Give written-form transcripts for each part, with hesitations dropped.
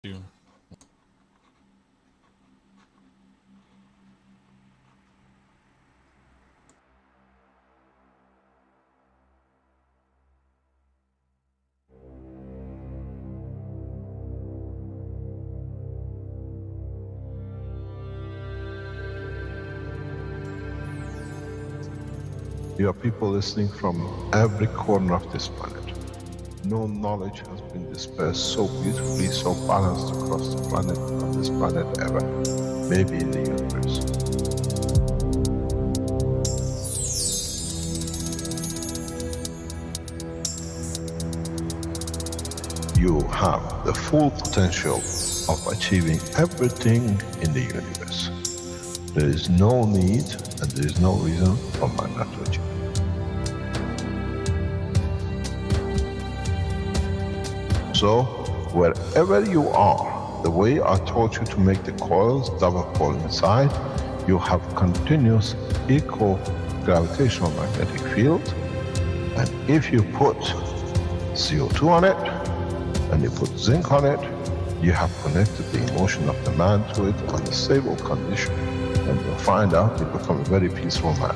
You. You are people listening from every corner of this planet. No knowledge has been dispersed so beautifully, so balanced across the planet, on this planet ever. Maybe in the universe. You have the full potential of achieving everything in the universe. There is no need and there is no reason for man not to achieve. So, wherever you are, the way I taught you to make the coils double coil inside, you have continuous eco-gravitational magnetic field, and if you put CO2 on it, and you put zinc on it, you have connected the emotion of the man to it on a stable condition, and you'll find out you become a very peaceful man.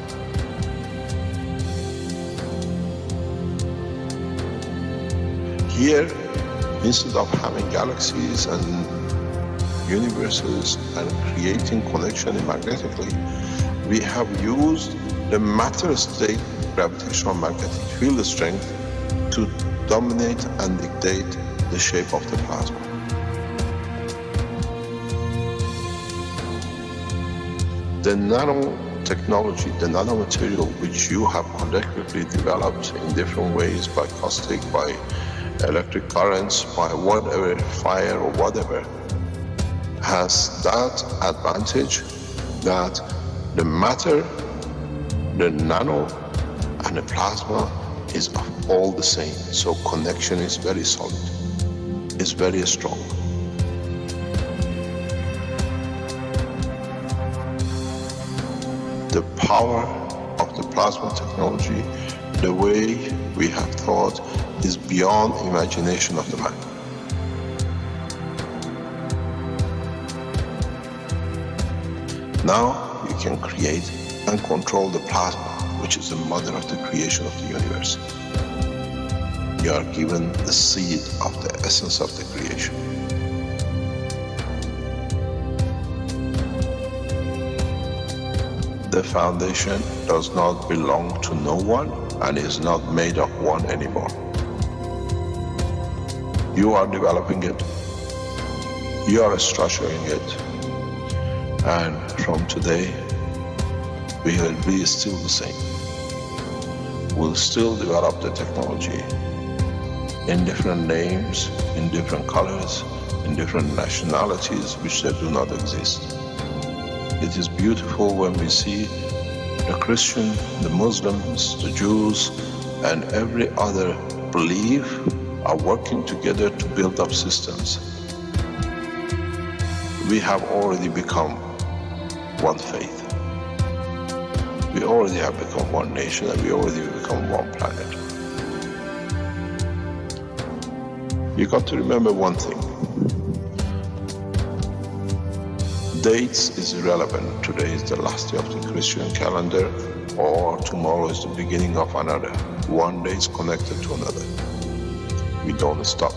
Here, instead of having galaxies and universes and creating connection magnetically, we have used the matter state gravitational magnetic field strength to dominate and dictate the shape of the plasma. The nanotechnology, the nanomaterial which you have collectively developed in different ways, by caustic, by electric currents, by whatever, fire or whatever, has that advantage that the matter, the nano and the plasma is all the same. So connection is very solid, is very strong. The power of the plasma technology, the way we have thought, is beyond imagination of the man. Now you can create and control the plasma, which is the mother of the creation of the universe. You are given the seed of the essence of the creation. The foundation does not belong to no one and is not made of one anymore. You are developing it, you are structuring it, and from today we will be still the same. We'll still develop the technology in different names, in different colors, in different nationalities which they do not exist. It is beautiful when we see the Christian, the Muslims, the Jews, and every other belief are working together to build up systems. We have already become one faith. We already have become one nation, and we already become one planet. You got to remember one thing. Dates is irrelevant. Today is the last day of the Christian calendar, or tomorrow is the beginning of another. One day is connected to another. We don't stop.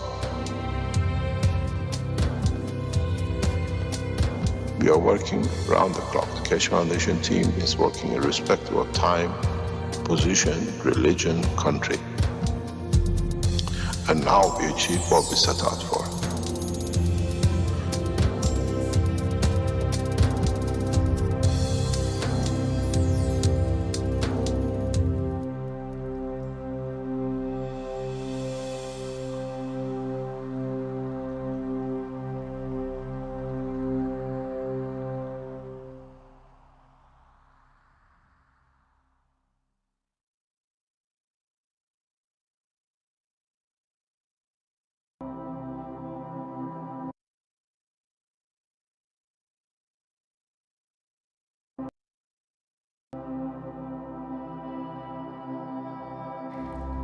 We are working around the clock. The Keshe Foundation team is working irrespective of time, position, religion, country. And now we achieve what we set out for.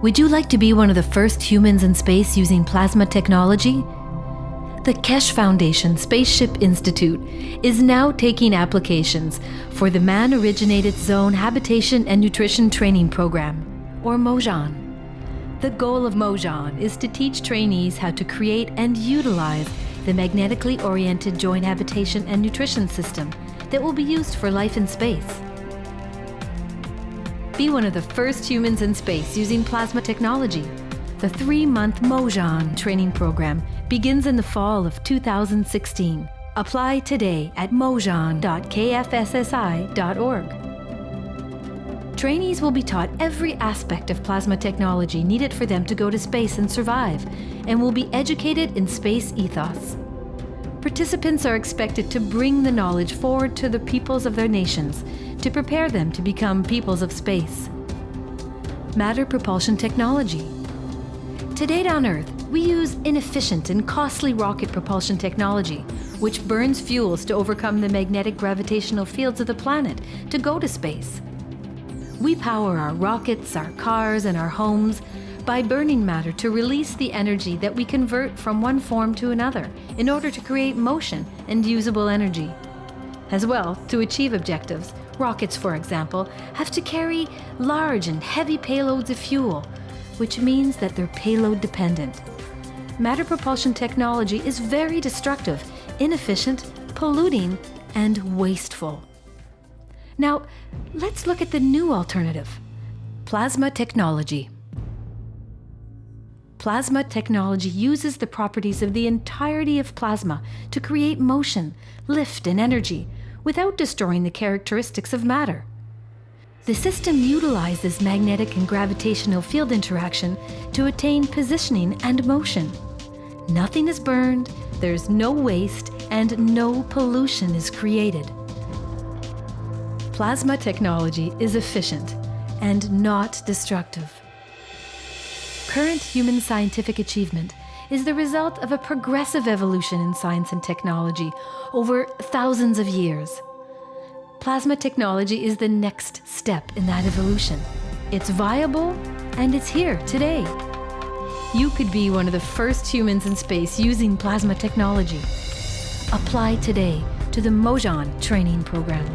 Would you like to be one of the first humans in space using plasma technology? The Kesh Foundation Spaceship Institute is now taking applications for the Man-Originated Zone Habitation and Nutrition Training Program, or MOJAN. The goal of MOJAN is to teach trainees how to create and utilize the magnetically oriented joint habitation and nutrition system that will be used for life in space. Be one of the first humans in space using plasma technology. The 3-month MOJAN training program begins in the fall of 2016. Apply today at mojan.kfssi.org. Trainees will be taught every aspect of plasma technology needed for them to go to space and survive, and will be educated in space ethos. Participants are expected to bring the knowledge forward to the peoples of their nations to prepare them to become peoples of space. Matter propulsion technology. To date on Earth, we use inefficient and costly rocket propulsion technology, which burns fuels to overcome the magnetic gravitational fields of the planet to go to space. We power our rockets, our cars, and our homes by burning matter to release the energy that we convert from one form to another in order to create motion and usable energy. As well, to achieve objectives, rockets, for example, have to carry large and heavy payloads of fuel, which means that they're payload dependent. Matter propulsion technology is very destructive, inefficient, polluting, and wasteful. Now, let's look at the new alternative: plasma technology. Plasma technology uses the properties of the entirety of plasma to create motion, lift, and energy without destroying the characteristics of matter. The system utilizes magnetic and gravitational field interaction to attain positioning and motion. Nothing is burned, there's no waste, and no pollution is created. Plasma technology is efficient and not destructive. Current human scientific achievement is the result of a progressive evolution in science and technology over thousands of years. Plasma technology is the next step in that evolution. It's viable and it's here today. You could be one of the first humans in space using plasma technology. Apply today to the MOJAN training program.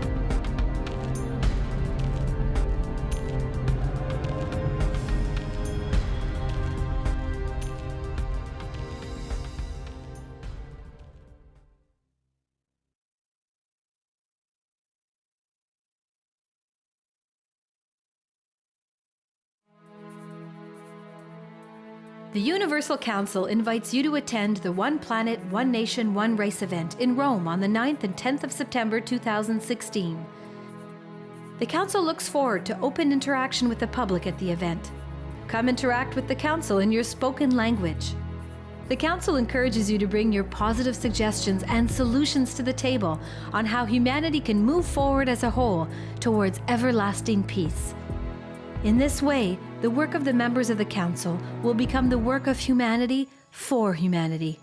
The Universal Council invites you to attend the One Planet, One Nation, One Race event in Rome on the 9th and 10th of September 2016. The Council looks forward to open interaction with the public at the event. Come interact with the Council in your spoken language. The Council encourages you to bring your positive suggestions and solutions to the table on how humanity can move forward as a whole towards everlasting peace. In this way, the work of the members of the Council will become the work of humanity for humanity.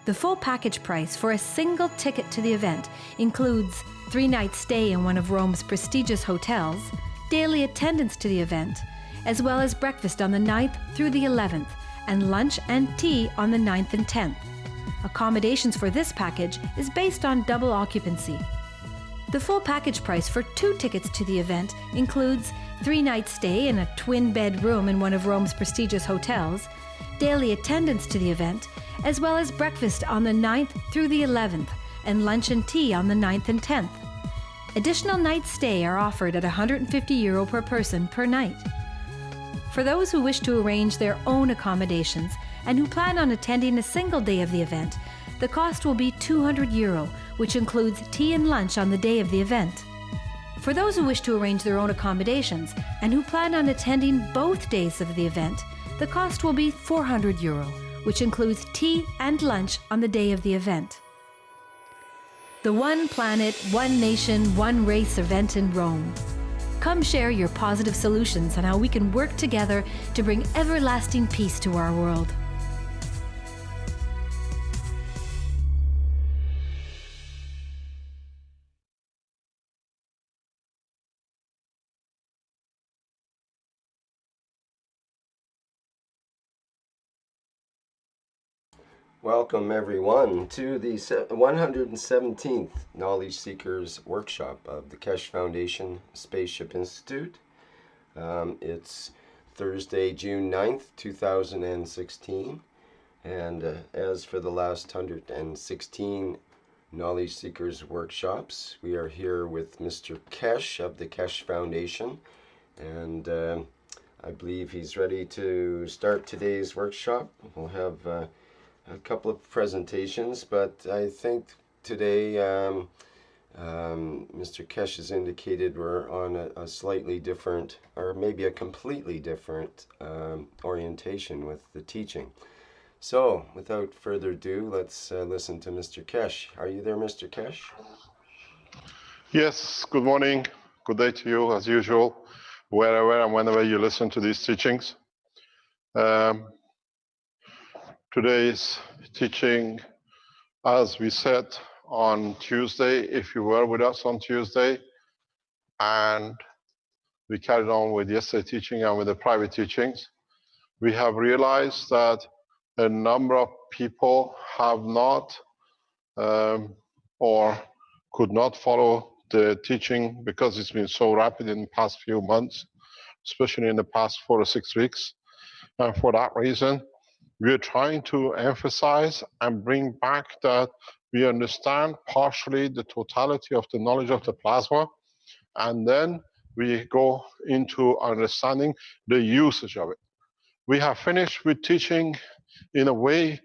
The full package price for a single ticket to the event includes 3-night stay in one of Rome's prestigious hotels, daily attendance to the event, as well as breakfast on the 9th through the 11th, and lunch and tea on the 9th and 10th. Accommodations for this package is based on double occupancy. The full package price for 2 tickets to the event includes 3-night stay in a twin-bed room in one of Rome's prestigious hotels, daily attendance to the event, as well as breakfast on the 9th through the 11th, and lunch and tea on the 9th and 10th. Additional nights stay are offered at €150 per person per night. For those who wish to arrange their own accommodations and who plan on attending a single day of the event, the cost will be €200, which includes tea and lunch on the day of the event. For those who wish to arrange their own accommodations and who plan on attending both days of the event, the cost will be €400, which includes tea and lunch on the day of the event. The One Planet, One Nation, One Race event in Rome. Come share your positive solutions on how we can work together to bring everlasting peace to our world. Welcome everyone to the 117th Knowledge Seekers Workshop of the Keshe Foundation Spaceship Institute. It's Thursday, June 9th, 2016, and as for the last 116 Knowledge Seekers Workshops, we are here with Mr. Keshe of the Keshe Foundation, and I believe he's ready to start today's workshop. We'll have a couple of presentations, but I think today Mr. Keshe has indicated we're on a slightly different, or maybe a completely different orientation with the teaching. So, without further ado, let's listen to Mr. Keshe. Are you there, Mr. Keshe? Yes, good morning. Good day to you, as usual, wherever and whenever you listen to these teachings. Today's teaching, as we said on Tuesday, if you were with us on Tuesday, and we carried on with yesterday's teaching and with the private teachings, we have realized that a number of people have not or could not follow the teaching because it's been so rapid in the past few months, especially in the past 4 or 6 weeks. And for that reason, we are trying to emphasize and bring back that we understand partially the totality of the knowledge of the plasma, and then we go into understanding the usage of it. We have finished with teaching in a way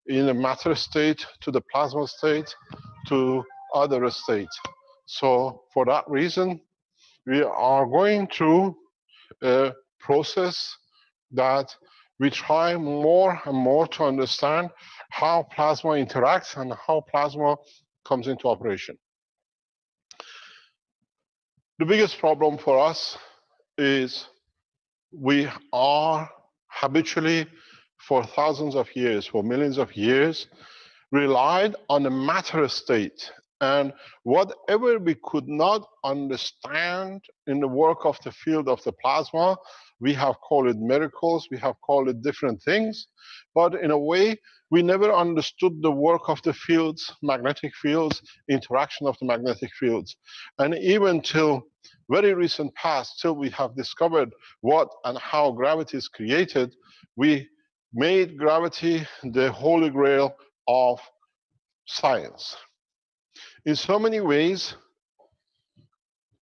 in a matter state to the plasma state to other states. So for that reason, we are going through a process that we try more and more to understand how plasma interacts and how plasma comes into operation. The biggest problem for us is we are habitually, for thousands of years, for millions of years, relied on the matter state. And whatever we could not understand in the work of the field of the plasma, we have called it miracles, we have called it different things, but in a way, we never understood the work of the fields, magnetic fields, interaction of the magnetic fields. And even till very recent past, till we have discovered what and how gravity is created, we made gravity the holy grail of science. In so many ways,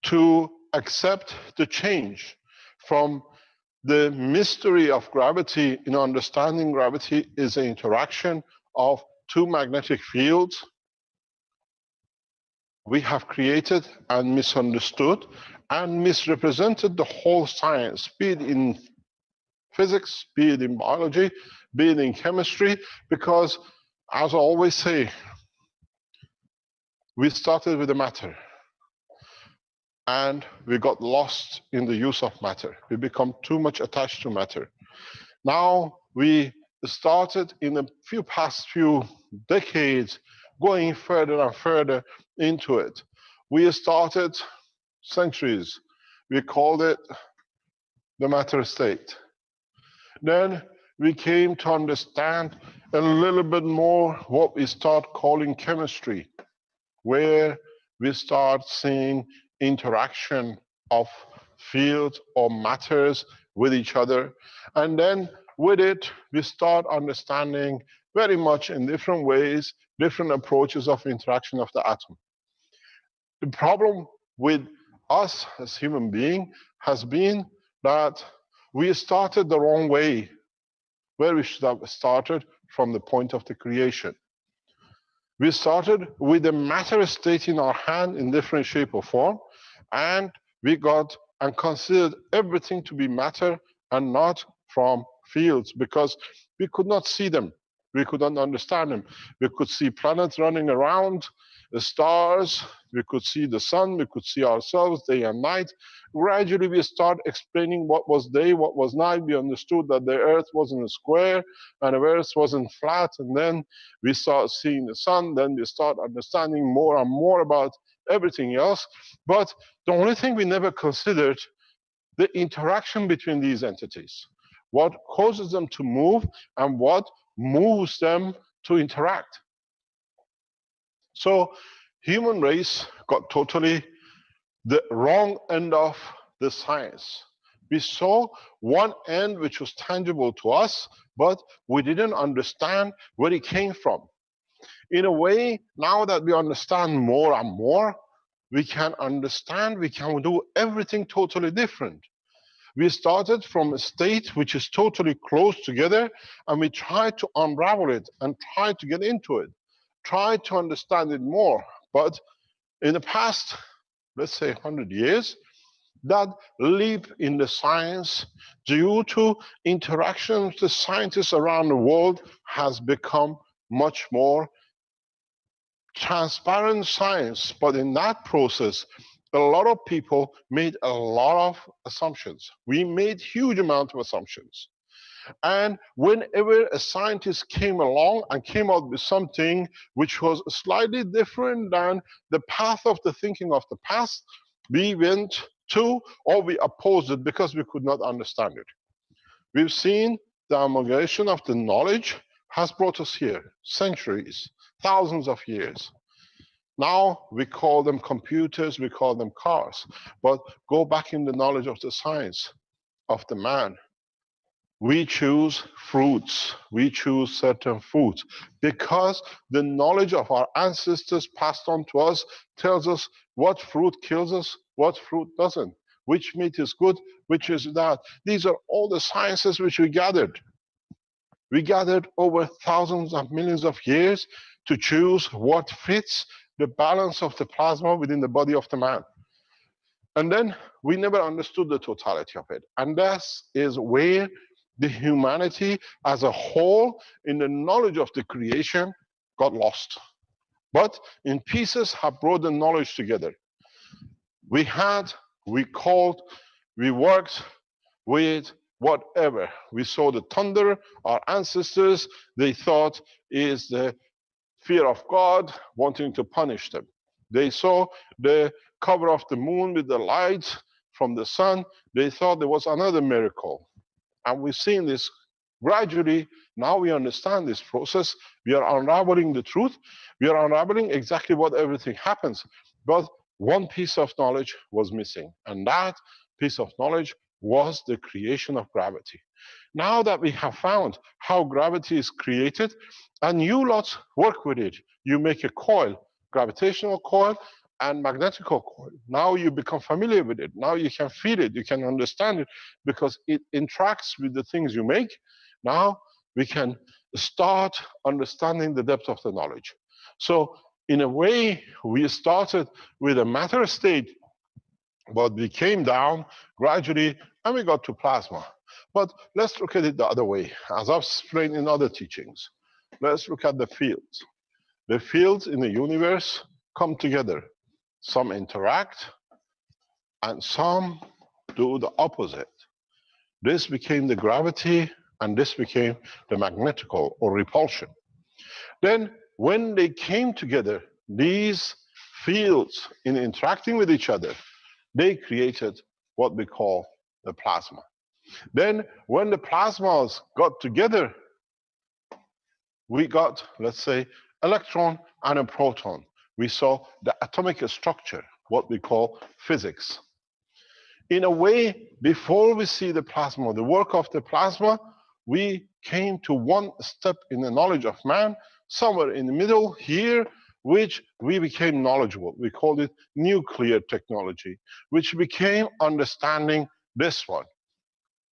to accept the change from the mystery of gravity in understanding gravity is the interaction of two magnetic fields we have created and misunderstood and misrepresented the whole science, be it in physics, be it in biology, be it in chemistry, because as I always say, we started with the matter and we got lost in the use of matter. We become too much attached to matter. Now we started in the past few decades going further and further into it. We started centuries. We called it the matter state. Then we came to understand a little bit more what we start calling chemistry, where we start seeing interaction of fields or matters with each other. And then with it, we start understanding very much in different ways, different approaches of interaction of the atom. The problem with us as human beings has been that we started the wrong way, where we should have started from the point of the creation. We started with the matter state in our hand in different shape or form, and we got and considered everything to be matter and not from fields, because we could not see them. We could not understand them. We could see planets running around, the stars, we could see the sun, we could see ourselves day and night. Gradually we start explaining what was day, what was night. We understood that the earth wasn't a square and the earth wasn't flat, and then we start seeing the sun, then we start understanding more and more about everything else. But the only thing we never considered, the interaction between these entities. What causes them to move and what moves them to interact. So human race got totally the wrong end of the science. We saw one end which was tangible to us, but we didn't understand where it came from. In a way, now that we understand more and more, we can understand, we can do everything totally different. We started from a state which is totally close together, and we tried to unravel it and try to get into it, try to understand it more. But in the past, let's say 100 years, that leap in the science, due to interactions with the scientists around the world, has become much more transparent science. But in that process, a lot of people made a lot of assumptions. We made huge amount of assumptions. And whenever a scientist came along and came out with something which was slightly different than the path of the thinking of the past, we went to, or we opposed it because we could not understand it. We've seen the amalgamation of the knowledge has brought us here, centuries, thousands of years. Now we call them computers, we call them cars. But go back in the knowledge of the science of the man. We choose fruits, we choose certain foods, because the knowledge of our ancestors passed on to us tells us what fruit kills us, what fruit doesn't, which meat is good, which is that. These are all the sciences which we gathered. We gathered over thousands of millions of years to choose what fits the balance of the plasma within the body of the man. And then we never understood the totality of it. And this is where the humanity as a whole, in the knowledge of the creation, got lost. But in pieces have brought the knowledge together. We worked with whatever. We saw the thunder, our ancestors, they thought is the fear of God, wanting to punish them. They saw the cover of the moon with the lights from the sun. They thought there was another miracle. And we've seen this gradually. Now we understand this process. We are unraveling the truth. We are unraveling exactly what everything happens. But one piece of knowledge was missing. And that piece of knowledge was the creation of gravity. Now that we have found how gravity is created, and you lots work with it. You make a coil, gravitational coil and magnetical coil. Now you become familiar with it. Now you can feel it, you can understand it, because it interacts with the things you make. Now we can start understanding the depth of the knowledge. So in a way, we started with a matter state, but we came down gradually and we got to plasma. But let's look at it the other way, as I've explained in other teachings. Let's look at the fields. The fields in the universe come together. Some interact, and some do the opposite. This became the gravity, and this became the magnetical or repulsion. Then, when they came together, these fields, in interacting with each other, they created what we call the plasma. Then, when the plasmas got together, we got, let's say, electron and a proton. We saw the atomic structure, what we call physics. In a way, before we see the plasma, the work of the plasma, we came to one step in the knowledge of man, somewhere in the middle here, which we became knowledgeable. We called it nuclear technology, which became understanding this one.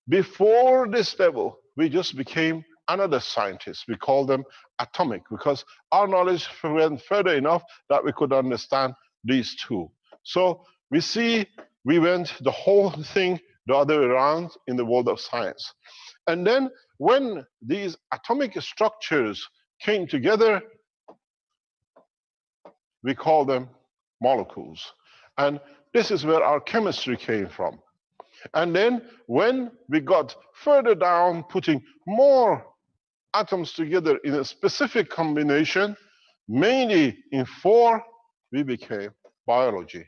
Before this level, we just became another scientist. We call them atomic, because our knowledge went further enough that we could understand these two. So we see we went the whole thing the other way around in the world of science. And then when these atomic structures came together, we call them molecules. And this is where our chemistry came from. And then when we got further down, putting more atoms together in a specific combination, mainly in 4, we became biology.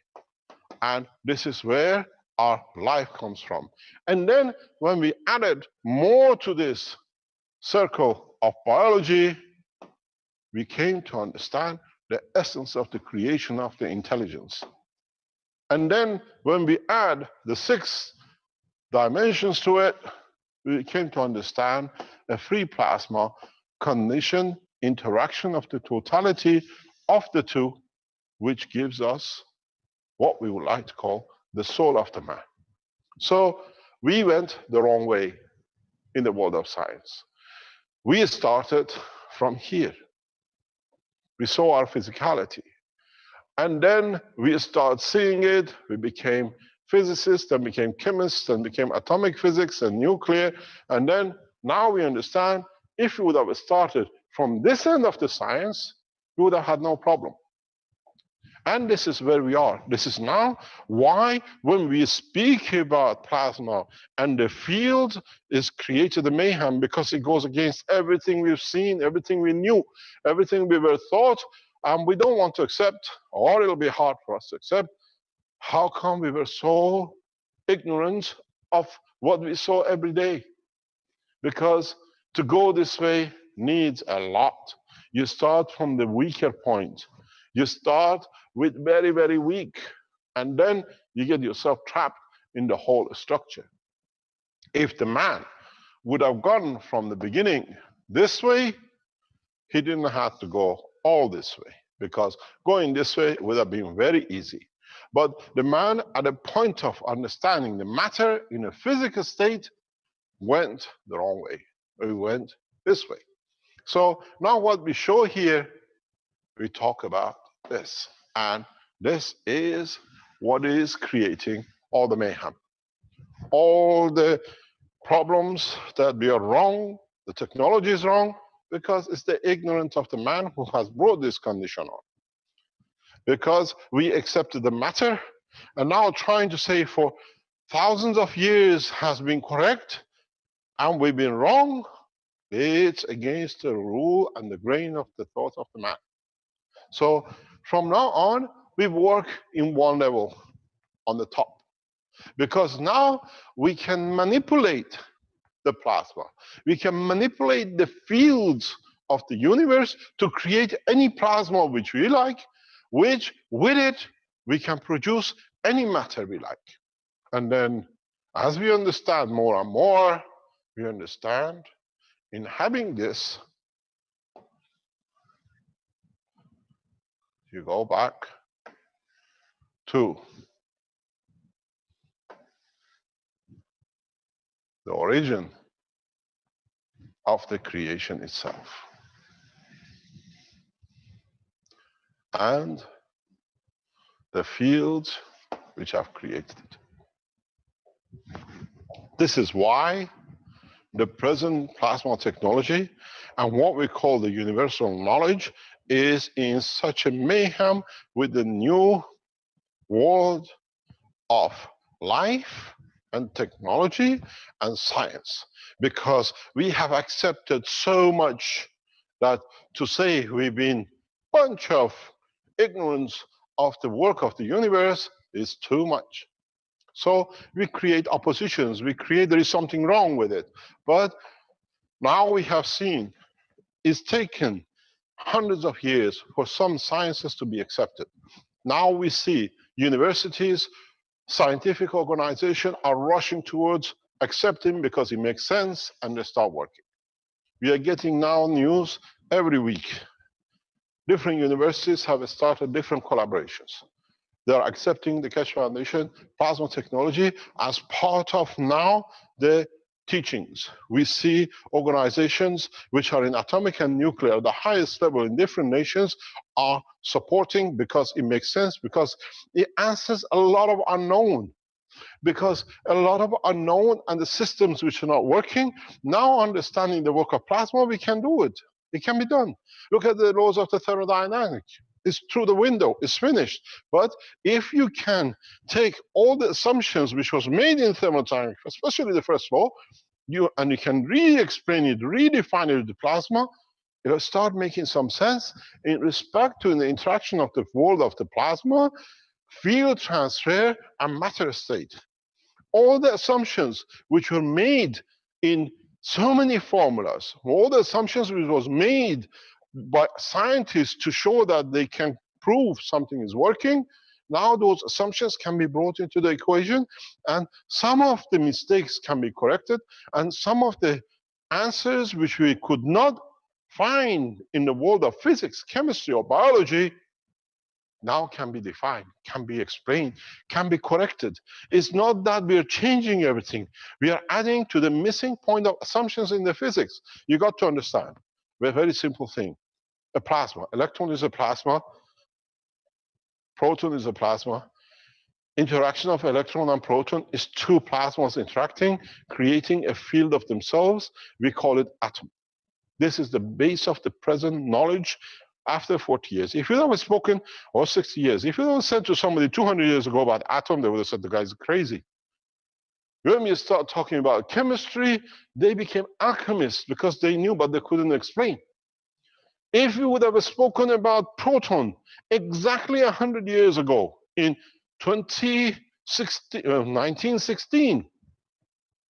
And this is where our life comes from. And then when we added more to this circle of biology, we came to understand the essence of the creation of the intelligence. And then when we add the 6 dimensions to it, we came to understand a free plasma condition interaction of the totality of the two, which gives us what we would like to call the soul of the man. So we went the wrong way in the world of science. We started from here. We saw our physicality. And then we started seeing it. We became physicists, then became chemists, and became atomic physics and nuclear. And then now we understand if we would have started from this end of the science, we would have had no problem. And this is where we are. This is now why when we speak about plasma and the field is created a mayhem, because it goes against everything we've seen, everything we knew, everything we were taught, and we don't want to accept, or it'll be hard for us to accept, how come we were so ignorant of what we saw every day? Because to go this way needs a lot. You start from the weaker point. You start with very, very weak, and then you get yourself trapped in the whole structure. If the man would have gone from the beginning this way, he didn't have to go all this way, because going this way would have been very easy. But the man, at a point of understanding the matter in a physical state, went the wrong way. We went this way. So now what we show here, we talk about this. And this is what is creating all the mayhem. All the problems that we are wrong, the technology is wrong, because it's the ignorance of the man who has brought this condition on. Because we accepted the matter, and now trying to say for thousands of years has been correct, and we've been wrong, it's against the rule and the grain of the thought of the man. So from now on, we work in one level on the top, because now we can manipulate the plasma. We can manipulate the fields of the universe to create any plasma which we like, which with it we can produce any matter we like. And then as we understand more and more, we understand in having this, you go back to the origin of the creation itself. And the fields which have created it. This is why the present plasma technology and what we call the universal knowledge is in such a mayhem with the new world of life and technology and science. Because we have accepted so much that to say we've been a bunch of ignorance of the work of the universe is too much. So we create oppositions, we create there is something wrong with it. But now we have seen it's taken hundreds of years for some sciences to be accepted. Now we see universities, scientific organizations are rushing towards accepting because it makes sense, and they start working. We are getting now news every week. Different universities have started different collaborations. They are accepting the Keshe Foundation plasma technology as part of now the teachings. We see organizations which are in atomic and nuclear, the highest level in different nations, are supporting because it makes sense, because it answers a lot of unknown. Because a lot of unknown and the systems which are not working, now understanding the work of plasma, we can do it. It can be done. Look at the laws of the thermodynamics. It's through the window, it's finished. But if you can take all the assumptions which was made in thermodynamics, especially the first law, you can re-explain it, redefine it with the plasma, it'll start making some sense in respect to the interaction of the world of the plasma, field transfer, and matter state. All the assumptions which were made in so many formulas, all the assumptions which was made by scientists to show that they can prove something is working, now those assumptions can be brought into the equation, and some of the mistakes can be corrected, and some of the answers which we could not find in the world of physics, chemistry, or biology now can be defined, can be explained, can be corrected. It's not that we are changing everything. We are adding to the missing point of assumptions in the physics. You got to understand a very simple thing. A plasma. Electron is a plasma. Proton is a plasma. Interaction of electron and proton is two plasmas interacting, creating a field of themselves. We call it atom. This is the base of the present knowledge after 40 years. If you have spoken, or 60 years, if you have said to somebody 200 years ago about atom, they would have said the guy's crazy. When you start talking about chemistry, they became alchemists because they knew, but they couldn't explain. If you would have spoken about proton exactly 100 years ago, in 1916,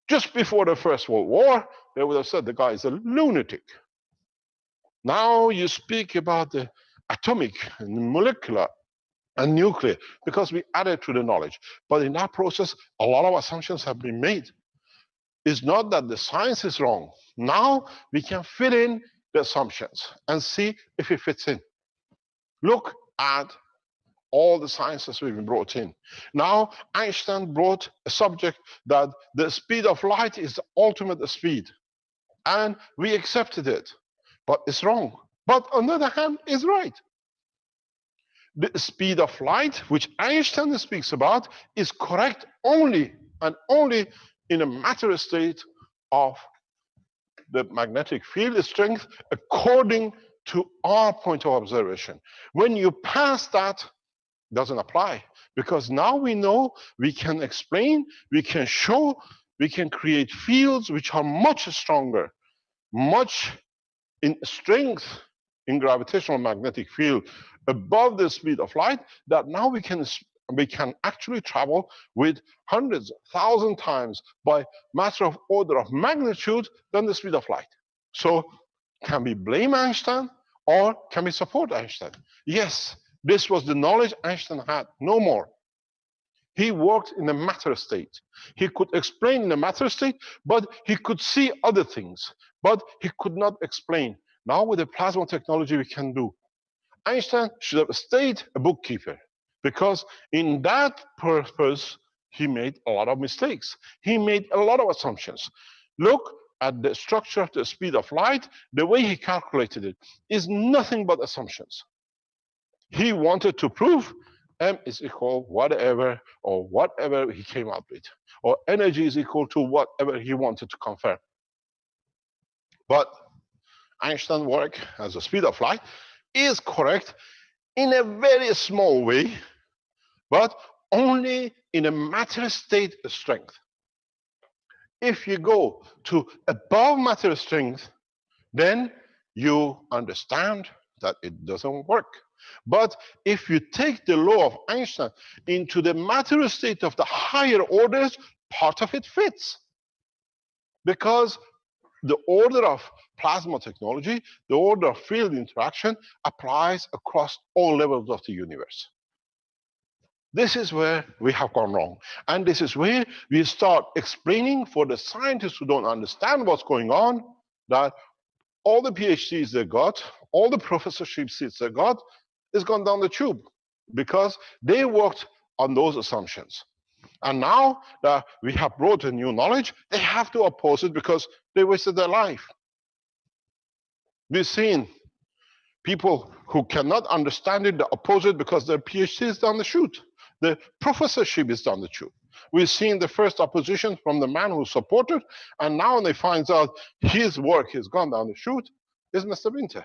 just before the First World War, they would have said the guy is a lunatic. Now you speak about the atomic and molecular and nuclear because we added to the knowledge. But in that process, a lot of assumptions have been made. It's not that the science is wrong. Now we can fit in the assumptions and see if it fits in. Look at all the sciences we've brought in. Now, Einstein brought a subject that the speed of light is the ultimate speed. And we accepted it. But it's wrong. But on the other hand, it's right. The speed of light, which Einstein speaks about, is correct only and only in a matter state of the magnetic field strength according to our point of observation. When you pass that, it doesn't apply. Because now we know, we can explain, we can show, we can create fields which are much stronger, much in strength in gravitational magnetic field above the speed of light, that now we can actually travel with hundreds, 1,000 times by matter of order of magnitude than the speed of light. So can we blame Einstein or can we support Einstein? Yes, this was the knowledge Einstein had, no more. He worked in a matter state. He could explain in a matter state, but he could see other things. But he could not explain. Now with the plasma technology we can do. Einstein should have stayed a bookkeeper because in that purpose he made a lot of mistakes. He made a lot of assumptions. Look at the structure of the speed of light. The way he calculated it is nothing but assumptions. He wanted to prove m is equal whatever or whatever he came up with, or energy is equal to whatever he wanted to confirm. But Einstein's work as the speed of light is correct in a very small way, but only in a matter state strength. If you go to above matter strength, then you understand that it doesn't work. But if you take the law of Einstein into the matter state of the higher orders, part of it fits. Because the order of plasma technology, the order of field interaction applies across all levels of the universe. This is where we have gone wrong. And this is where we start explaining for the scientists who don't understand what's going on, that all the PhDs they got, all the professorship seats they got, is gone down the tube because they worked on those assumptions. And now that we have brought a new knowledge, they have to oppose it because they wasted their life. We've seen people who cannot understand it, they oppose it because their PhD is down the chute. The professorship is down the tube. We've seen the first opposition from the man who supported, and now when they find out his work has gone down the chute, is Mr. Winter.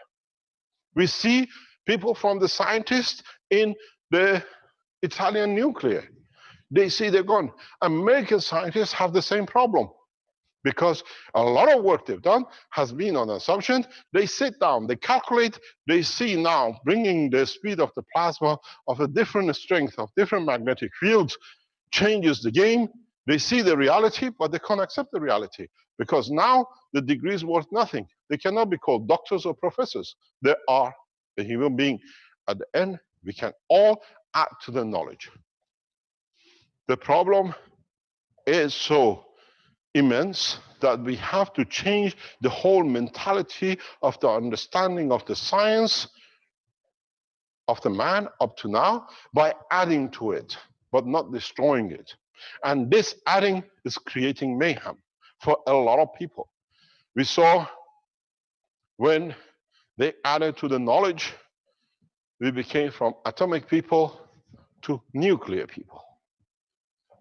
We see people from the scientists in the Italian nuclear. They see they're gone. American scientists have the same problem because a lot of work they've done has been on assumption. They sit down, they calculate, they see now bringing the speed of the plasma of a different strength, of different magnetic fields, changes the game. They see the reality, but they can't accept the reality because now the degree is worth nothing. They cannot be called doctors or professors. They are a human being. At the end, we can all add to the knowledge. The problem is so immense that we have to change the whole mentality of the understanding of the science of the man up to now by adding to it, but not destroying it. And this adding is creating mayhem for a lot of people. We saw when they added to the knowledge, we became from atomic people to nuclear people.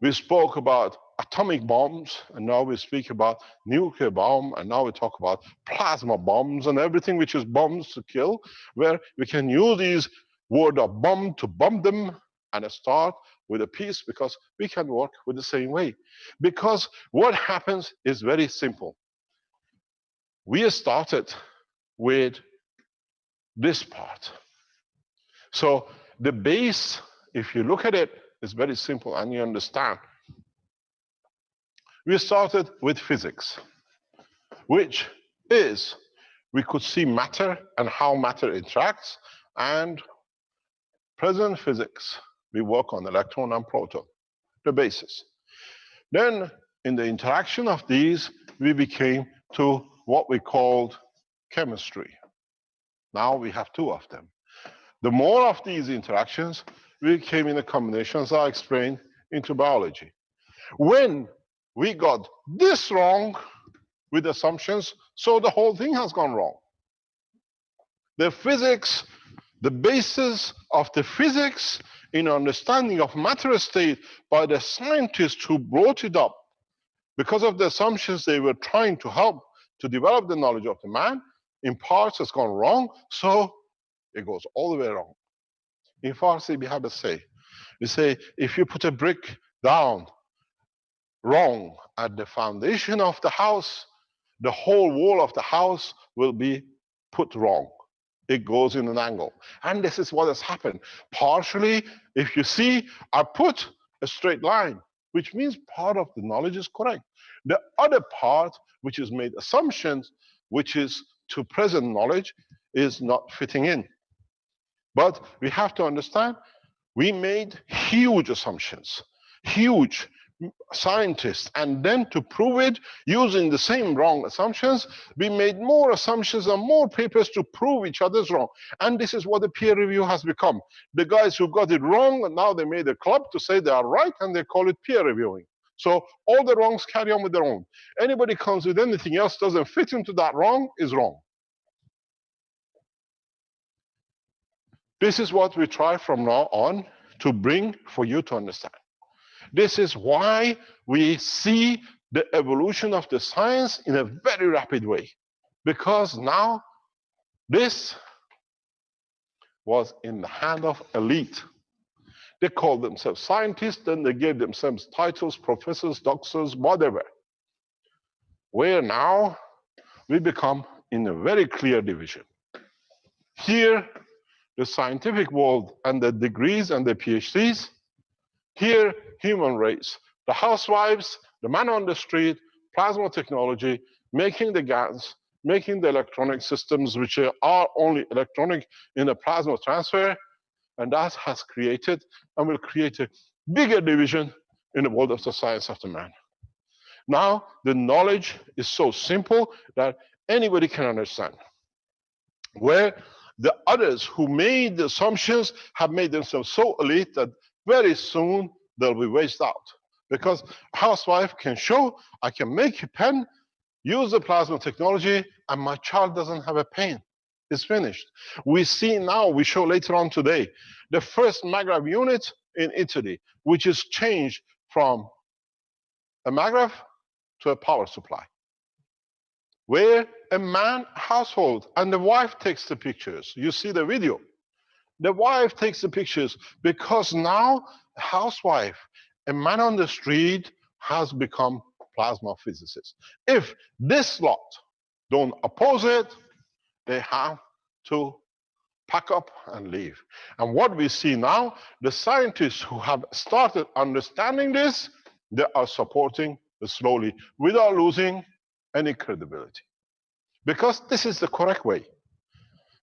We spoke about atomic bombs, and now we speak about nuclear bomb, and now we talk about plasma bombs and everything which is bombs to kill, where we can use these word of bomb to bomb them and start with a peace because we can work with the same way. Because what happens is very simple. We started with this part. So the base, if you look at it, is very simple and you understand. We started with physics, which is we could see matter and how matter interacts, and present physics, we work on electron and proton, the basis. Then in the interaction of these, we became to what we called chemistry. Now we have two of them. The more of these interactions, we came in a combination, as I explained, into biology. When we got this wrong with assumptions, so the whole thing has gone wrong. The physics, the basis of the physics in understanding of matter state by the scientists who brought it up, because of the assumptions they were trying to help to develop the knowledge of the man, in parts has gone wrong, so it goes all the way wrong. In Farsi, we have a say. We say, if you put a brick down wrong at the foundation of the house, the whole wall of the house will be put wrong. It goes in an angle. And this is what has happened. Partially, if you see, I put a straight line, which means part of the knowledge is correct. The other part, which is made assumptions, which is to present knowledge, is not fitting in. But we have to understand, we made huge assumptions, huge scientists, and then to prove it using the same wrong assumptions, we made more assumptions and more papers to prove each other's wrong. And this is what the peer review has become. The guys who got it wrong, and now they made a club to say they are right, and they call it peer reviewing. So all the wrongs carry on with their own. Anybody comes with anything else doesn't fit into that wrong is wrong. This is what we try from now on to bring for you to understand. This is why we see the evolution of the science in a very rapid way. Because now this was in the hand of elite. They called themselves scientists, then they gave themselves titles, professors, doctors, whatever. Where now we become in a very clear division. Here, the scientific world and the degrees and the PhDs. Here, human race. The housewives, the man on the street, plasma technology, making the gas, making the electronic systems, which are only electronic in the plasma transfer. And that has created and will create a bigger division in the world of the science of the man. Now, the knowledge is so simple that anybody can understand. Where the others who made the assumptions have made themselves so elite that very soon they'll be wasted out. Because a housewife can show, I can make a pen, use the plasma technology, and my child doesn't have a pain. It's finished. We see now, we show later on today, the first maggrav unit in Italy, which is changed from a maggrav to a power supply. Where a man household and the wife takes the pictures. You see the video. The wife takes the pictures because now a housewife, a man on the street has become plasma physicist. If this lot don't oppose it, they have to pack up and leave. And what we see now, the scientists who have started understanding this, they are supporting slowly without losing any credibility. Because this is the correct way.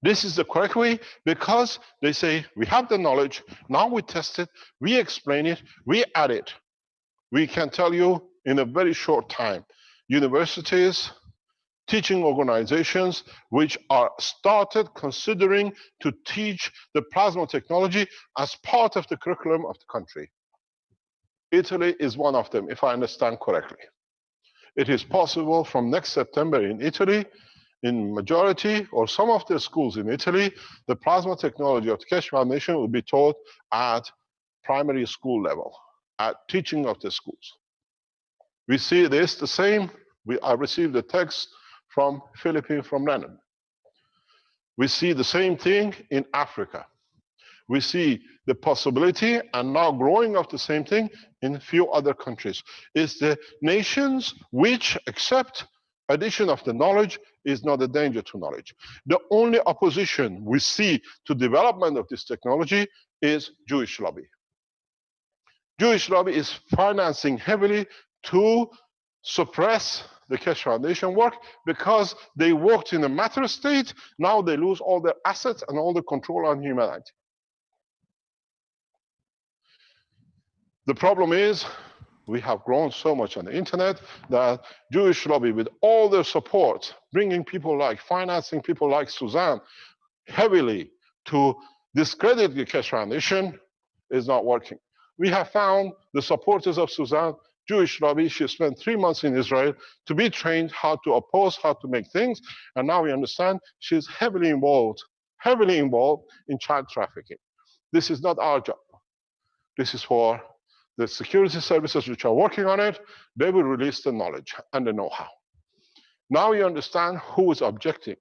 This is the correct way because they say, we have the knowledge, now we test it, we explain it, we add it. We can tell you in a very short time, universities, teaching organizations which are started considering to teach the plasma technology as part of the curriculum of the country. Italy is one of them, if I understand correctly. It is possible from next September in Italy, in majority or some of the schools in Italy, the plasma technology of the Keshe Foundation will be taught at primary school level, at teaching of the schools. We see this the same. I received a text from Philippines, from Lenin. We see the same thing in Africa. We see the possibility and now growing of the same thing in a few other countries. It's the nations which accept addition of the knowledge is not a danger to knowledge. The only opposition we see to development of this technology is Jewish lobby. Jewish lobby is financing heavily to suppress the Keshe Foundation work because they worked in a matter state. Now they lose all their assets and all the control on humanity. The problem is we have grown so much on the internet that Jewish lobby, with all their support, bringing people like, financing people like Suzanne heavily to discredit the Keshe Foundation, is not working. We have found the supporters of Suzanne, Jewish lobby. She spent 3 months in Israel to be trained how to oppose, how to make things, and now we understand she's heavily involved in child trafficking. This is not our job. This is for the security services which are working on it. They will release the knowledge and the know-how. Now you understand who is objecting.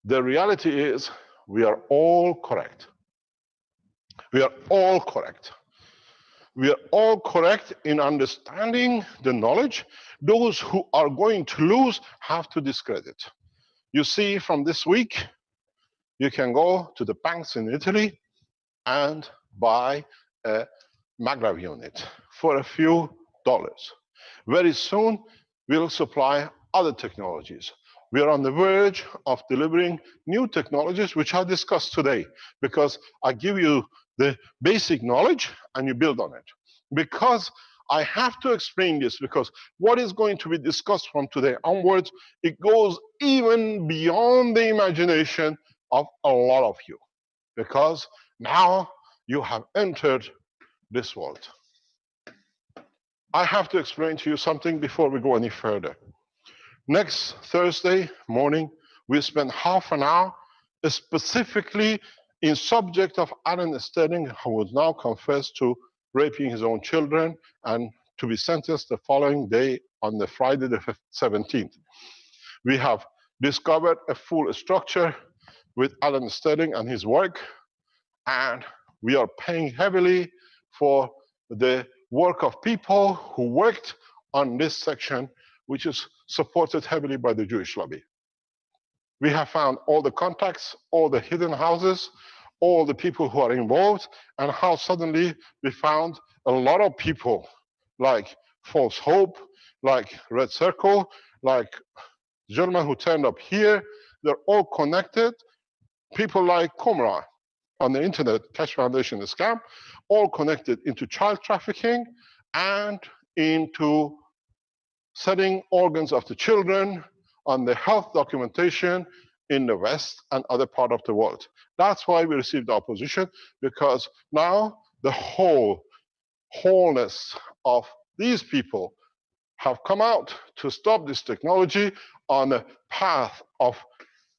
The reality is we are all correct. We are all correct. We are all correct in understanding the knowledge. Those who are going to lose have to discredit. You see, from this week, you can go to the banks in Italy and buy a maglev unit for a few dollars. Very soon, we'll supply other technologies. We are on the verge of delivering new technologies, which I discussed today, because I give you the basic knowledge and you build on it. Because I have to explain this, because what is going to be discussed from today onwards, it goes even beyond the imagination of a lot of you. Because now you have entered this world. I have to explain to you something before we go any further. Next Thursday morning, we spend half an hour specifically in subject of Alan Sterling, who was now confessed to raping his own children and to be sentenced the following day on the Friday the 17th. We have discovered a full structure with Alan Sterling and his work, and we are paying heavily for the work of people who worked on this section, which is supported heavily by the Jewish lobby. We have found all the contacts, all the hidden houses, all the people who are involved, and how suddenly we found a lot of people like False Hope, like Red Circle, like the gentleman who turned up here. They're all connected. People like Qumran on the internet, Keshe Foundation scam, all connected into child trafficking and into selling organs of the children on the health documentation in the West and other part of the world. That's why we received opposition, because now the wholeness of these people have come out to stop this technology on a path of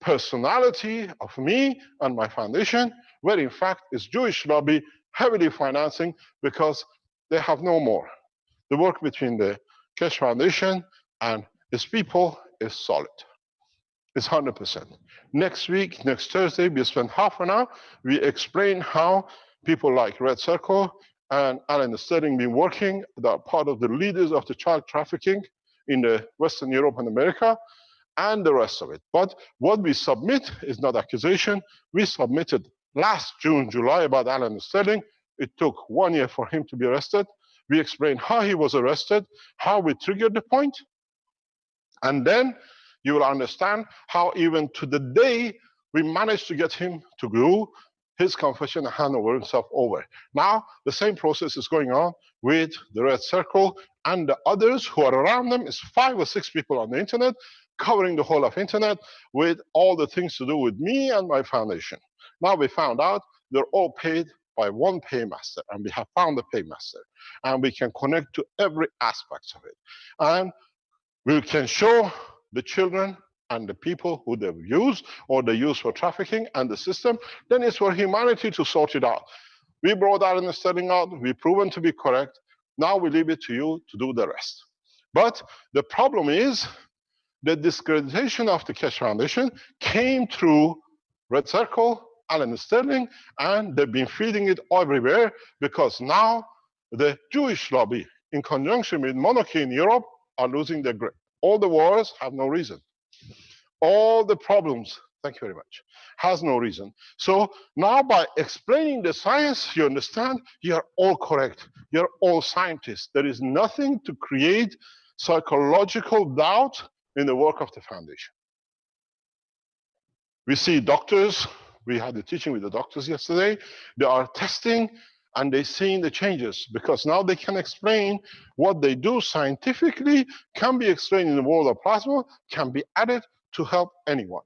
personality of me and my foundation, where in fact is Jewish lobby heavily financing, because they have no more. The work between the Keshe Foundation and its people is solid. It's 100%. Next week, next Thursday, we spend half an hour. We explain how people like Red Circle and Alan Sterling been working, that are part of the leaders of the child trafficking in the Western Europe and America, and the rest of it. But what we submit is not accusation. We submitted last June, July about Alan Sterling. It took 1 year for him to be arrested. We explain how he was arrested, how we triggered the point, and then you will understand how even to the day we managed to get him to do his confession and hand over himself over. Now, the same process is going on with the Red Circle and the others who are around them. It's 5 or 6 people on the internet, covering the whole of internet with all the things to do with me and my foundation. Now we found out they're all paid by one paymaster, and we have found the paymaster, and we can connect to every aspect of it. And we can show the children and the people who they've used or they use for trafficking and the system. Then it's for humanity to sort it out. We brought that in the studying out, we've proven to be correct. Now we leave it to you to do the rest. But the problem is the discreditation of the Keshe Foundation came through Red Circle, Alan Sterling, and they've been feeding it everywhere, because now the Jewish lobby, in conjunction with monarchy in Europe, are losing their grip. All the wars have no reason. All the problems, thank you very much, has no reason. So now by explaining the science, you understand, you're all correct. You're all scientists. There is nothing to create psychological doubt in the work of the foundation. We see doctors, we had a teaching with the doctors yesterday, they are testing and they're seeing the changes, because now they can explain what they do scientifically, can be explained in the world of plasma, can be added to help anyone.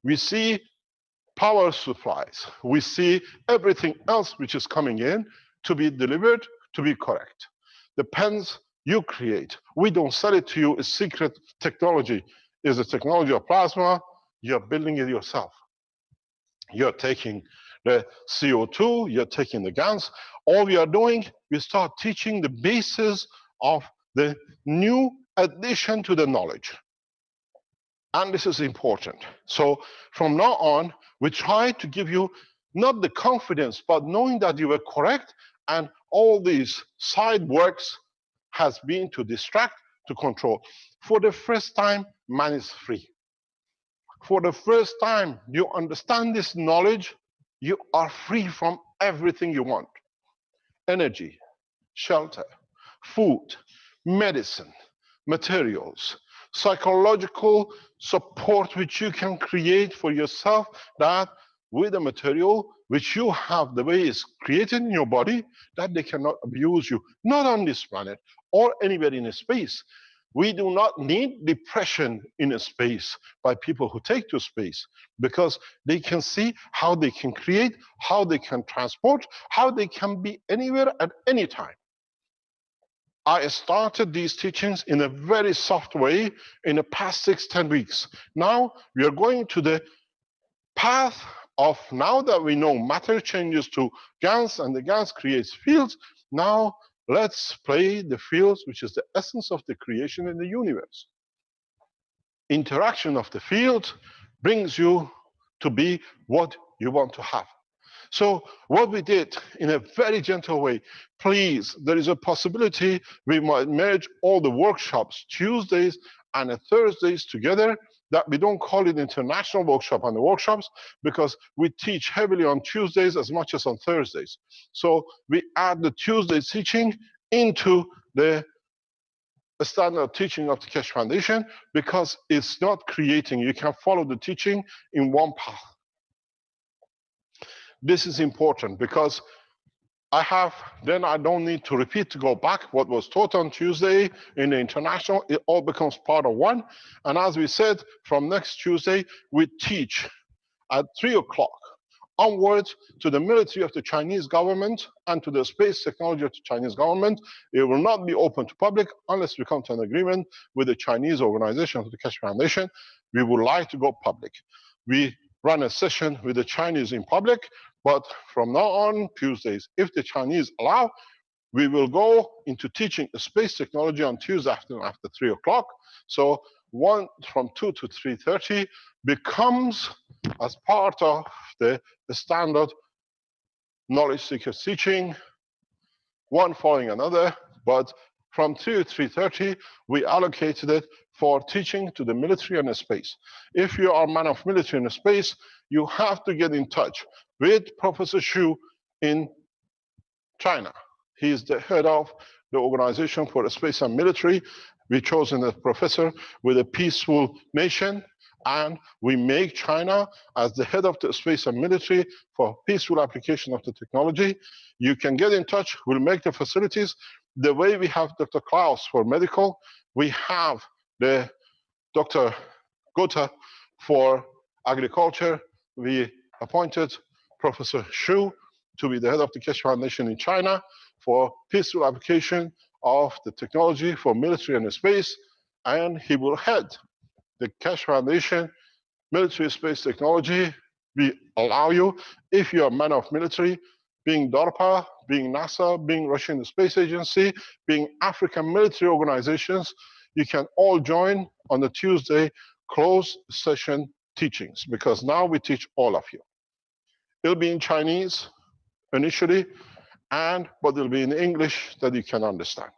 We see power supplies. We see everything else which is coming in to be delivered, to be correct. The pens you create, we don't sell it to you. It's secret technology. It's the technology of plasma. You're building it yourself. You're taking the CO2, you're taking the GANs. All we are doing, we start teaching the basis of the new addition to the knowledge. And this is important. So from now on, we try to give you not the confidence, but knowing that you were correct, and all these side works has been to distract, to control. For the first time, man is free. For the first time, you understand this knowledge, you are free from everything you want. Energy, shelter, food, medicine, materials, psychological support which you can create for yourself, that with the material which you have, the way it's created in your body, that they cannot abuse you, not on this planet or anywhere in space. We do not need depression in a space by people who take to space, because they can see how they can create, how they can transport, how they can be anywhere at any time. I started these teachings in a very soft way in the past 6-10 weeks. Now we are going to the path of, now that we know matter changes to GANs and the GANs creates fields, now let's play the fields, which is the essence of the creation in the universe. Interaction of the field brings you to be what you want to have. So what we did in a very gentle way, please, there is a possibility we might merge all the workshops, Tuesdays and Thursdays together, that we don't call it international workshop and the workshops, because we teach heavily on Tuesdays as much as on Thursdays. So we add the Tuesday teaching into the standard teaching of the Keshe Foundation, because it's not creating, you can follow the teaching in one path. This is important because then I don't need to repeat to go back what was taught on Tuesday in the international. It all becomes part of one. And as we said, from next Tuesday, we teach at 3 o'clock onwards to the military of the Chinese government and to the space technology of the Chinese government. It will not be open to public unless we come to an agreement with the Chinese organization of the Keshe Foundation. We would like to go public. We run a session with the Chinese in public, but from now on, Tuesdays, if the Chinese allow, we will go into teaching space technology on Tuesday afternoon after 3 o'clock. So one from 2 to 3:30 becomes as part of the standard knowledge seekers teaching, one following another, but from 2 to 3:30, we allocated it for teaching to the military and the space. If you are a man of military and space, you have to get in touch with Professor Xu in China. He is the head of the Organization for Space and Military. We chosen a professor with a peaceful nation, and we make China as the head of the space and military for peaceful application of the technology. You can get in touch. We'll make the facilities. The way we have Dr. Klaus for medical, we have the Dr. Gotha for agriculture. We appointed Professor Xu to be the head of the Keshe Foundation in China for peaceful application of the technology for military and space, and he will head the Keshe Foundation military space technology. We allow you, if you're a man of military, being DARPA, being NASA, being Russian Space Agency, being African military organizations, you can all join on the Tuesday closed session teachings, because now we teach all of you. It'll be in Chinese initially, but it'll be in English that you can understand.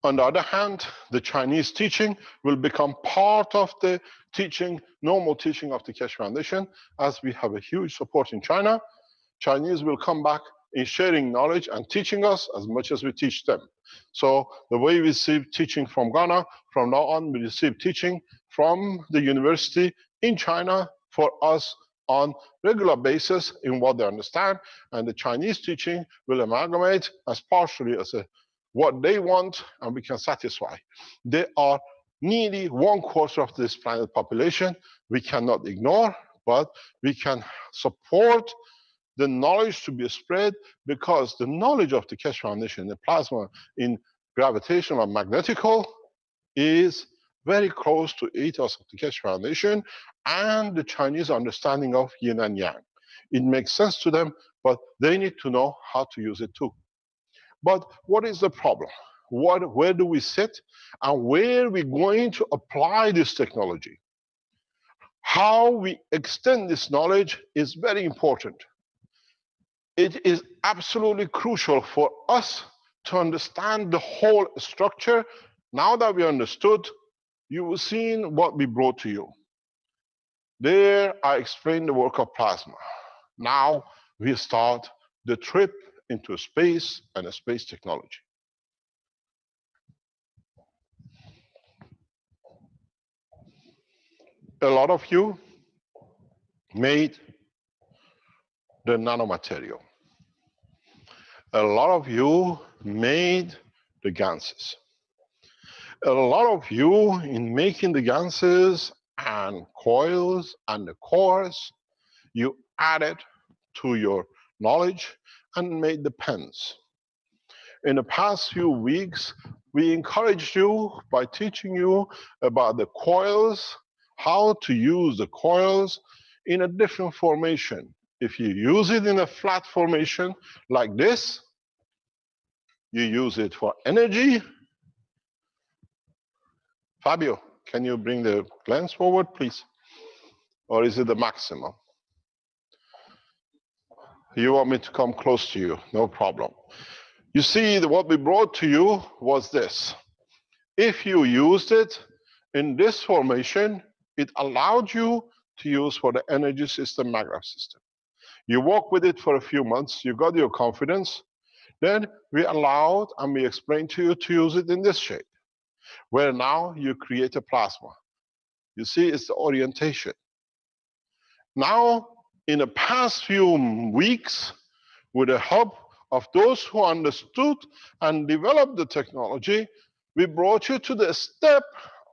On the other hand, the Chinese teaching will become part of the teaching, normal teaching of the Keshe Foundation, as we have a huge support in China. Chinese will come back in sharing knowledge and teaching us as much as we teach them. So the way we receive teaching from Ghana, from now on, we receive teaching from the university in China for us on regular basis in what they understand, and the Chinese teaching will amalgamate as partially as what they want, and we can satisfy. They are nearly 1/4 of this planet population. We cannot ignore, but we can support the knowledge to be spread, because the knowledge of the Keshe Foundation, the plasma in gravitational and magnetical, is very close to ethos of the Keshe Foundation and the Chinese understanding of yin and yang. It makes sense to them, but they need to know how to use it too. But what is the problem? Where do we sit, and where are we going to apply this technology? How we extend this knowledge is very important. It is absolutely crucial for us to understand the whole structure. Now that we understood, you will see what we brought to you. There I explained the work of plasma. Now we start the trip into space and a space technology. A lot of you made the nanomaterial. A lot of you made the ganses. A lot of you, in making the ganses and coils and the cores, you added to your knowledge and made the pens. In the past few weeks, we encouraged you by teaching you about the coils, how to use the coils in a different formation. If you use it in a flat formation like this, you use it for energy. Fabio, can you bring the lens forward, please? Or is it the maximum? You want me to come close to you? No problem. You see, what we brought to you was this. If you used it in this formation, it allowed you to use for the energy system, maglev system. You work with it for a few months, you got your confidence, then we allowed and we explained to you to use it in this shape, where now you create a plasma. You see, it's the orientation. Now, in the past few weeks, with the help of those who understood and developed the technology, we brought you to the step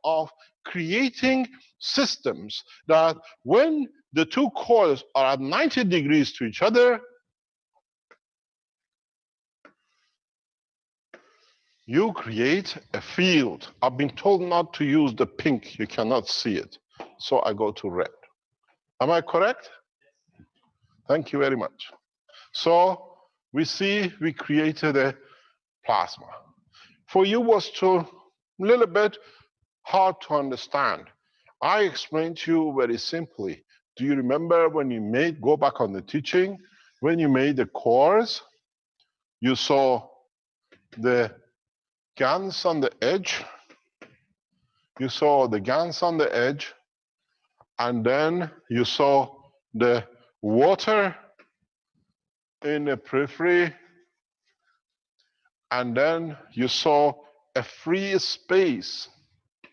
of creating systems that when the two coils are at 90 degrees to each other, you create a field. I've been told not to use the pink, you cannot see it. So I go to red. Am I correct? Thank you very much. So we see we created a plasma. For you was a little bit hard to understand. I explained to you very simply. Do you remember when you go back on the teaching, when you made the cores, you saw the GaNs on the edge. You saw the GaNs on the edge, and then you saw the water in the periphery, and then you saw a free space.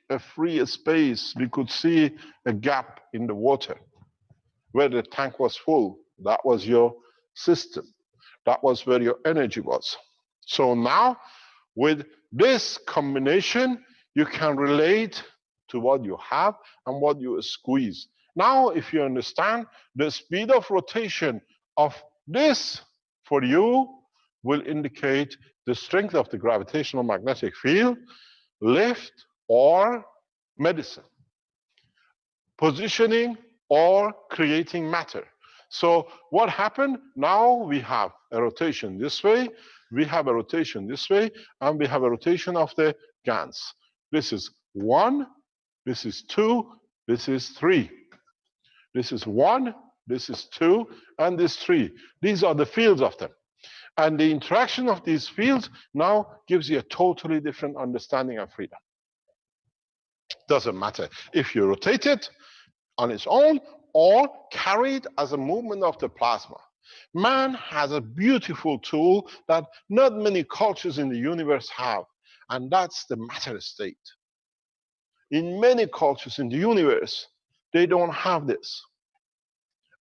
A free space. We could see a gap in the water where the tank was full. That was your system. That was where your energy was. So now, with this combination, you can relate to what you have and what you squeeze. Now, if you understand, the speed of rotation of this for you will indicate the strength of the gravitational magnetic field, lift or medicine, positioning or creating matter. So what happened? Now we have a rotation this way, we have a rotation this way, and we have a rotation of the GANs. This is 1, this is 2, this is 3. This is 1, this is 2, and this 3. These are the fields of them. And the interaction of these fields now gives you a totally different understanding of freedom. Doesn't matter if you rotate it on its own or carried as a movement of the plasma. Man has a beautiful tool that not many cultures in the universe have, and that's the matter state. In many cultures in the universe, they don't have this.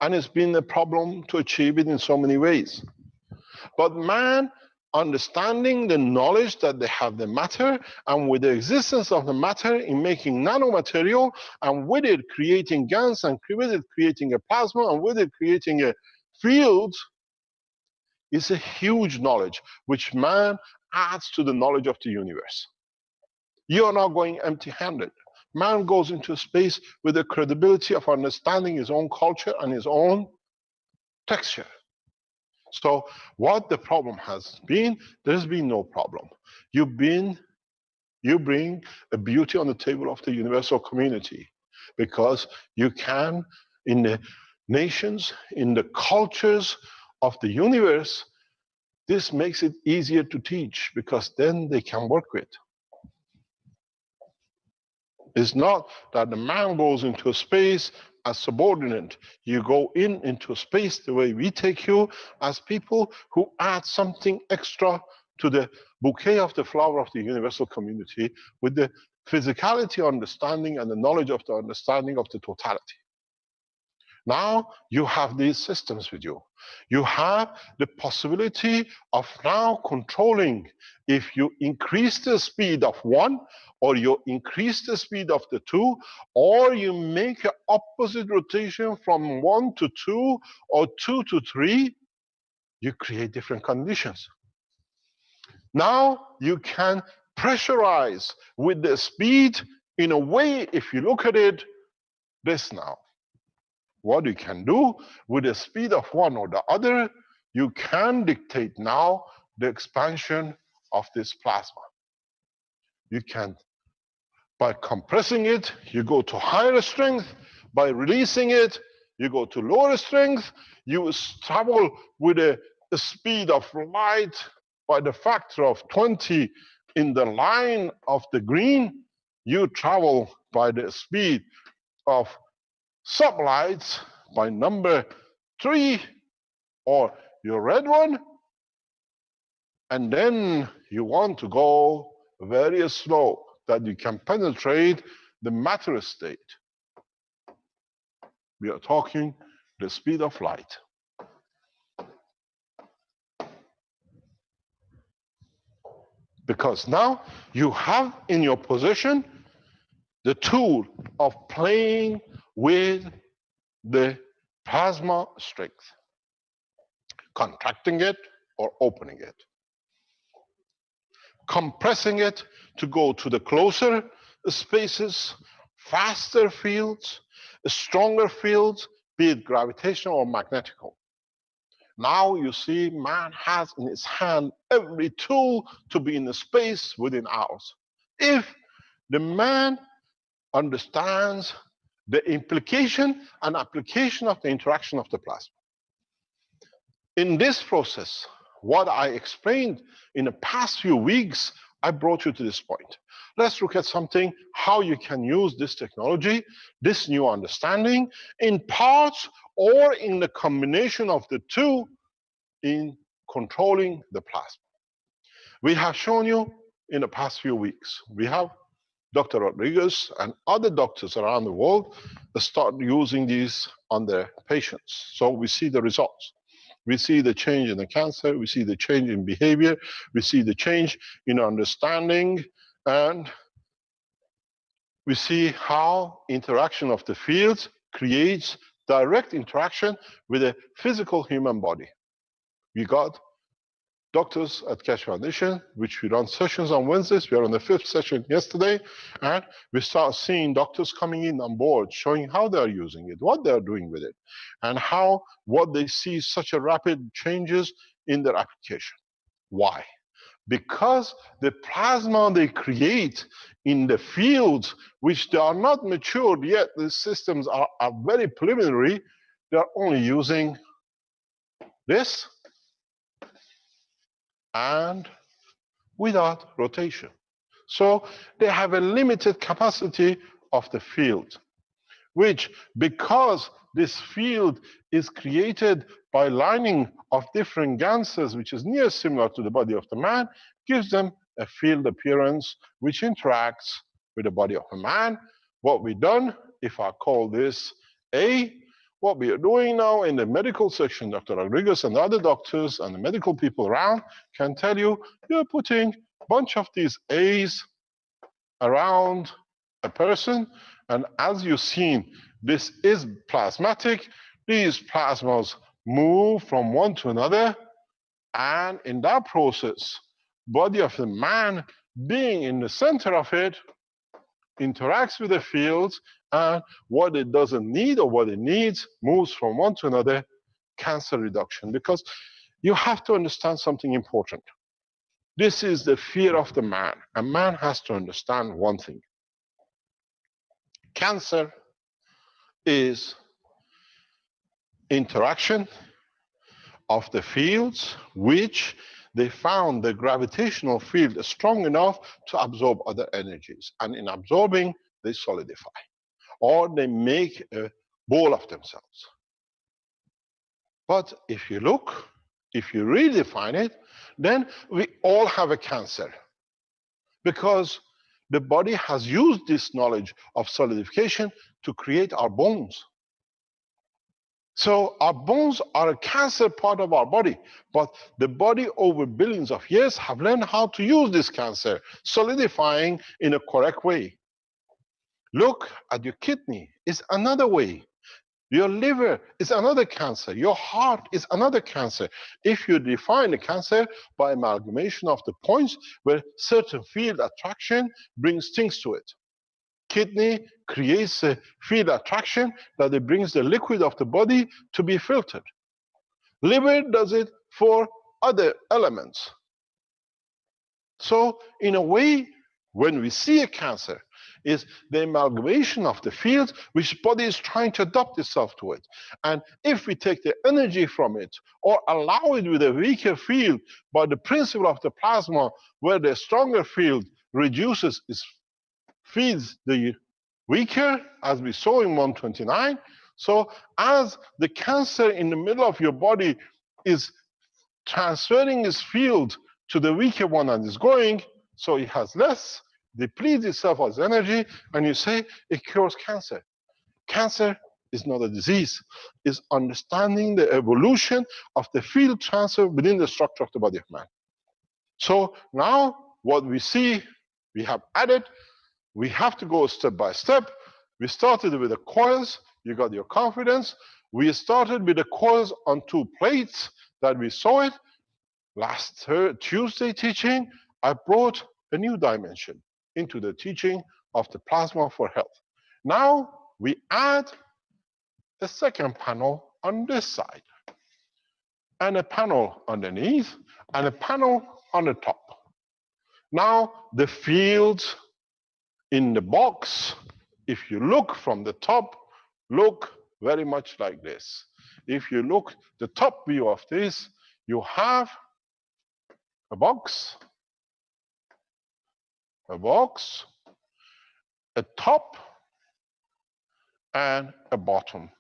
And it's been a problem to achieve it in so many ways. But man, understanding the knowledge that they have the matter, and with the existence of the matter in making nanomaterial, and with it creating GANs, and with it creating a plasma, and with it creating a field, is a huge knowledge, which man adds to the knowledge of the universe. You are not going empty-handed. Man goes into space with the credibility of understanding his own culture and his own texture. So what the problem has been, there's been no problem. You bring a beauty on the table of the universal community, because you can, in the nations, in the cultures of the universe, this makes it easier to teach, because then they can work with. It's not that the man goes into a space as subordinate. You go into space the way we take you, as people who add something extra to the bouquet of the flower of the universal community, with the physicality understanding and the knowledge of the understanding of the totality. Now you have these systems with you. You have the possibility of now controlling. If you increase the speed of 1, or you increase the speed of the 2, or you make an opposite rotation from 1 to 2 or 2 to 3, you create different conditions. Now you can pressurize with the speed in a way, if you look at it, this now. What you can do with the speed of one or the other, you can dictate now the expansion of this plasma. You can, by compressing it, you go to higher strength. By releasing it, you go to lower strength. You travel with a speed of light by the factor of 20 in the line of the green. You travel by the speed of sublights by number 3, or your red one, and then you want to go very slow, that you can penetrate the matter state. We are talking the speed of light. Because now you have in your possession the tool of playing with the plasma strength, contracting it or opening it, compressing it to go to the closer spaces, faster fields, stronger fields, be it gravitational or magnetical. Now you see man has in his hand every tool to be in the space within ours. If the man understands the implication and application of the interaction of the plasma. In this process, what I explained in the past few weeks, I brought you to this point. Let's look at something, how you can use this technology, this new understanding, in parts or in the combination of the two, in controlling the plasma. We have shown you in the past few weeks, we have Dr. Rodriguez and other doctors around the world start using these on their patients. So we see the results. We see the change in the cancer, we see the change in behavior, we see the change in understanding, and we see how interaction of the fields creates direct interaction with the physical human body. We got doctors at Keshe Foundation, which we run sessions on Wednesdays. We are on the 5th session yesterday, and we start seeing doctors coming in on board, showing how they are using it, what they are doing with it, and how what they see such a rapid changes in their application. Why? Because the plasma they create in the fields, which they are not matured yet, the systems are very preliminary, they are only using this and without rotation. So they have a limited capacity of the field, which, because this field is created by lining of different ganses, which is near similar to the body of the man, gives them a field appearance which interacts with the body of a man. What we've done, if I call this A, what we are doing now in the medical section, Dr. Rodriguez and the other doctors and the medical people around can tell you, you're putting a bunch of these A's around a person, and as you've seen, this is plasmatic. These plasmas move from one to another, and in that process, body of the man being in the center of it interacts with the fields, and what it doesn't need or what it needs moves from one to another, cancer reduction. Because you have to understand something important. This is the fear of the man. A man has to understand one thing. Cancer is interaction of the fields which they found the gravitational field is strong enough to absorb other energies. And in absorbing, they solidify. Or they make a ball of themselves. But if you look, if you really define it, then we all have a cancer. Because the body has used this knowledge of solidification to create our bones. So our bones are a cancer part of our body, but the body over billions of years have learned how to use this cancer, solidifying in a correct way. Look at your kidney, it's another way. Your liver is another cancer. Your heart is another cancer. If you define a cancer by amalgamation of the points where certain field attraction brings things to it. Kidney creates a field attraction that it brings the liquid of the body to be filtered. Liver does it for other elements. So in a way, when we see a cancer, is the amalgamation of the fields which body is trying to adapt itself to it. And if we take the energy from it or allow it with a weaker field by the principle of the plasma, where the stronger field reduces its feeds the weaker, as we saw in 129. So as the cancer in the middle of your body is transferring its field to the weaker one and is going, so it has less, depletes itself as energy, and you say it cures cancer. Cancer is not a disease. It's understanding the evolution of the field transfer within the structure of the body of man. So now what we see, we have added, we have to go step by step. We started with the coils, you got your confidence. We started with the coils on 2 plates that we saw it. Last Tuesday teaching, I brought a new dimension into the teaching of the plasma for health. Now we add a second panel on this side, and a panel underneath, and a panel on the top. Now the fields in the box, if you look from the top, look very much like this. If you look the top view of this, you have a box, a top, and a bottom.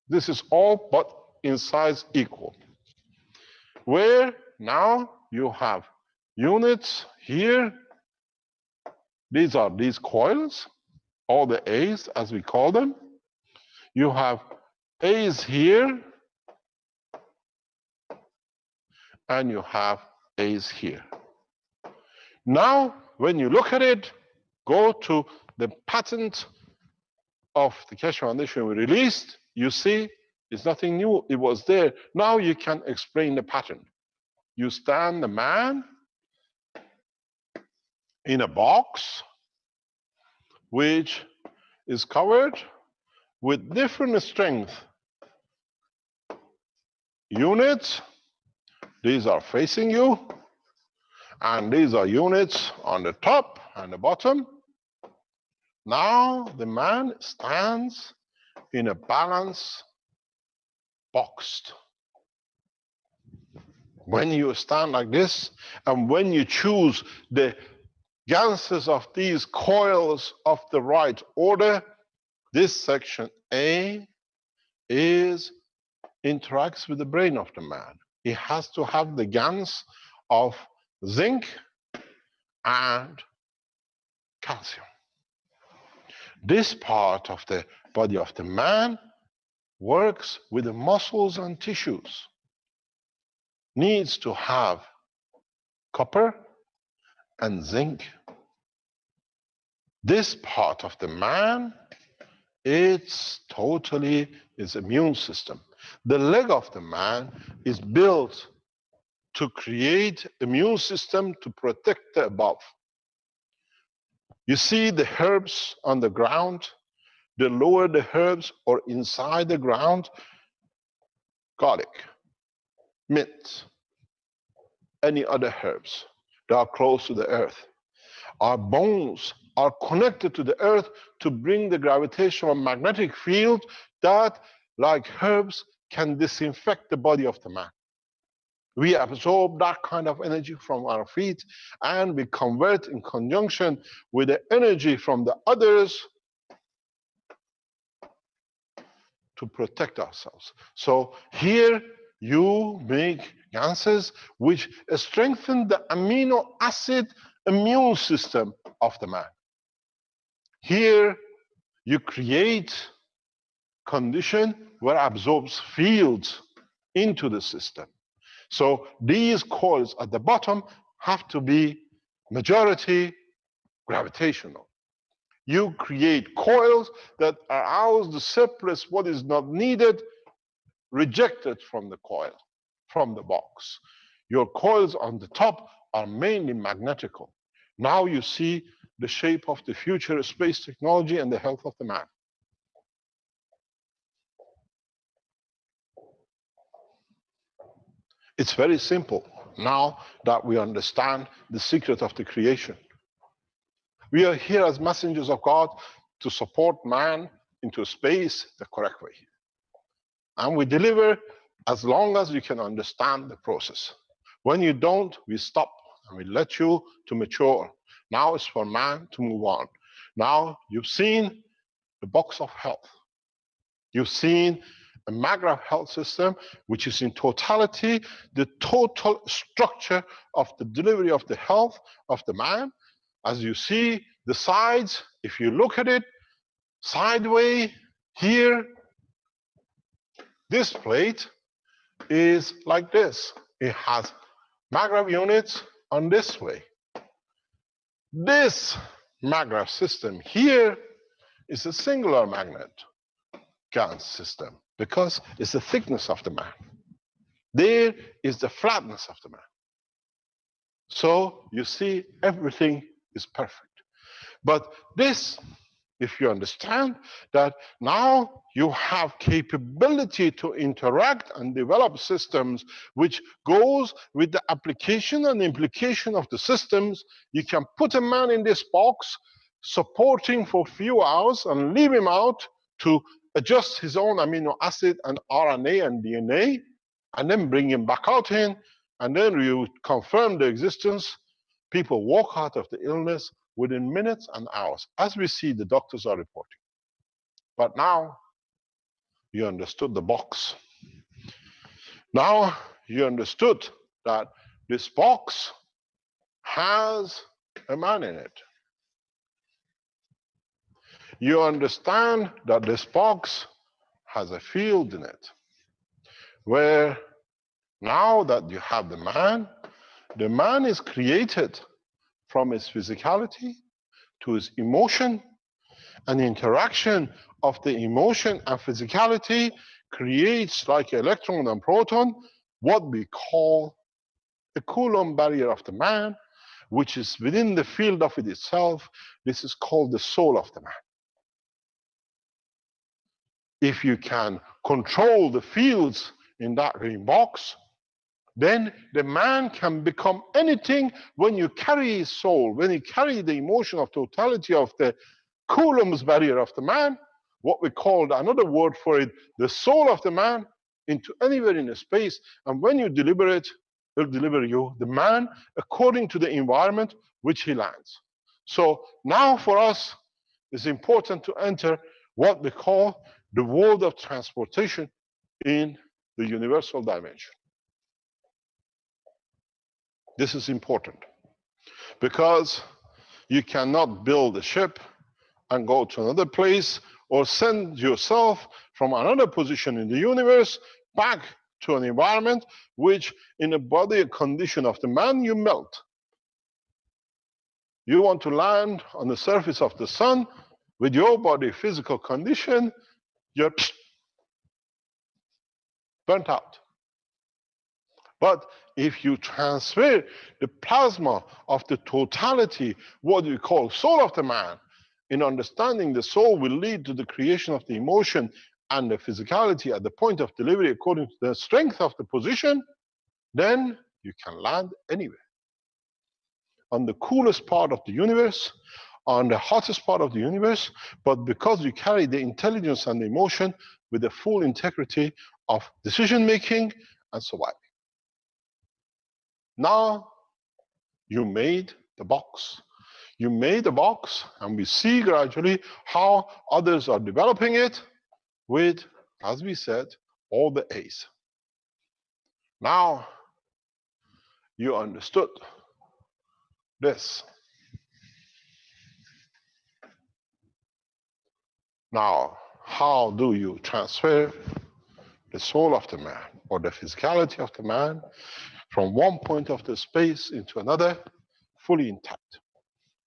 This is all but in size equal. where now you have units here. These are these coils, all the A's as we call them. You have A's here, and you have A's here. Now, when you look at it, go to the patent of the Keshe Foundation we released, you see it's nothing new, it was there. Now you can explain the pattern. You stand the man in a box which is covered with different strength units. These are facing you, and these are units on the top and the bottom. Now the man stands in a balance boxed. When you stand like this, and when you choose the ganses of these coils of the right order, this section A interacts with the brain of the man. It has to have the GANs of zinc and calcium. This part of the body of the man works with the muscles and tissues, needs to have copper and zinc. This part of the man, it's totally his immune system. The leg of the man is built to create immune system to protect the above. You see the herbs on the ground, the lower the herbs or inside the ground, garlic, mint, any other herbs that are close to the earth. Our bones are connected to the earth to bring the gravitational magnetic field that, like herbs, can disinfect the body of the man. We absorb that kind of energy from our feet, and we convert in conjunction with the energy from the others to protect ourselves. So here you make ganses which strengthen the amino acid immune system of the man. Here you create condition where absorbs fields into the system. So these coils at the bottom have to be majority gravitational. You create coils that allows the surplus, what is not needed, rejected from the coil, from the box. Your coils on the top are mainly magnetical. Now you see the shape of the future space technology and the health of the man. It's very simple now that we understand the secret of the creation. We are here as messengers of God to support man into space the correct way. And we deliver as long as you can understand the process. When you don't, we stop and we let you to mature. Now it's for man to move on. Now you've seen the box of health. You've seen a Magrav health system, which is in totality the total structure of the delivery of the health of the man. As you see the sides, if you look at it sideways here, this plate is like this. It has Magrav units on this way. This Magrav system here is a singular magnet GANS system, because it's the thickness of the man. There is the flatness of the man. So you see, everything is perfect. But this, if you understand that now you have capability to interact and develop systems which goes with the application and implication of the systems, you can put a man in this box, supporting for a few hours and leave him out to adjust his own amino acid and RNA and DNA, and then bring him back out in, and then you confirm the existence. People walk out of the illness within minutes and hours, as we see the doctors are reporting. But now you understood the box. Now you understood that this box has a man in it. You understand that this box has a field in it, where now that you have the man is created from his physicality to his emotion, and the interaction of the emotion and physicality creates, like electron and proton, what we call the Coulomb barrier of the man, which is within the field of it itself. This is called the soul of the man. If you can control the fields in that green box, then the man can become anything when you carry his soul, when you carry the emotion of totality of the Coulomb's barrier of the man, what we call another word for it, the soul of the man, into anywhere in the space. And when you deliver it, he'll deliver you, the man, according to the environment which he lands. So now for us, it's important to enter what we call the world of transportation in the universal dimension. This is important because you cannot build a ship and go to another place or send yourself from another position in the universe back to an environment which, in a body condition of the man, you melt. You want to land on the surface of the sun with your body physical condition, you're burnt out. But if you transfer the plasma of the totality, what we call soul of the man, in understanding the soul will lead to the creation of the emotion and the physicality at the point of delivery according to the strength of the position, then you can land anywhere. On the coolest part of the universe, on the hottest part of the universe, but because you carry the intelligence and the emotion with the full integrity of decision making and surviving. Now you made the box. You made the box, and we see gradually how others are developing it with, as we said, all the A's. Now you understood this. Now, how do you transfer the soul of the man or the physicality of the man from one point of the space into another fully intact?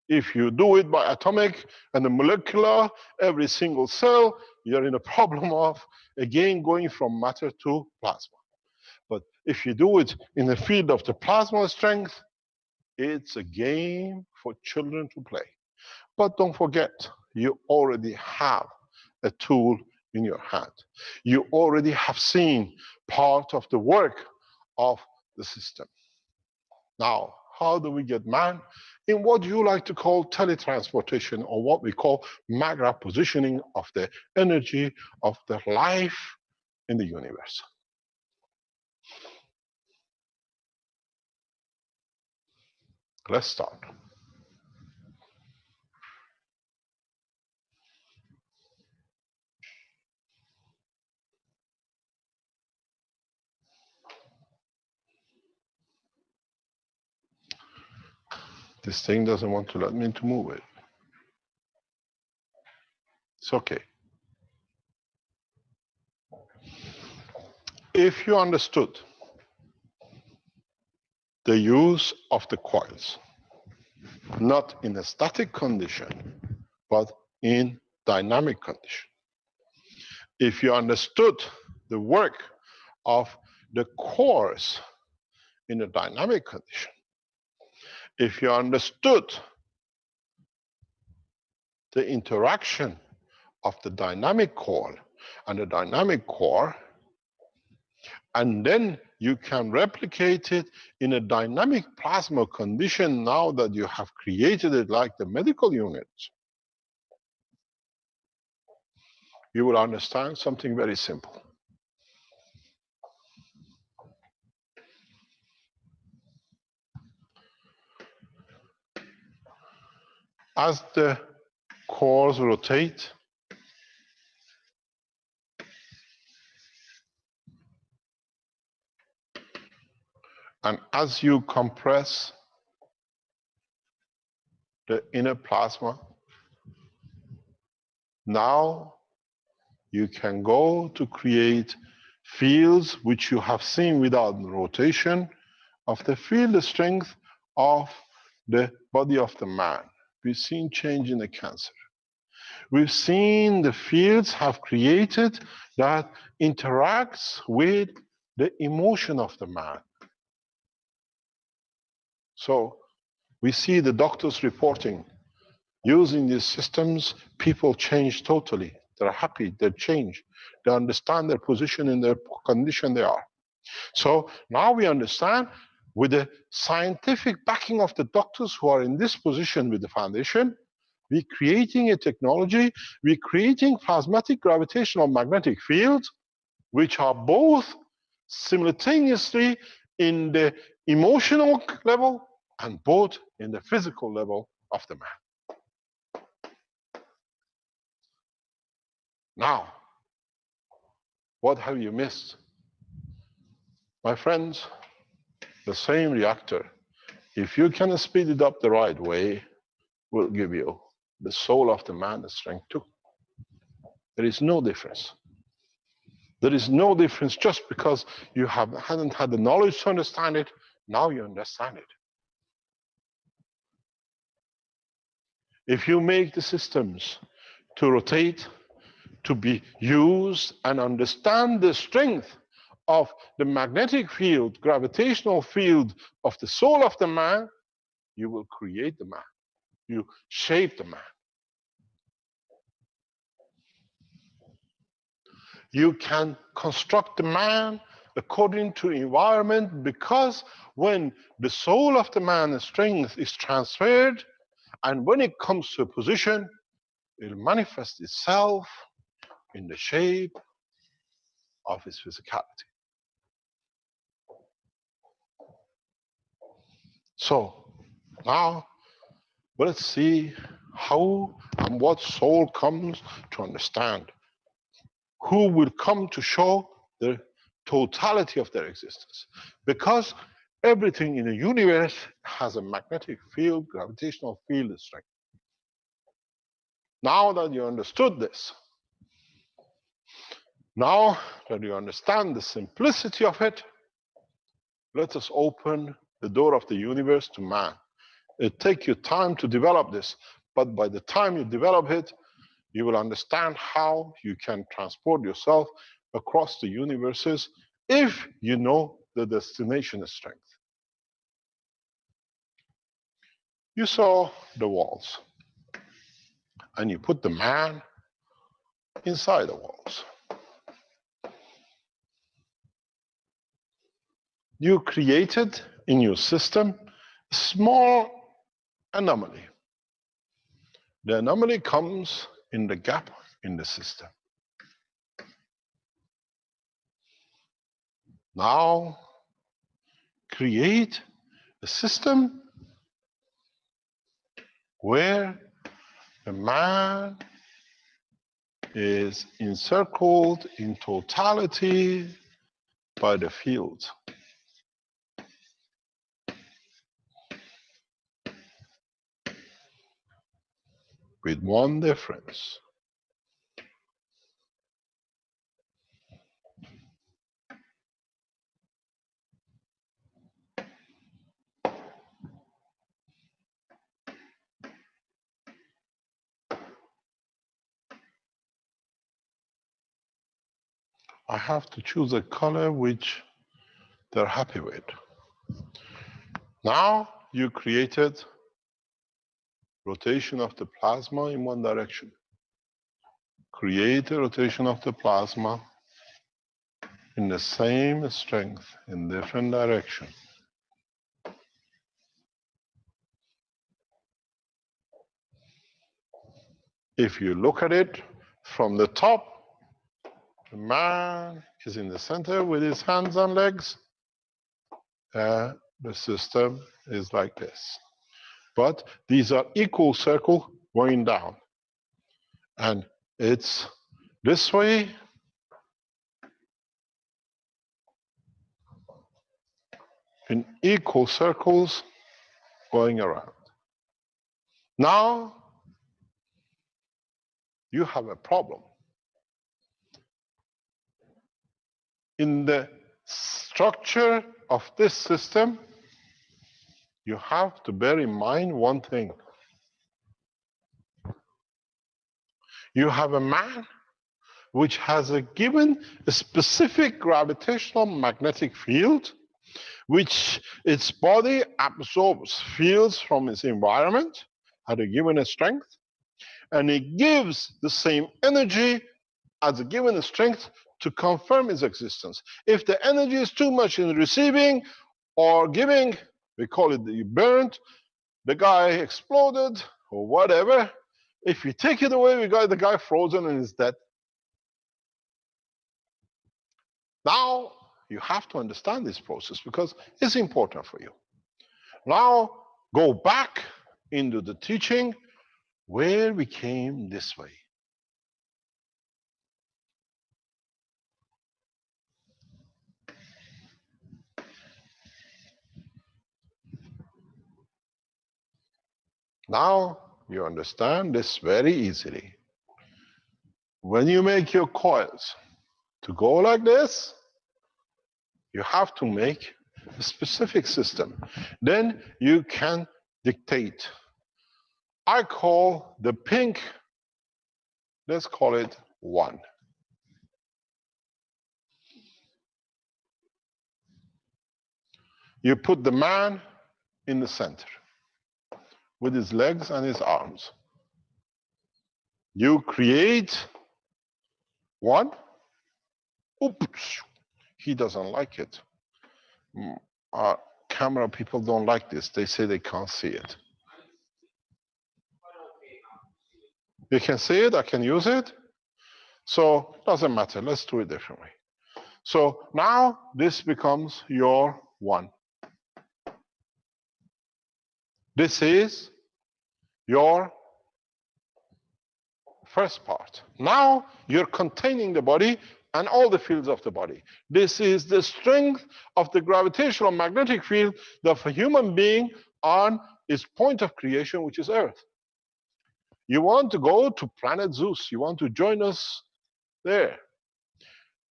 If you do it by atomic and the molecular, every single cell, you're in a problem of, again, going from matter to plasma. But if you do it in the field of the plasma strength, it's a game for children to play. But don't forget, you already have a tool in your hand. You already have seen part of the work of the system. Now, how do we get man? In what you like to call teletransportation, or what we call magna positioning of the energy of the life in the universe. Let's start. This thing doesn't want to let me to move it. It's okay. If you understood the use of the coils, not in a static condition, but in dynamic condition. If you understood the work of the cores in a dynamic condition, if you understood the interaction of the dynamic core and the dynamic core, and then you can replicate it in a dynamic plasma condition now that you have created it like the medical unit, you will understand something very simple. As the cores rotate, And as you compress the inner plasma, now you can go to create fields which you have seen without rotation of the field strength of the body of the man. We've seen change in the cancer. We've seen the fields have created that interacts with the emotion of the man. So we see the doctors reporting, using these systems, people change totally. They're happy, they change. They understand their position in their condition they are. So now we understand, with the scientific backing of the doctors who are in this position with the foundation, we're creating a technology, we're creating plasmatic gravitational magnetic fields, which are both simultaneously in the emotional level and both in the physical level of the man. Now, what have you missed? My friends, the same reactor, if you can speed it up the right way, will give you the soul of the man, the strength too. There is no difference. There is no difference just because you hadn't had the knowledge to understand it. Now you understand it. If you make the systems to rotate, to be used, and understand the strength of the magnetic field, gravitational field of the soul of the man, you will create the man. You shape the man. You can construct the man according to environment, because when the soul of the man's strength is transferred, and when it comes to a position, it manifests itself in the shape of its physicality. So now let's see how and what soul comes to understand. Who will come to show the totality of their existence? Because everything in the universe has a magnetic field, gravitational field strength. Now that you understood this, now that you understand the simplicity of it, let us open the door of the universe to man. It takes you time to develop this, but by the time you develop it, you will understand how you can transport yourself across the universes if you know the destination strength. You saw the walls, and you put the man inside the walls. You created in your system a small anomaly. The anomaly comes in the gap in the system. Now, create a system where the man is encircled in totality by the field. With one difference. I have to choose a color which they're happy with. Now you created rotation of the plasma in one direction. Create a rotation of the plasma in the same strength in different direction. If you look at it from the top, the man is in the center with his hands and legs. The system is like this. But these are equal circles going down. And it's this way. in equal circles going around. Now you have a problem. In the structure of this system, you have to bear in mind one thing. You have a man which has a given a specific gravitational magnetic field, which its body absorbs fields from its environment at a given strength, and it gives the same energy as a given strength to confirm its existence. If the energy is too much in receiving or giving, we call it the burnt, the guy exploded or whatever. If you take it away, we got the guy frozen and is dead. Now you have to understand this process because it's important for you. Now go back into the teaching where we came this way. Now you understand this very easily. When you make your coils to go like this, you have to make a specific system. Then you can dictate. I call the pink, let's call it 1. You put the man in the center with his legs and his arms. You create 1. Oops, he doesn't like it. Our camera people don't like this. They say they can't see it. You can see it, I can use it. So it doesn't matter, let's do it differently. So now this becomes your 1. This is your first part. Now you're containing the body and all the fields of the body. This is the strength of the gravitational magnetic field of a human being on its point of creation, which is Earth. You want to go to planet Zeus. You want to join us there.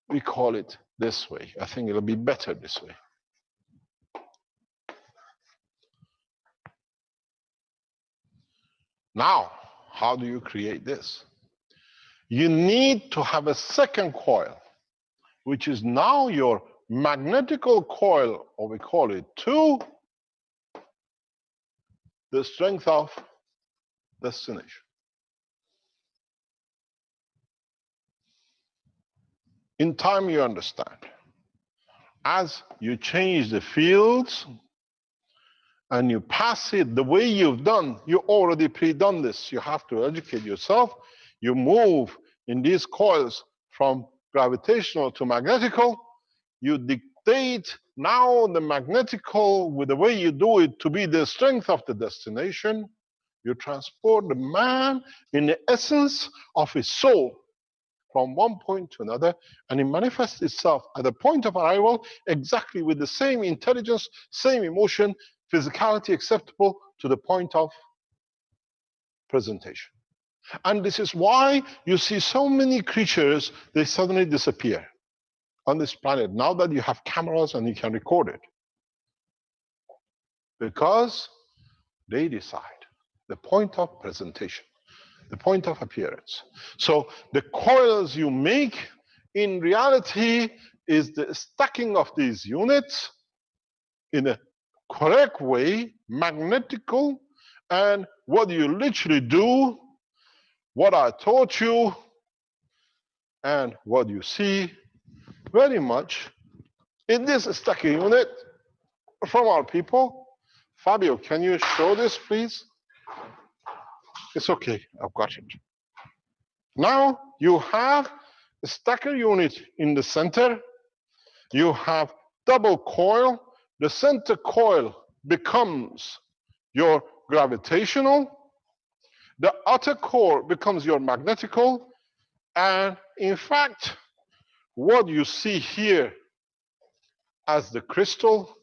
We call it this way. I think it'll be better this way. Now, how do you create this? You need to have a second coil, which is now your magnetical coil, or we call it 2, the strength of destination. In time, you understand. As you change the fields and you pass it the way you've done, you already pre-done this. You have to educate yourself. You move in these coils from gravitational to magnetical. You dictate now the magnetical with the way you do it to be the strength of the destination. You transport the man in the essence of his soul from one point to another, and it manifests itself at the point of arrival exactly with the same intelligence, same emotion, physicality acceptable to the point of presentation. And this is why you see so many creatures, they suddenly disappear on this planet now that you have cameras and you can record it. Because they decide the point of presentation, the point of appearance. So the coils you make in reality is the stacking of these units in a correct way, magnetical, and what you literally do, what I taught you, and what you see very much in this stacking unit from our people. Fabio, can you show this, please? It's okay, I've got it. Now you have a stacker unit in the center. You have double coil. The center coil becomes your gravitational. The outer core becomes your magnetical. And in fact, what you see here as the crystal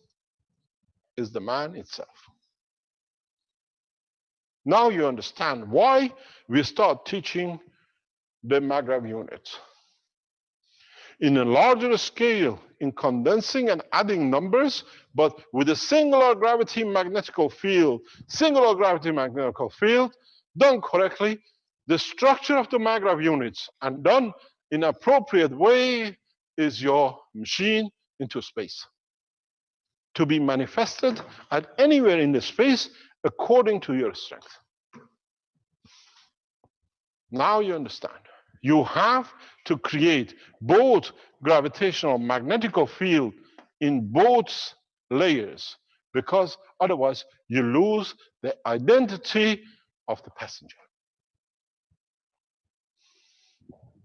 is the man itself. Now you understand why we start teaching the MAGRAV units. In a larger scale, in condensing and adding numbers, but with a singular gravity magnetical field, done correctly, the structure of the MAGRAV units and done in appropriate way is your machine into space, to be manifested at anywhere in the space according to your strength. Now you understand. You have to create both gravitational magnetical field in both layers, because otherwise you lose the identity of the passenger.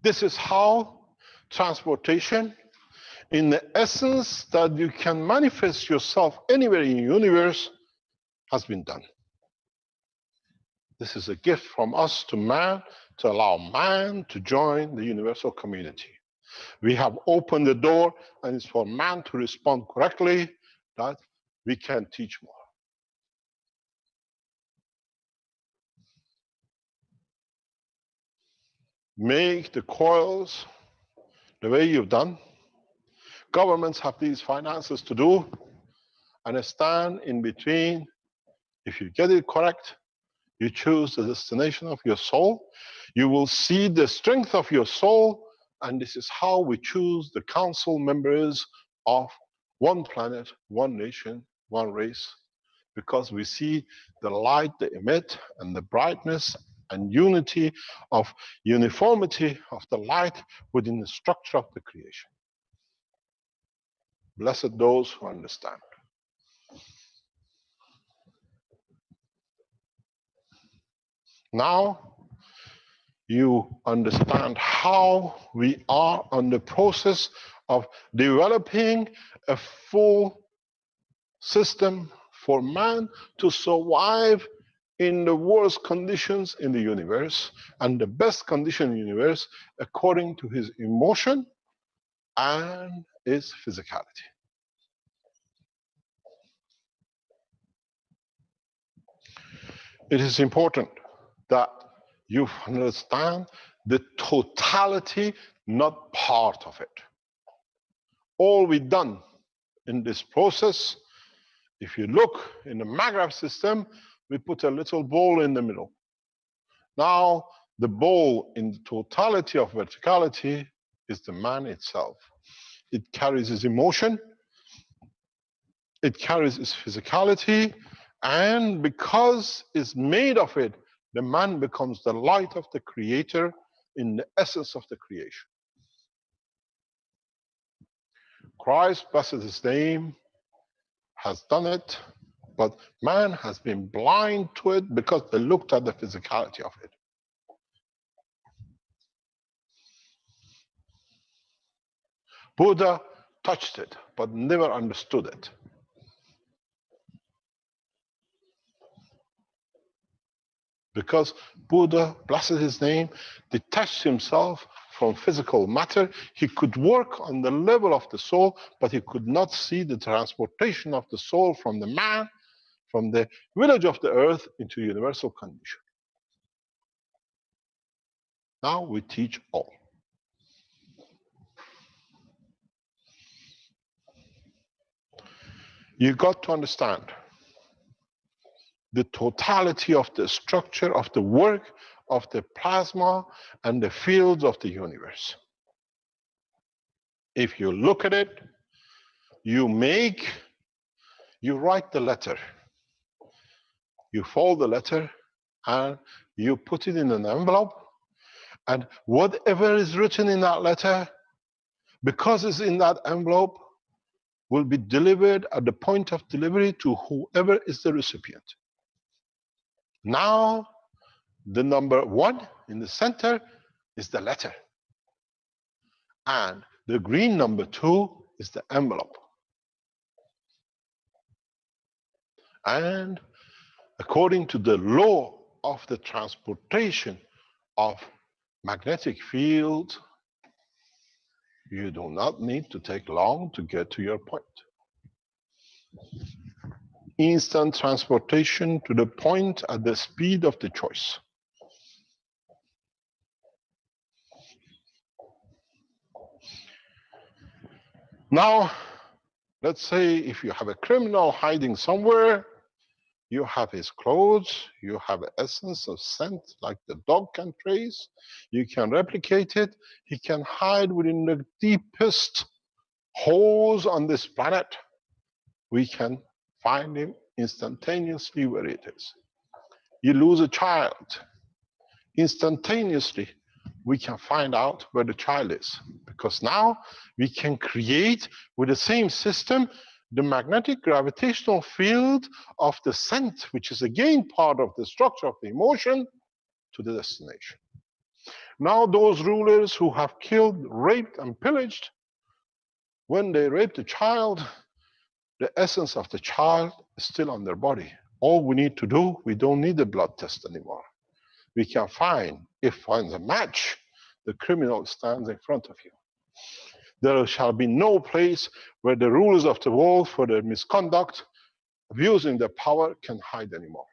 This is how transportation, in the essence that you can manifest yourself anywhere in the universe, has been done. This is a gift from us to man, to allow man to join the universal community. We have opened the door, and it's for man to respond correctly that we can teach more. Make the coils the way you've done. Governments have these finances to do, and a stand in between. If you get it correct, you choose the destination of your soul. You will see the strength of your soul, and this is how we choose the council members of one planet, one nation, one race, because we see the light they emit and the brightness and unity of uniformity of the light within the structure of the creation. Blessed those who understand. Now you understand how we are on the process of developing a full system for man to survive in the worst conditions in the universe and the best condition in the universe according to his emotion and his physicality. It is important that you understand the totality, not part of it. All we've done in this process, if you look in the MAGRAV system, we put a little ball in the middle. Now, the ball in the totality of verticality is the man itself. It carries his emotion, it carries his physicality, and because it's made of it, the man becomes the light of the creator in the essence of the creation. Christ, blessed his name, has done it, but man has been blind to it because they looked at the physicality of it. Buddha touched it, but never understood it. Because Buddha, blessed his name, detached himself from physical matter. He could work on the level of the soul, but he could not see the transportation of the soul from the man, from the village of the earth into universal condition. Now we teach all. You got to understand the totality of the structure of the work of the plasma and the fields of the universe. If you look at it, you write the letter. You fold the letter and you put it in an envelope, and whatever is written in that letter, because it's in that envelope, will be delivered at the point of delivery to whoever is the recipient. Now, the number 1 in the center is the letter. And the green number 2 is the envelope. And according to the law of the transportation of magnetic field, you do not need to take long to get to your point. instant transportation to the point at the speed of the choice. Now, let's say if you have a criminal hiding somewhere, you have his clothes, you have an essence of scent like the dog can trace, you can replicate it, he can hide within the deepest holes on this planet. We can find him instantaneously where it is. You lose a child, instantaneously we can find out where the child is, because now we can create with the same system the magnetic gravitational field of the scent, which is again part of the structure of the emotion, to the destination. Now those rulers who have killed, raped, and pillaged, when they rape the child, the essence of the child is still on their body. All we need to do, we don't need a blood test anymore. We can find, if finds a match, the criminal stands in front of you. There shall be no place where the rulers of the world for their misconduct, abusing their power, can hide anymore.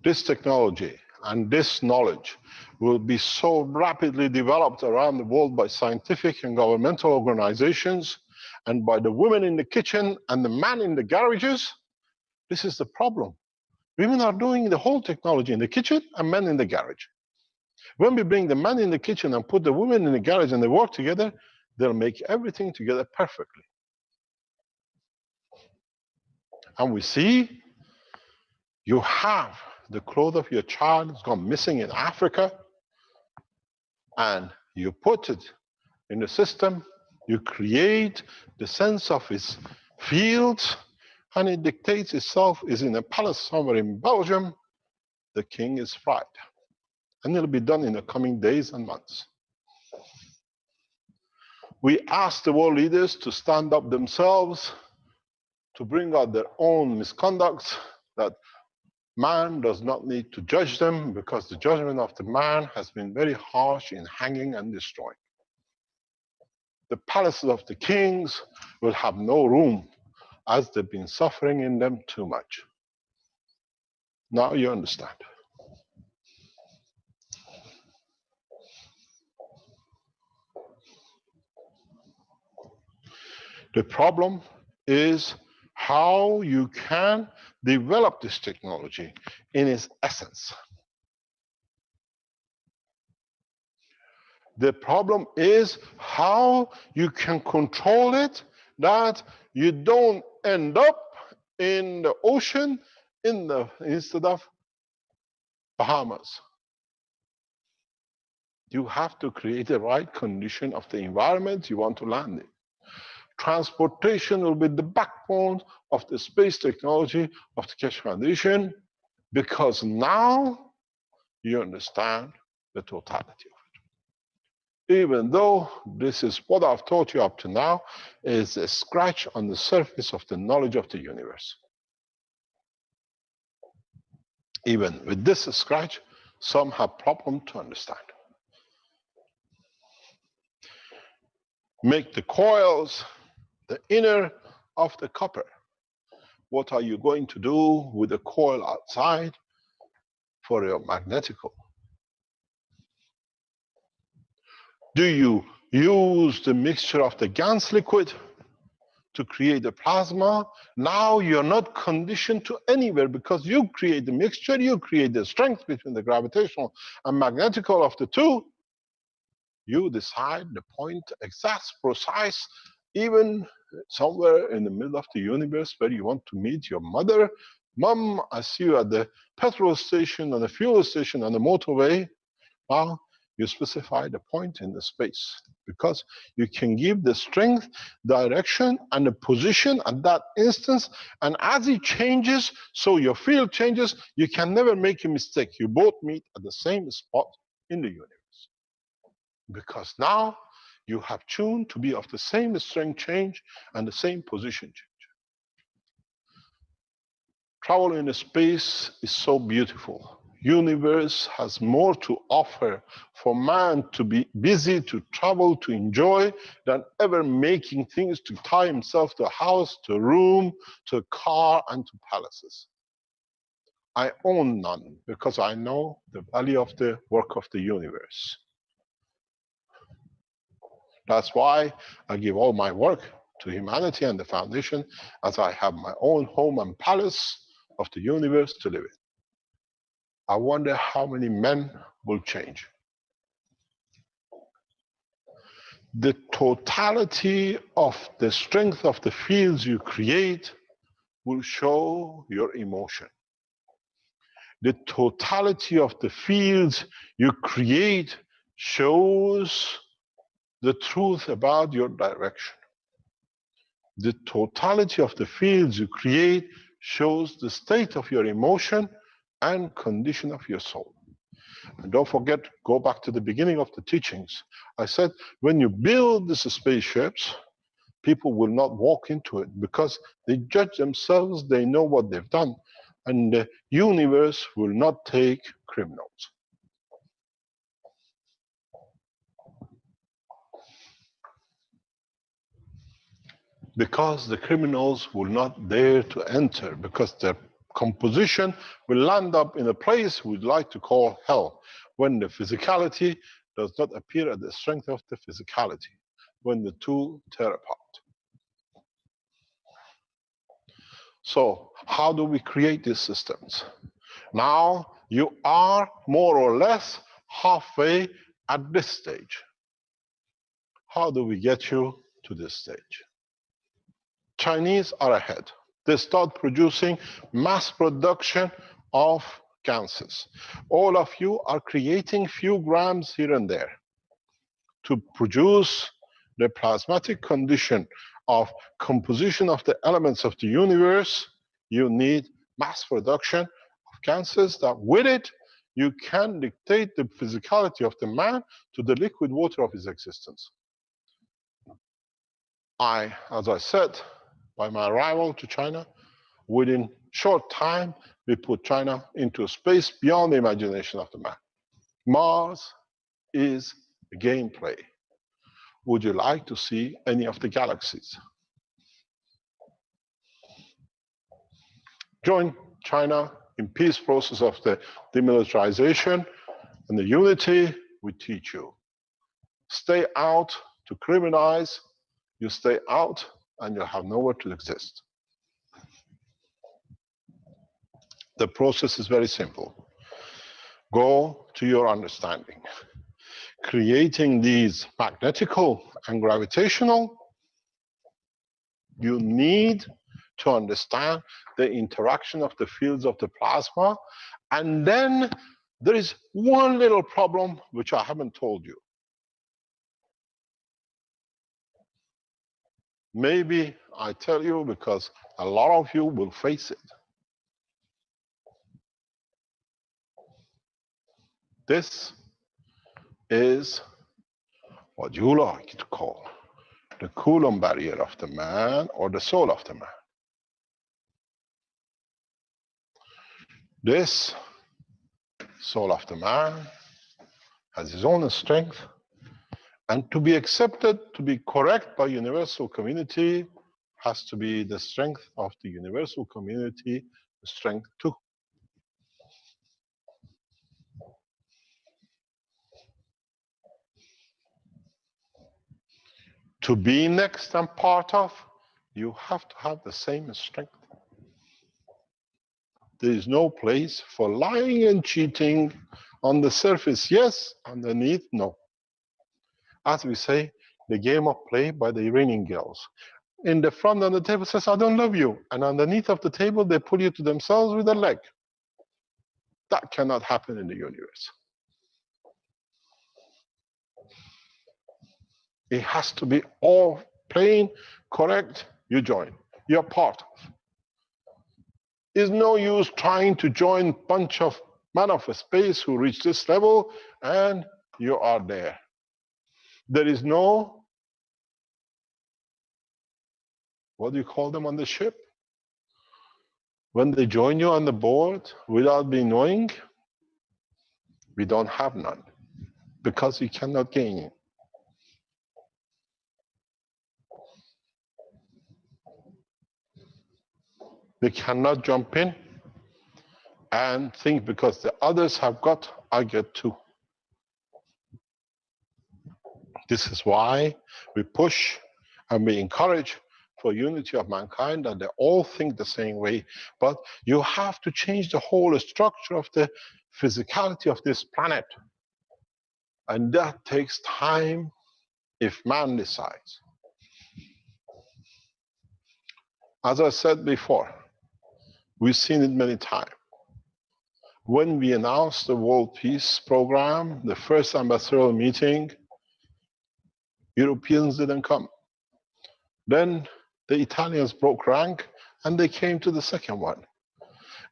This technology and this knowledge will be so rapidly developed around the world by scientific and governmental organizations and by the women in the kitchen and the men in the garages. This is the problem. Women are doing the whole technology in the kitchen and men in the garage. When we bring the men in the kitchen and put the women in the garage and they work together, they'll make everything together perfectly. And we see you have the clothes of your child has gone missing in Africa, and you put it in the system, you create the sense of its fields, and it dictates itself is in a palace somewhere in Belgium. The king is fried. And it'll be done in the coming days and months. We ask the world leaders to stand up themselves, to bring out their own misconducts, that man does not need to judge them, because the judgment of the man has been very harsh in hanging and destroying. The palaces of the kings will have no room, as they've been suffering in them too much. Now you understand. The problem is how you can develop this technology in its essence. The problem is how you can control it, that you don't end up in the ocean instead of Bahamas. You have to create the right condition of the environment you want to land in. Transportation will be the backbone of the space technology of the Keshe Foundation, because now you understand the totality of it. Even though this is what I've taught you up to now, is a scratch on the surface of the knowledge of the universe. Even with this scratch, some have problem to understand. Make the coils the inner of the copper. What are you going to do with the coil outside for your magnetical? Do you use the mixture of the GaNs liquid to create the plasma? Now you're not conditioned to anywhere, because you create the mixture, you create the strength between the gravitational and magnetical of the two. You decide the point, exact, precise, even somewhere in the middle of the universe where you want to meet your mother. Mom, I see you at the petrol station, on the fuel station, on the motorway. Now you specify the point in the space, because you can give the strength, direction, and the position at that instance. And as it changes, so your field changes, you can never make a mistake. You both meet at the same spot in the universe. Because now you have tuned to be of the same strength change and the same position change. Travel in space is so beautiful. Universe has more to offer for man to be busy, to travel, to enjoy, than ever making things to tie himself to a house, to a room, to a car, and to palaces. I own none because I know the value of the work of the universe. That's why I give all my work to humanity and the foundation, as I have my own home and palace of the universe to live in. I wonder how many men will change. The totality of the strength of the fields you create will show your emotion. The totality of the fields you create shows the truth about your direction. The totality of the fields you create shows the state of your emotion and condition of your soul. And don't forget, go back to the beginning of the teachings. I said, when you build these spaceships, people will not walk into it because they judge themselves, they know what they've done, and the universe will not take criminals. Because the criminals will not dare to enter, because their composition will land up in a place we'd like to call hell, when the physicality does not appear at the strength of the physicality, when the two tear apart. So, how do we create these systems? Now, you are more or less halfway at this stage. How do we get you to this stage? Chinese are ahead. They start producing mass production of gases. All of you are creating few grams here and there. To produce the plasmatic condition of composition of the elements of the universe, you need mass production of gases that with it, you can dictate the physicality of the man to the liquid water of his existence. As I said, by my arrival to China, within short time, we put China into a space beyond the imagination of the man. Mars is a gameplay. Would you like to see any of the galaxies? Join China in peace process of the demilitarization and the unity we teach you. Stay out to criminalize, you stay out and you'll have nowhere to exist. The process is very simple. Go to your understanding. Creating these magnetical and gravitational, you need to understand the interaction of the fields of the plasma. And then there is one little problem which I haven't told you. Maybe I tell you because a lot of you will face it. This is what you like to call the Coulomb barrier of the man or the soul of the man. This soul of the man has his own strength, and to be accepted, to be correct by universal community, has to be the strength of the universal community, the strength too. To be next and part of, you have to have the same strength. There is no place for lying and cheating. On the surface, yes, underneath, no. As we say, the game of play by the Iranian girls. In the front on the table says, I don't love you. And underneath of the table, they pull you to themselves with a leg. That cannot happen in the universe. It has to be all plain, correct, you join. You're part of. It's no use trying to join a bunch of men of space who reach this level and you are there. There is no, what do you call them on the ship? when they join you on the board without being knowing, we don't have none, because you cannot gain it. We cannot jump in and think because the others have got, I get too. This is why we push and we encourage for unity of mankind, and they all think the same way. But you have to change the whole structure of the physicality of this planet. And that takes time if man decides. As I said before, we've seen it many times. When we announced the World Peace Program, the first ambassadorial meeting, Europeans didn't come. Then the Italians broke rank and they came to the second one.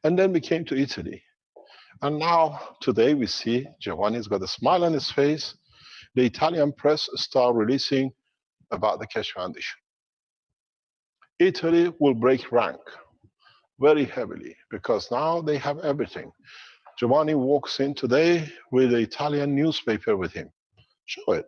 And then we came to Italy. And now, today, we see Giovanni's got a smile on his face. The Italian press start releasing about the Keshe Foundation. Italy will break rank very heavily because now they have everything. Giovanni walks in today with the Italian newspaper with him. Show it.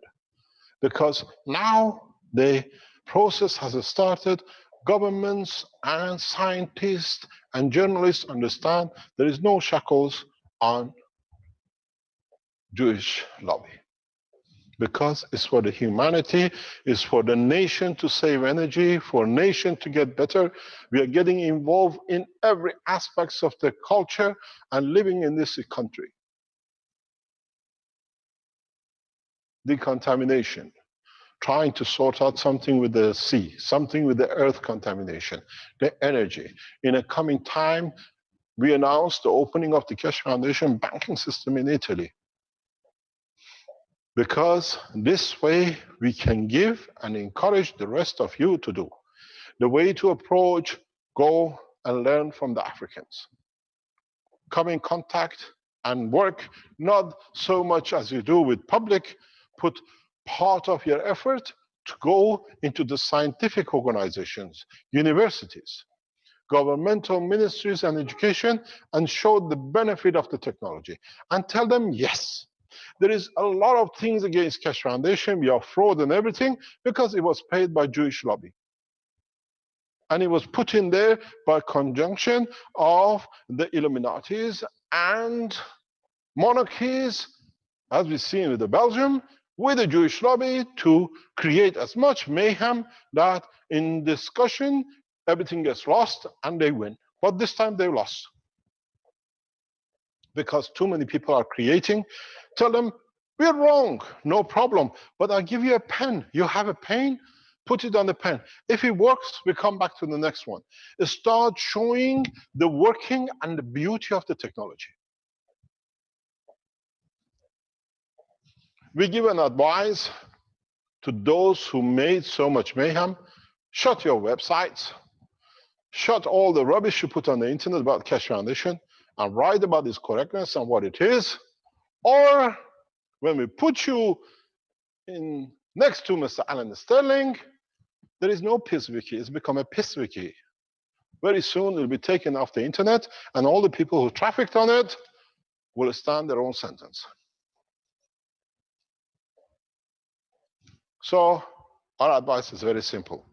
Because now the process has started. Governments and scientists and journalists understand there is no shackles on Jewish lobby. Because it's for the humanity, it's for the nation to save energy, for nation to get better. We are getting involved in every aspects of the culture and living in this country. Decontamination, trying to sort out something with the sea, something with the earth contamination, the energy. In a coming time, we announced the opening of the Keshe Foundation banking system in Italy. Because this way we can give and encourage the rest of you to do. The way to approach, go and learn from the Africans. Come in contact and work, not so much as you do with public, put part of your effort to go into the scientific organizations, universities, governmental ministries and education, and show the benefit of the technology. And tell them, yes, there is a lot of things against Keshe Foundation. We are fraud and everything because it was paid by Jewish lobby. And it was put in there by conjunction of the Illuminatis and monarchies, as we've seen with the Belgium, with the Jewish lobby to create as much mayhem that in discussion, everything gets lost and they win. But this time they lost. Because too many people are creating. Tell them, we're wrong, no problem. But I'll give you a pen. You have a pen, put it on the pen. If it works, we come back to the next one. Start showing the working and the beauty of the technology. We give an advice to those who made so much mayhem. Shut your websites. Shut all the rubbish you put on the internet about Keshe Foundation and write about its correctness and what it is. Or when we put you in next to Mr. Alan Sterling, there is no Peace Wiki. It's become a Piss Wiki. Very soon it will be taken off the internet and all the people who trafficked on it will stand their own sentence. So our advice is very simple.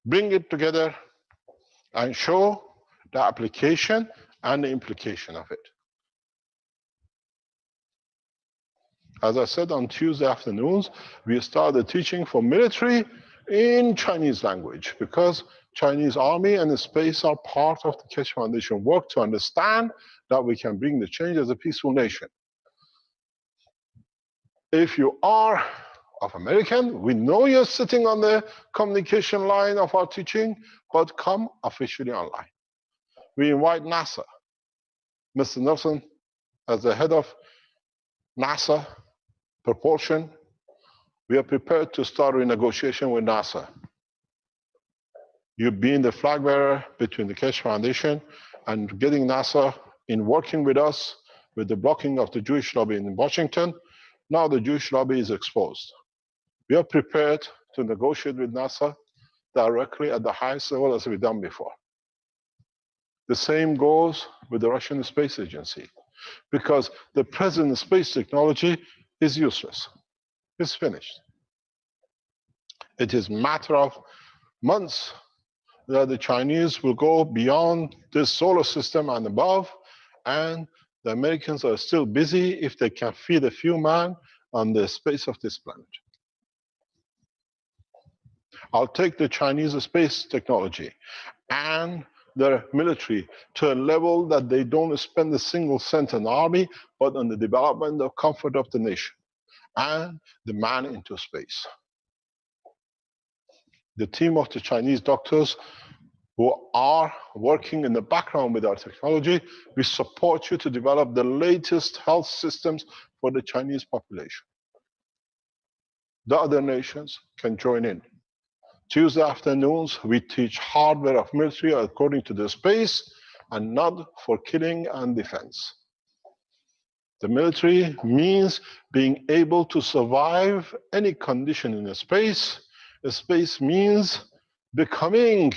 Bring it together and show the application and the implication of it. As I said, on Tuesday afternoons, we started teaching for military in Chinese language because Chinese army and the space are part of the Keshe Foundation work to understand that we can bring the change as a peaceful nation. If you are of American, we know you're sitting on the communication line of our teaching, but come officially online. We invite NASA. Mr. Nelson, as the head of NASA Propulsion, we are prepared to start a negotiation with NASA. You being the flag bearer between the Keshe Foundation and getting NASA in working with us with the blocking of the Jewish lobby in Washington. Now the Jewish lobby is exposed. We are prepared to negotiate with NASA directly at the highest level as we've done before. The same goes with the Russian Space Agency, because the present space technology is useless. It's finished. It is a matter of months that the Chinese will go beyond this solar system and above, and the Americans are still busy if they can feed a few men on the space of this planet. I'll take the Chinese space technology and their military to a level that they don't spend a single cent on army, but on the development of comfort of the nation and the man into space. The team of the Chinese doctors who are working in the background with our technology, we support you to develop the latest health systems for the Chinese population. The other nations can join in. Tuesday afternoons, we teach hardware of military according to the space and not for killing and defense. The military means being able to survive any condition in a space. A space means becoming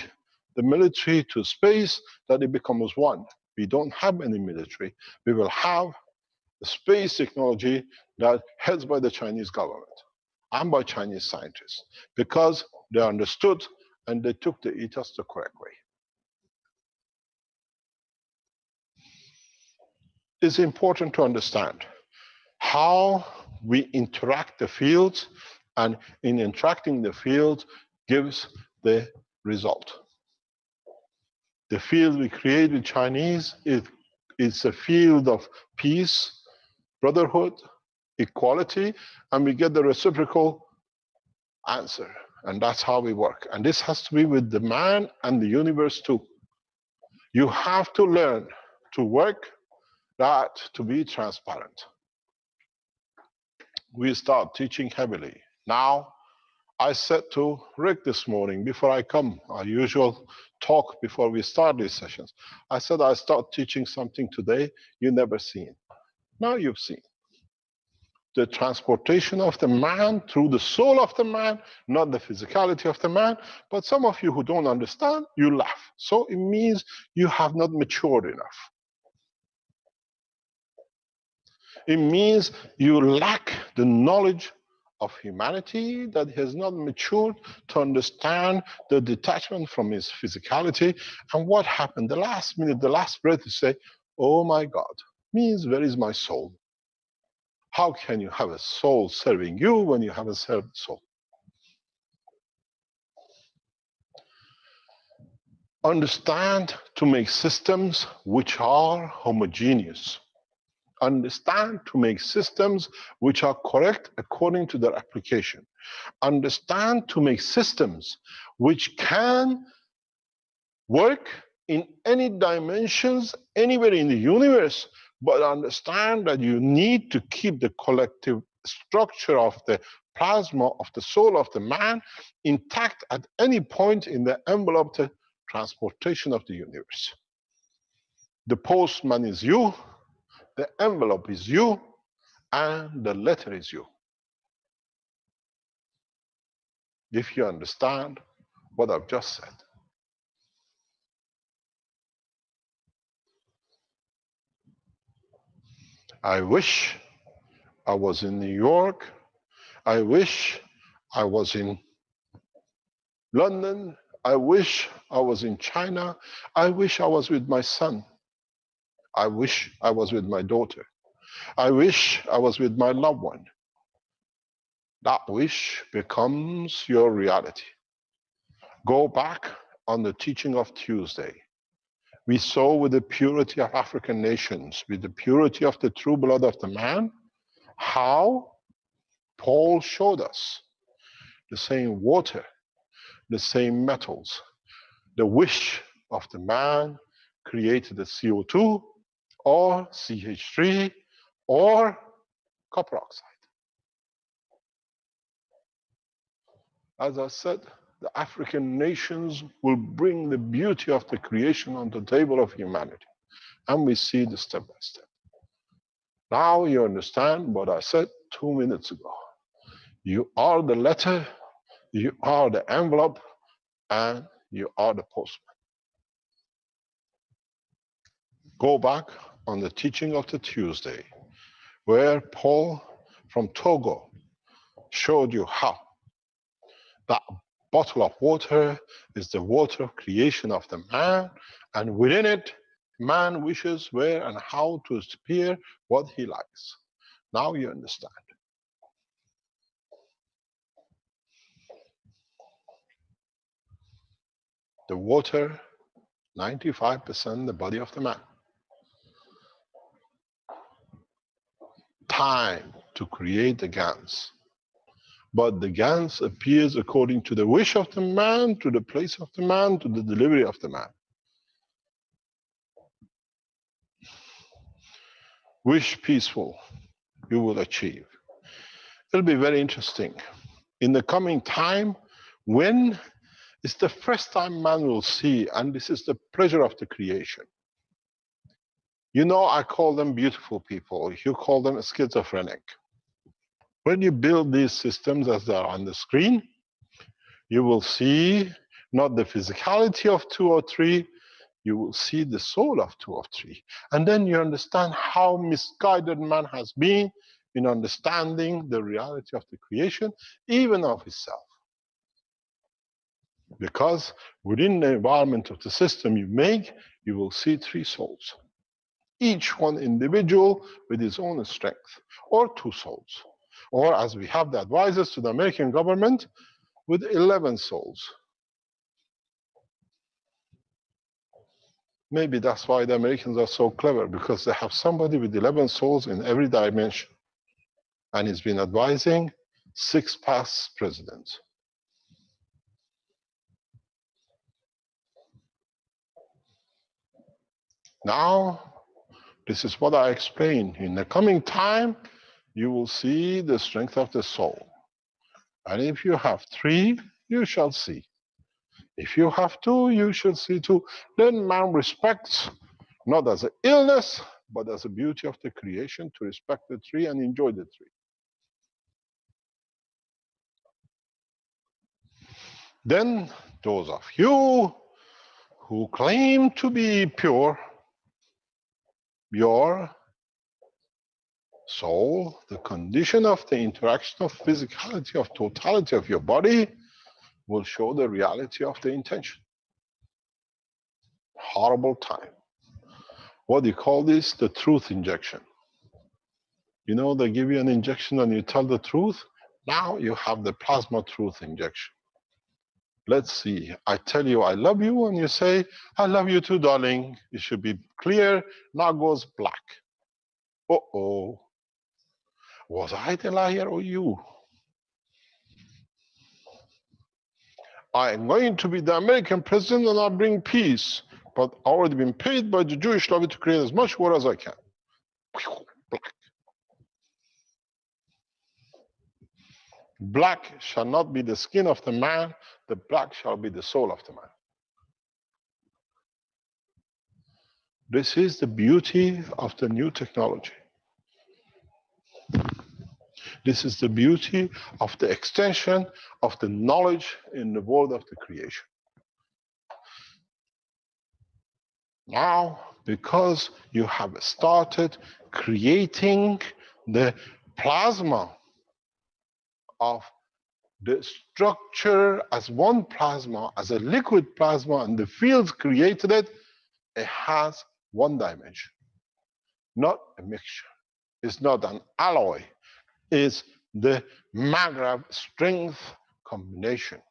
the military to space, that it becomes one. We don't have any military. We will have a space technology that heads by the Chinese government and by Chinese scientists, because they understood and they took the ethos the correct way. It's important to understand how we interact the fields, and in interacting the fields gives the result. The field we create with Chinese is a field of peace, brotherhood, equality, and we get the reciprocal answer. And that's how we work. And this has to be with the man and the universe too. You have to learn to work that, to be transparent. We start teaching heavily. Now, I said to Rick this morning, before I come, our usual talk before we start these sessions, I said I start teaching something today you never seen. Now you've seen. The transportation of the man through the soul of the man, not the physicality of the man. But some of you who don't understand, you laugh. So it means you have not matured enough. It means you lack the knowledge of humanity, that has not matured to understand the detachment from his physicality. And what happened the last minute, the last breath, to say, oh my God, means where is my soul? How can you have a soul serving you when you haven't served the soul? Understand to make systems which are homogeneous. Understand to make systems which are correct according to their application. Understand to make systems which can work in any dimensions, anywhere in the universe, but understand that you need to keep the collective structure of the plasma of the soul of the man intact at any point in the envelope of the transportation of the universe. The postman is you, the envelope is you, and the letter is you. If you understand what I've just said. I wish I was in New York. I wish I was in London. I wish I was in China. I wish I was with my son. I wish I was with my daughter. I wish I was with my loved one. That wish becomes your reality. Go back on the teaching of Tuesday. We saw with the purity of African nations, with the purity of the true blood of the man, how Paul showed us the same water, the same metals. The wish of the man created the CO2 or CH3 or copper oxide. As I said, the African nations will bring the beauty of the creation on the table of humanity. And we see the step by step. Now you understand what I said 2 minutes ago. You are the letter, you are the envelope, and you are the postman. go back on the teaching of the Tuesday, where Paul from Togo showed you how that bottle of water is the water of creation of the man, and within it, man wishes where and how to spear what he likes. Now you understand. The water, 95% the body of the man. Time to create the GANs. But the GANs appears according to the wish of the man, to the place of the man, to the delivery of the man. Wish peaceful, you will achieve. It'll be very interesting. In the coming time, when it's the first time man will see, and this is the pleasure of the creation. You know, I call them beautiful people. You call them schizophrenic. When you build these systems as they are on the screen, you will see not the physicality of 2 or 3, you will see the soul of 2 or 3. And then you understand how misguided man has been in understanding the reality of the creation, even of himself. Because within the environment of the system you make, you will see 3 souls. Each one individual with his own strength, or 2 souls. Or as we have the advisors to the American government, with 11 souls. Maybe that's why the Americans are so clever, because they have somebody with 11 souls in every dimension. And he's been advising 6 past presidents. Now, this is what I explained. In the coming time, you will see the strength of the soul. And if you have 3, you shall see. If you have 2, you shall see 2. Then man respects, not as an illness, but as a beauty of the creation, to respect the 3 and enjoy the 3. Then those of you who claim to be pure, your soul, the condition of the interaction of physicality, of totality of your body, will show the reality of the intention. Horrible time. What do you call this? The truth injection. You know, they give you an injection and you tell the truth. Now you have the plasma truth injection. Let's see. I tell you I love you, and you say, I love you too, darling. It should be clear. Now goes black. Uh-oh. Was I the liar or you? I am going to be the American president and I'll bring peace. But I've already been paid by the Jewish lobby to create as much war as I can. Black. Black shall not be the skin of the man, the black shall be the soul of the man. This is the beauty of the new technology. This is the beauty of the extension of the knowledge in the world of the creation. Now, because you have started creating the plasma of the structure as one plasma, as a liquid plasma, and the fields created it, it has one dimension, not a mixture. It's not an alloy. It's the Maghreb strength combination.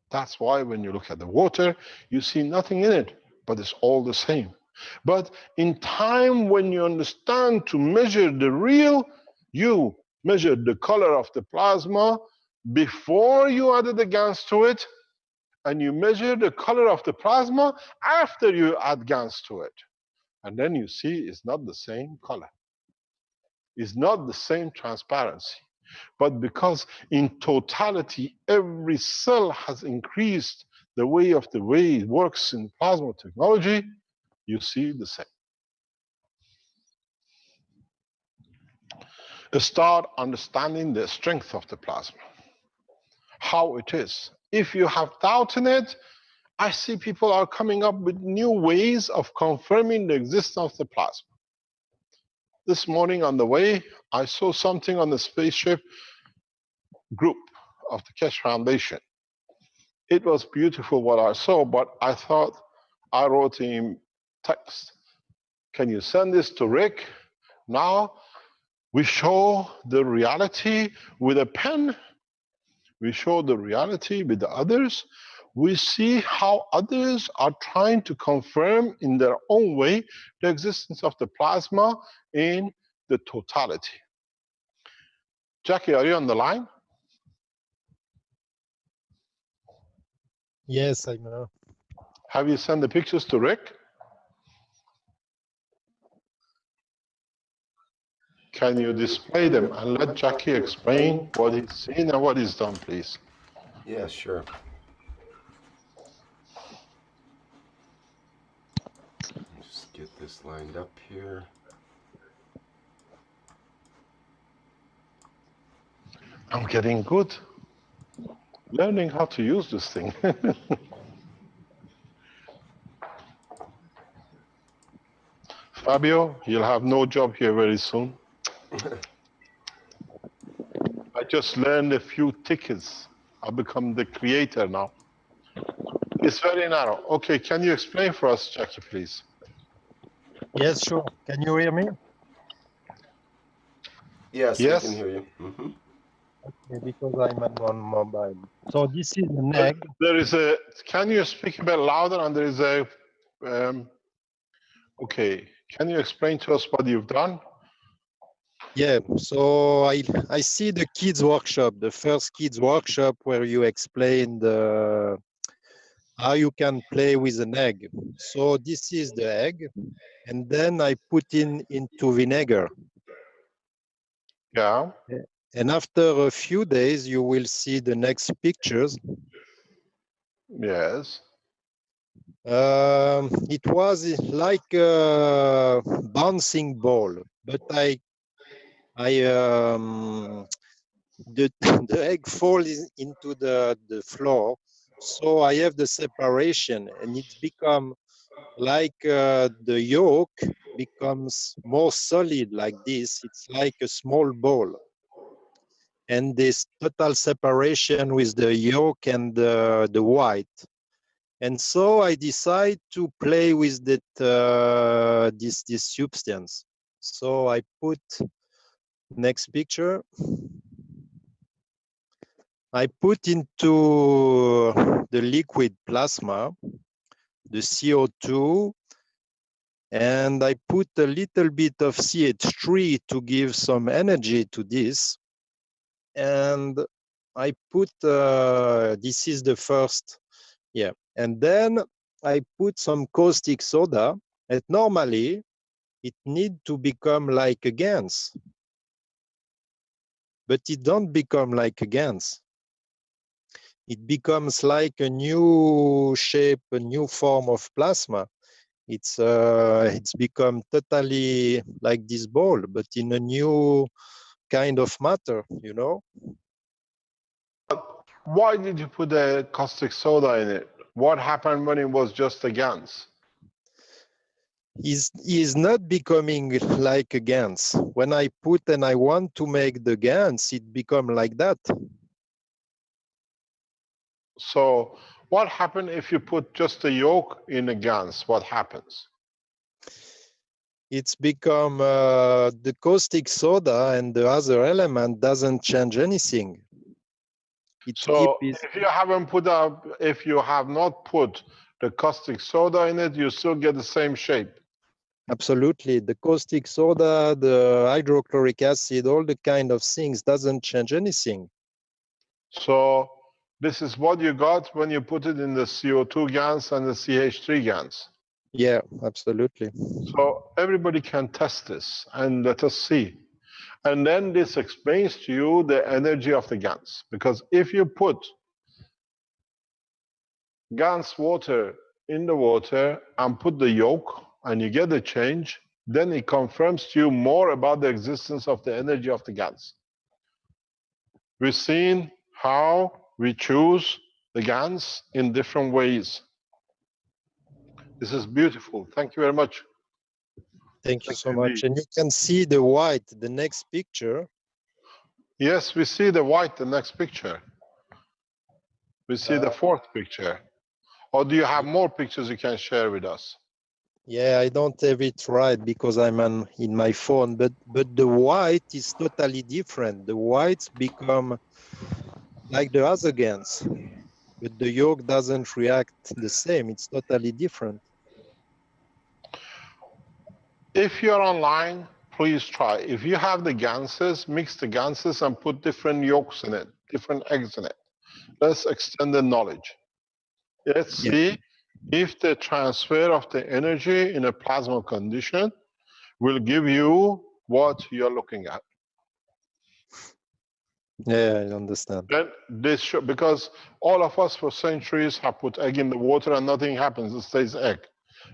That's why when you look at the water, you see nothing in it, but it's all the same. But in time, when you understand to measure the real, you measure the color of the plasma before you added the GANs to it, and you measure the color of the plasma after you add GANs to it. And then you see it's not the same color. It's not the same transparency. But because in totality, every cell has increased the way it works in plasma technology, you see the same. Start understanding the strength of the plasma, how it is. If you have doubt in it, I see people are coming up with new ways of confirming the existence of the plasma. This morning on the way, I saw something on the spaceship group of the Keshe Foundation. It was beautiful what I saw, but I thought, I wrote him text, can you send this to Rick? Now we show the reality with a pen. We show the reality with the others. We see how others are trying to confirm in their own way the existence of the plasma in the totality. Jackie, are you on the line? Yes, I know. Have you sent the pictures to Rick? Can you display them and let Jackie explain what he's seen and what he's done, please? Yeah, sure. Just get this lined up here. I'm getting good. Learning how to use this thing. Fabio, you'll have no job here very soon. I just learned a few tickets. I've become the creator now. It's very narrow. Okay, can you explain for us, Jackie, please? Yes, sure. Can you hear me? Yes, Yes. we can hear you. Mm-hmm. Okay, because I'm on mobile. So this is an egg. There is a, can you speak a bit louder? And there is a, okay, can you explain to us what you've done? Yeah, so I see the kids workshop, the first kids workshop where you explained how you can play with an egg. So this is the egg, and then I put into vinegar. Yeah. And after a few days, you will see the next pictures. Yes. It was like a bouncing ball, but the the egg falls into the floor, so I have the separation, and it's become like the yolk becomes more solid like this. It's like a small ball, and this total separation with the yolk and the white. And so I decide to play with that this substance. So I put next picture. I put into the liquid plasma the CO2, and I put a little bit of CH3 to give some energy to this. And I put, this is the first, yeah. And then I put some caustic soda, and normally it need to become like a GANS, but it don't become like a GANS. It becomes like a new shape, a new form of plasma. It's become totally like this ball, but in a new kind of matter, you know? Why did you put the caustic soda in it? What happened when it was just a GANS? Is not becoming like a GANS. When I put and I want to make the GANS, it become like that. So what happened if you put just the yolk in a GANS? What happens? It's become the caustic soda and the other element doesn't change anything. So if you haven't put up, if you have not put the caustic soda in it, you still get the same shape. Absolutely. The caustic soda, the hydrochloric acid, all the kind of things doesn't change anything. So this is what you got when you put it in the CO2 GANS and the CH3 GANS. Yeah, absolutely. So everybody can test this and let us see. And then this explains to you the energy of the GANS. Because if you put GANS water in the water and put the yolk and you get the change, then it confirms to you more about the existence of the energy of the GANS. We've seen how we choose the GANS in different ways. This is beautiful. Thank you very much. Thank you Thank so you much. indeed. And you can see the white, the next picture. Yes, we see the white, the next picture. We see the fourth picture. Or do you have more pictures you can share with us? Yeah, I don't have it right because I'm in my phone, but the white is totally different. The whites become like the other GANs, but the yolk doesn't react the same. It's totally different. If you're online, please try. If you have the ganses, mix the ganses and put different yolks in it, different eggs in it. Let's extend the knowledge. Let's Yeah. see if the transfer of the energy in a plasma condition will give you what you're looking at. Yeah, I understand. Then this should, because all of us for centuries have put egg in the water and nothing happens, it stays egg.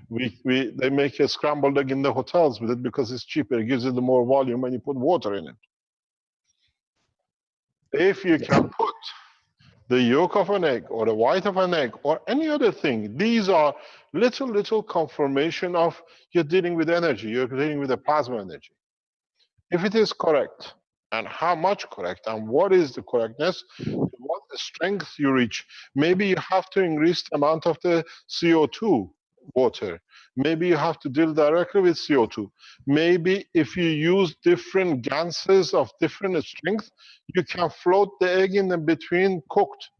They make a scrambled egg in the hotels with it because it's cheaper, it gives it the more volume and you put water in it. If you can put the yolk of an egg or the white of an egg or any other thing, these are little confirmation of you're dealing with energy, you're dealing with a plasma energy. If it is correct, and how much correct, and what is the correctness, what the strength you reach. Maybe you have to increase the amount of the CO2 water. Maybe you have to deal directly with CO2. Maybe if you use different ganses of different strength, you can float the egg in between cooked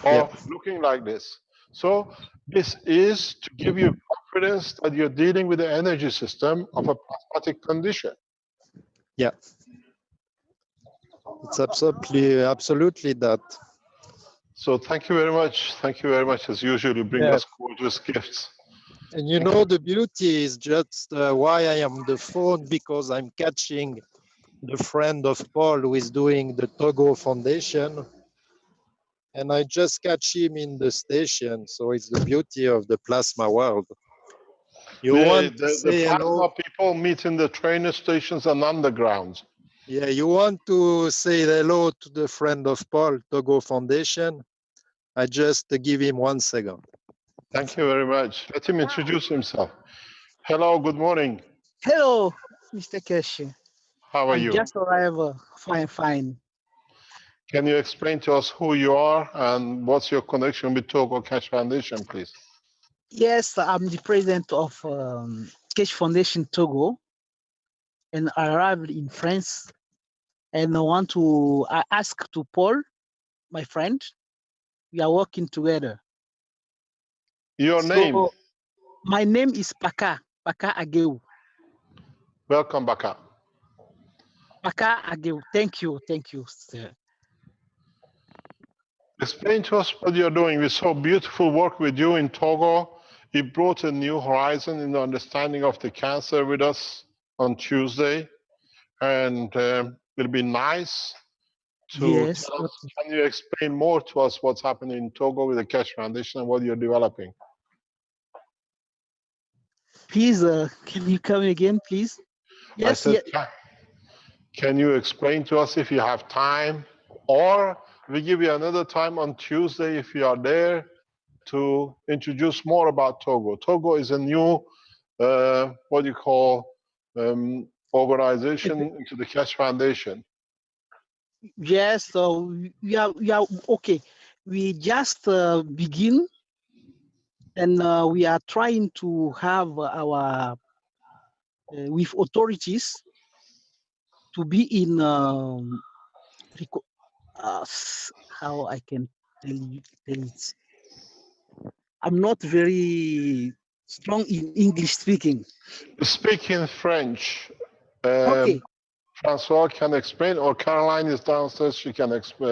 or looking like this. So this is to give you confidence that you're dealing with the energy system of a plasmatic condition. Yeah. It's absolutely that. So thank you very much. Thank you very much. As usual, you bring Yeah. us gorgeous gifts. And you know, the beauty is just why I am on the phone, because I'm catching the friend of Paul who is doing the Togo Foundation. And I just catch him in the station. So it's the beauty of the plasma world. You want to The say plasma hello? people meet in the train stations and undergrounds. Yeah, you want to say hello to the friend of Paul, Togo Foundation? I just give him 1 second. Thank you very much. Let him introduce himself. Hello, good morning. Hello, Mr. Keshi. How are I'm you? just arrived. Fine. Can you explain to us who you are and what's your connection with Togo Cash Foundation, please? Yes, I'm the president of Cash Foundation Togo, and I arrived in France. And I ask to Paul, my friend. We are working together. Your name? My name is Paka Ageu. Welcome, Baka. Paka Ageu. Thank you, sir. Explain to us what you're doing. We saw beautiful work with you in Togo. You brought a new horizon in the understanding of the cancer with us on Tuesday. And it'll be nice to Yes. tell us. Can you explain more to us what's happening in Togo with the Cash Foundation and what you're developing? Please, can you come again, please? Yes. I said, can you explain to us if you have time, or we give you another time on Tuesday if you are there to introduce more about Togo. Togo is a new, what you call, organization into the Cash Foundation. Yes, so we are okay. We just begin, and we are trying to have our with authorities to be in how I can tell it. I'm not very strong in English speaking. Speak in French. Okay. Francois can explain, or Caroline is downstairs, she can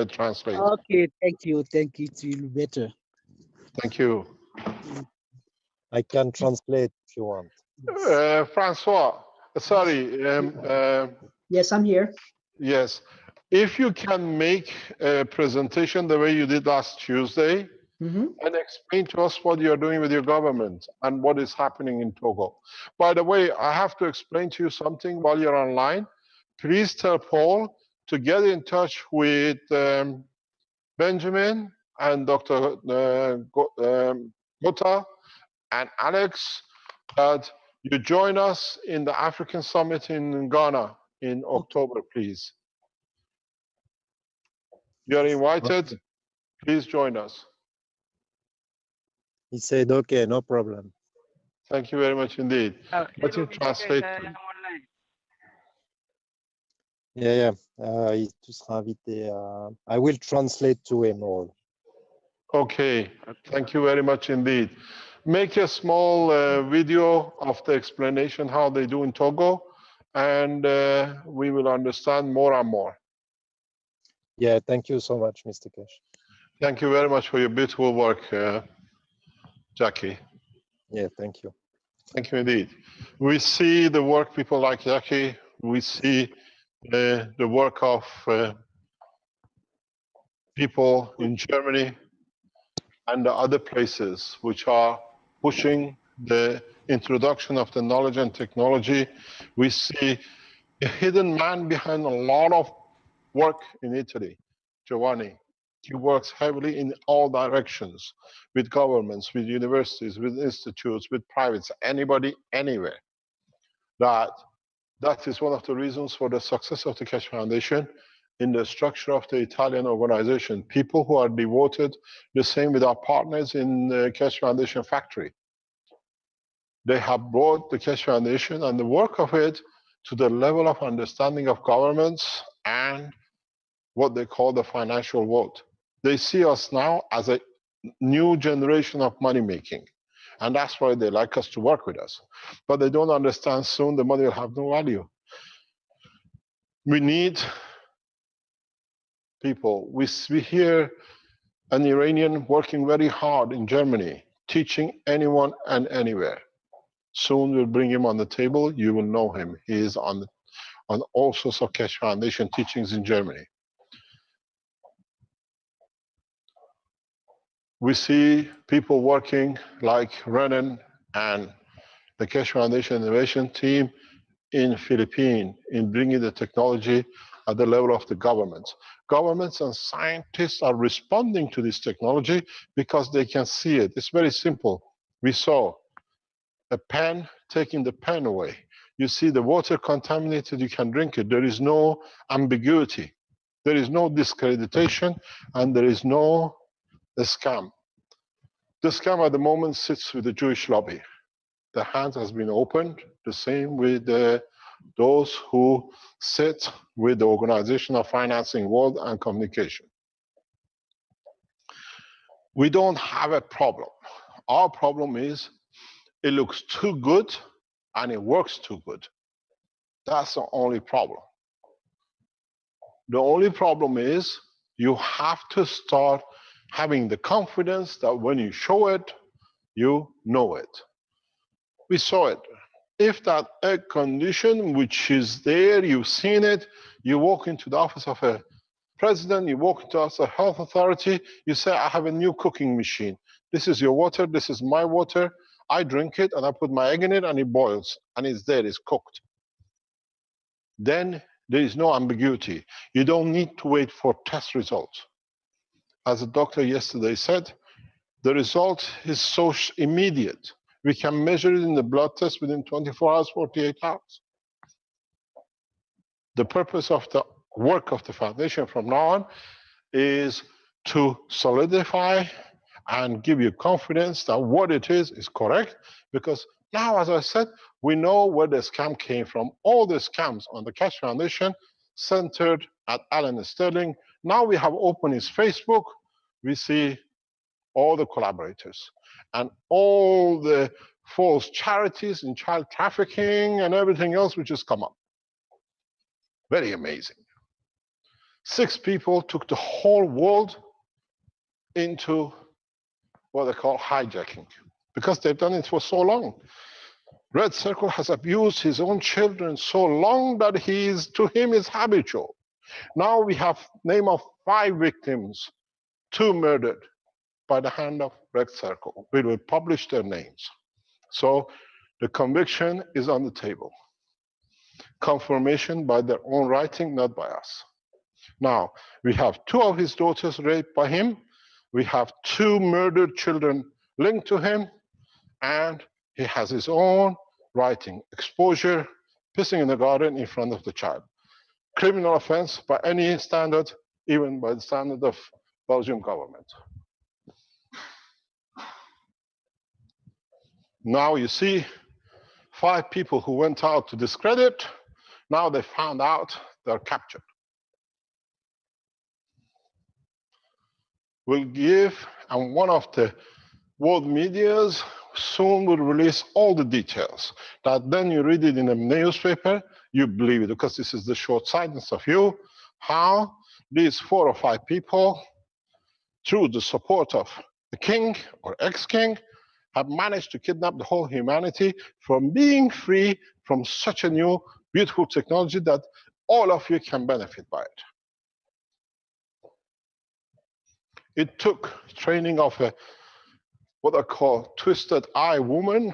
translate. Okay, thank you. It will be better. Thank you. I can translate if you want. Francois, sorry. Yes, I'm here. Yes. If you can make a presentation the way you did last Tuesday, and explain to us what you're doing with your government and what is happening in Togo. By the way, I have to explain to you something while you're online. Please tell Paul to get in touch with Benjamin and Dr. Gota and Alex, that you join us in the African Summit in Ghana in October, please. You are invited. Please join us. He said, okay, no problem. Thank you very much indeed. Let him translate. Yeah. Tu seras invité. I will translate to him all. Okay, thank you very much indeed. Make a small video of the explanation how they do in Togo, and we will understand more and more. Yeah, thank you so much, Mr. Kesh. Thank you very much for your beautiful work, Jackie. Yeah, thank you. Thank you indeed. We see the work people like Jackie. We see the work of people in Germany and the other places which are pushing the introduction of the knowledge and technology. We see a hidden man behind a lot of work in Italy, Giovanni. He works heavily in all directions, with governments, with universities, with institutes, with privates, anybody, anywhere. That is one of the reasons for the success of the Keshe Foundation in the structure of the Italian organization. People who are devoted, the same with our partners in the Keshe Foundation factory. They have brought the Keshe Foundation and the work of it to the level of understanding of governments and what they call the financial world. They see us now as a new generation of money making. And that's why they like us to work with us. But they don't understand soon the money will have no value. We need people. We hear an Iranian working very hard in Germany, teaching anyone and anywhere. Soon we'll bring him on the table. You will know him. He is on all sorts of Keshe Foundation teachings in Germany. We see people working like Renan and the Keshe Foundation Innovation Team in Philippines in bringing the technology at the level of the governments. Governments and scientists are responding to this technology because they can see it. It's very simple. We saw a pen taking the pen away. You see the water contaminated, you can drink it. There is no ambiguity. There is no discreditation, and there is no scam. The scam at the moment sits with the Jewish lobby. The hand has been opened, the same with those who sit with the Organization of Financing World and Communication. We don't have a problem. Our problem is it looks too good and it works too good. That's the only problem. The only problem is you have to start having the confidence that when you show it, you know it. We saw it. If that egg condition, which is there, you've seen it, you walk into the office of a president, you walk into a health authority, you say, I have a new cooking machine. This is your water, this is my water. I drink it and I put my egg in it and it boils and it's there, it's cooked. Then there is no ambiguity. You don't need to wait for test results. As a doctor yesterday said, the result is so immediate. We can measure it in the blood test within 24 hours, 48 hours. The purpose of the work of the foundation from now on is to solidify and give you confidence that what it is correct, because now, as I said, we know where the scam came from. All the scams on the Keshe Foundation centered at Alan Sterling. Now we have opened his Facebook. We see all the collaborators and all the false charities in child trafficking and everything else which has come up. Very amazing. 6 people took the whole world into what they call hijacking, because they've done it for so long. Red Circle has abused his own children so long that to him is habitual. Now we have name of 5 victims, 2 murdered by the hand of Red Circle. We will publish their names. So the conviction is on the table. Confirmation by their own writing, not by us. Now, we have 2 of his daughters raped by him. We have 2 murdered children linked to him. and he has his own writing, exposure, pissing in the garden in front of the child. Criminal offense by any standard, even by the standard of Belgian government. Now you see 5 people who went out to discredit, now they found out they're captured. We'll give, and one of the world medias soon will release all the details, that then you read it in a newspaper, you believe it, because this is the short-sightedness of you, how these 4 or 5 people, through the support of the king or ex-king, have managed to kidnap the whole humanity from being free from such a new, beautiful technology that all of you can benefit by it. It took training of a, what I call twisted eye woman,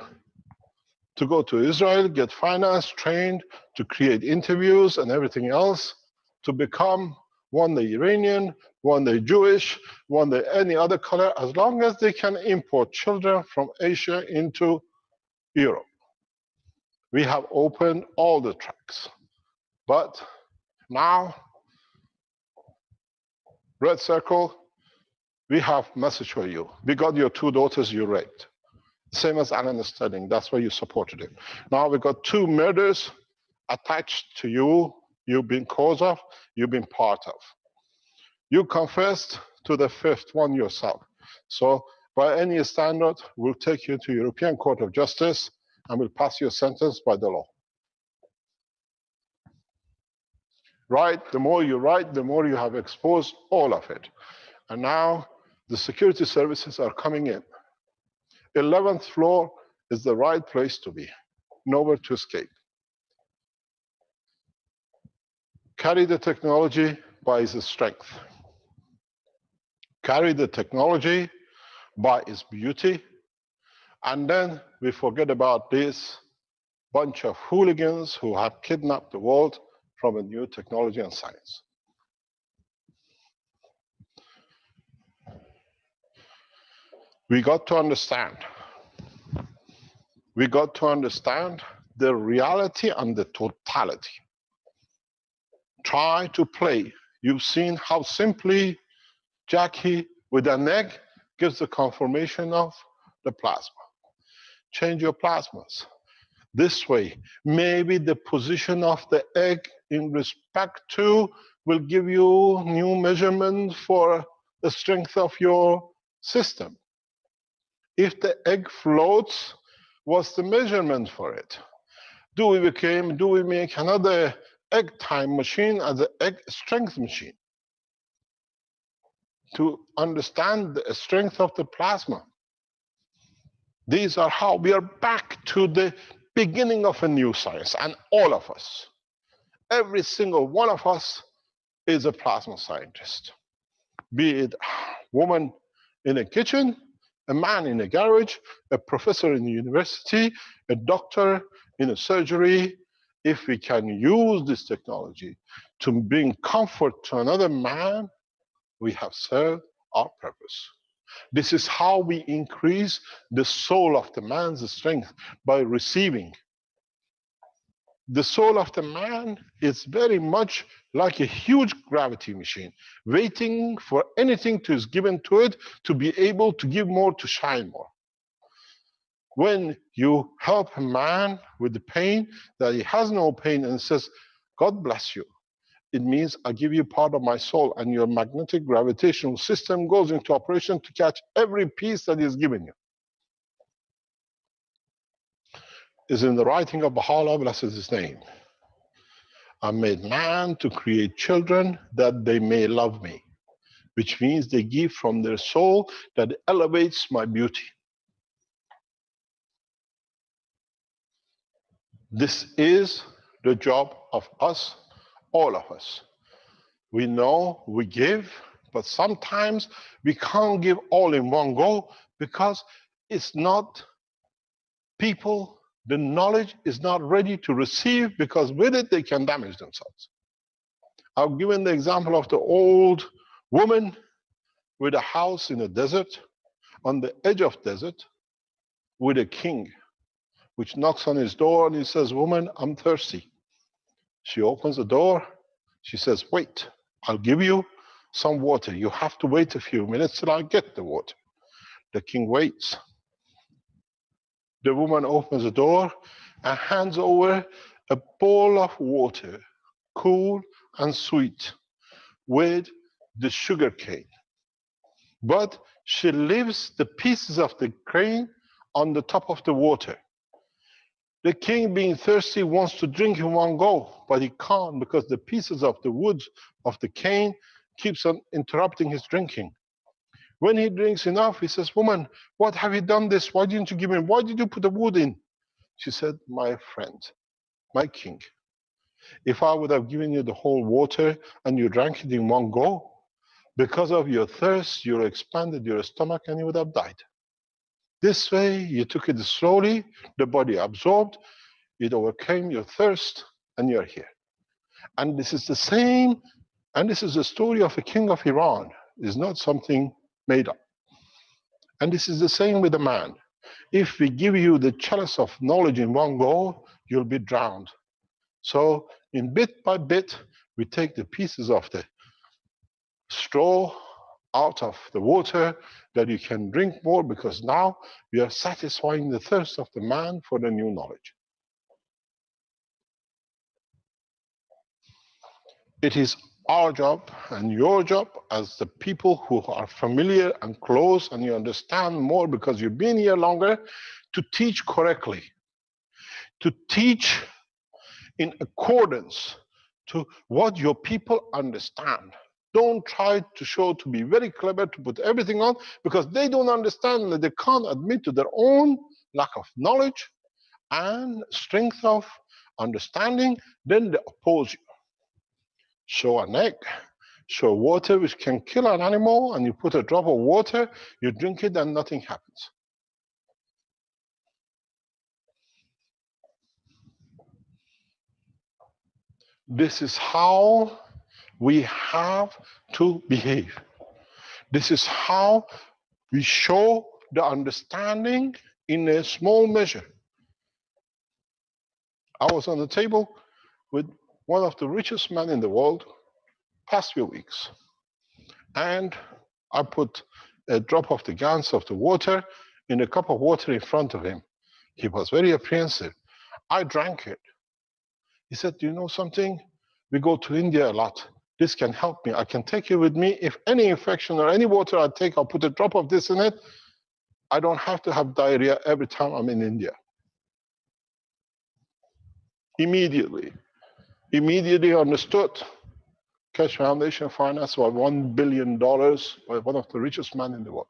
to go to Israel, get financed, trained, to create interviews and everything else, to become one day Iranian, one day Jewish, one day any other color, as long as they can import children from Asia into Europe. We have opened all the tracks. But now, red circle, we have message for you. We got your 2 daughters you raped. Same as Alan Sterling, that's why you supported him. Now we got 2 murders attached to you, you've been cause of, you've been part of. You confessed to the 5th one yourself. So by any standard, we'll take you to European Court of Justice and we'll pass your sentence by the law. Write, the more you write, the more you have exposed all of it. And now the security services are coming in. 11th floor is the right place to be, nowhere to escape. Carry the technology by its strength. Carry the technology by its beauty. And then we forget about this bunch of hooligans who have kidnapped the world from a new technology and science. We got to understand. We got to understand the reality and the totality. Try to play. You've seen how simply Jackie with an egg gives the confirmation of the plasma. Change your plasmas. This way, maybe the position of the egg in respect to will give you new measurement for the strength of your system. If the egg floats, what's the measurement for it? Do we make another egg time machine as an egg strength machine to understand the strength of the plasma? These are how we are back to the beginning of a new science, and all of us, every single one of us is a plasma scientist. Be it a woman in a kitchen, a man in a garage, a professor in a university, a doctor in a surgery. If we can use this technology to bring comfort to another man, we have served our purpose. This is how we increase the soul of the man's strength, by receiving. The soul of the man is very much like a huge gravity machine, waiting for anything to is given to it to be able to give more, to shine more. When you help a man with the pain, that he has no pain, and says, God bless you, it means I give you part of my soul, and your magnetic gravitational system goes into operation to catch every piece that is given you. Is in the writing of Baha'u'llah, blessed is his name. I made man to create children that they may love me, which means they give from their soul that elevates my beauty. This is the job of us, all of us. We know we give, but sometimes we can't give all in one go because it's not people. The knowledge is not ready to receive, because with it they can damage themselves. I've given the example of the old woman with a house in a desert, on the edge of desert, with a king, which knocks on his door and he says, "Woman, I'm thirsty." She opens the door. She says, "Wait, I'll give you some water. You have to wait a few minutes till I get the water." The king waits. The woman opens the door and hands over a bowl of water, cool and sweet, with the sugar cane. But she leaves the pieces of the cane on the top of the water. The king, being thirsty, wants to drink in one go, but he can't because the pieces of the wood of the cane keeps on interrupting his drinking. When he drinks enough, he says, "Woman, what have you done this? Why didn't you give me? Why did you put the wood in?" She said, "My friend, my king, if I would have given you the whole water and you drank it in one go, because of your thirst, you expanded your stomach and you would have died. This way, you took it slowly, the body absorbed, it overcame your thirst, and you're here." And this is the same, and this is the story of a king of Iran. It's not something made up. And this is the same with a man. If we give you the chalice of knowledge in one go, you'll be drowned. So in bit by bit, we take the pieces of the straw out of the water that you can drink more, because now we are satisfying the thirst of the man for the new knowledge. It is our job and your job as the people who are familiar and close and you understand more because you've been here longer, to teach correctly, to teach in accordance to what your people understand. Don't try to show to be very clever, to put everything on, because they don't understand, that they can't admit to their own lack of knowledge and strength of understanding, then they oppose you. Show an egg, show water which can kill an animal, and you put a drop of water, you drink it and nothing happens. This is how we have to behave. This is how we show the understanding in a small measure. I was on the table with one of the richest men in the world past few weeks, and I put a drop of the gans of the water in a cup of water in front of him. He was very apprehensive. I drank it. He said, "Do you know something? We go to India a lot. This can help me. I can take it with me. If any infection or any water I take, I'll put a drop of this in it. I don't have to have diarrhea every time I'm in India." Immediately understood. Keshe Foundation financed by $1 billion by one of the richest men in the world.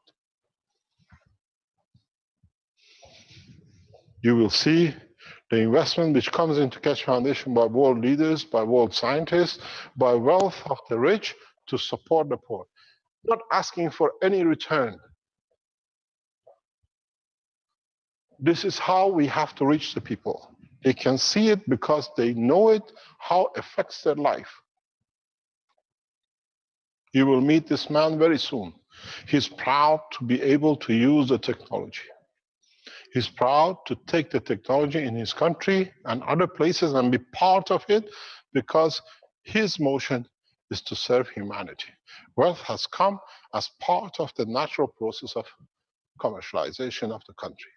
You will see the investment which comes into Keshe Foundation by world leaders, by world scientists, by wealth of the rich to support the poor. Not asking for any return. This is how we have to reach the people. They can see it because they know it, how it affects their life. You will meet this man very soon. He's proud to be able to use the technology. He's proud to take the technology in his country and other places and be part of it, because his motion is to serve humanity. Wealth has come as part of the natural process of commercialization of the country.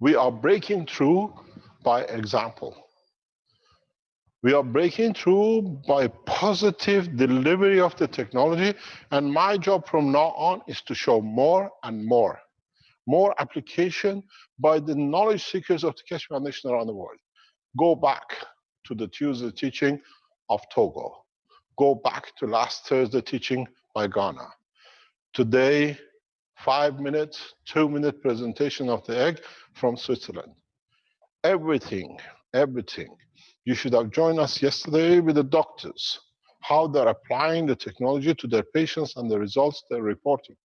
We are breaking through by example. We are breaking through by positive delivery of the technology, and my job from now on is to show more and more application by the knowledge seekers of the Keshe Foundation around the world. Go back to the Tuesday teaching of Togo. Go back to last Thursday teaching by Ghana. Today, 5-minute, 2-minute presentation of the egg from Switzerland. Everything. You should have joined us yesterday with the doctors, how they're applying the technology to their patients and the results they're reporting.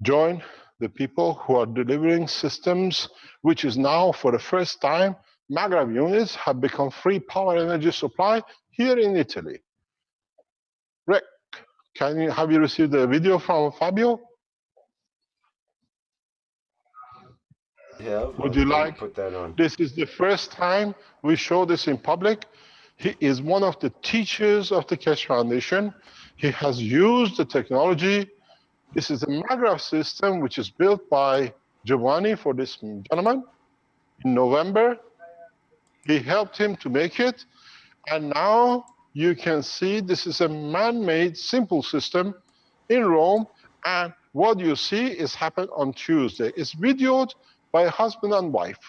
Join the people who are delivering systems, which is now, for the first time, Maghreb units have become free power energy supply here in Italy. REC Have you received the video from Fabio? Would you like? Put that on. This is the first time we show this in public. He is one of the teachers of the Keshe Foundation. He has used the technology. This is a MAGRAPH system which is built by Giovanni for this gentleman in November. He helped him to make it. And now you can see this is a man-made simple system in Rome. And what you see is happened on Tuesday. It's videoed by a husband and wife.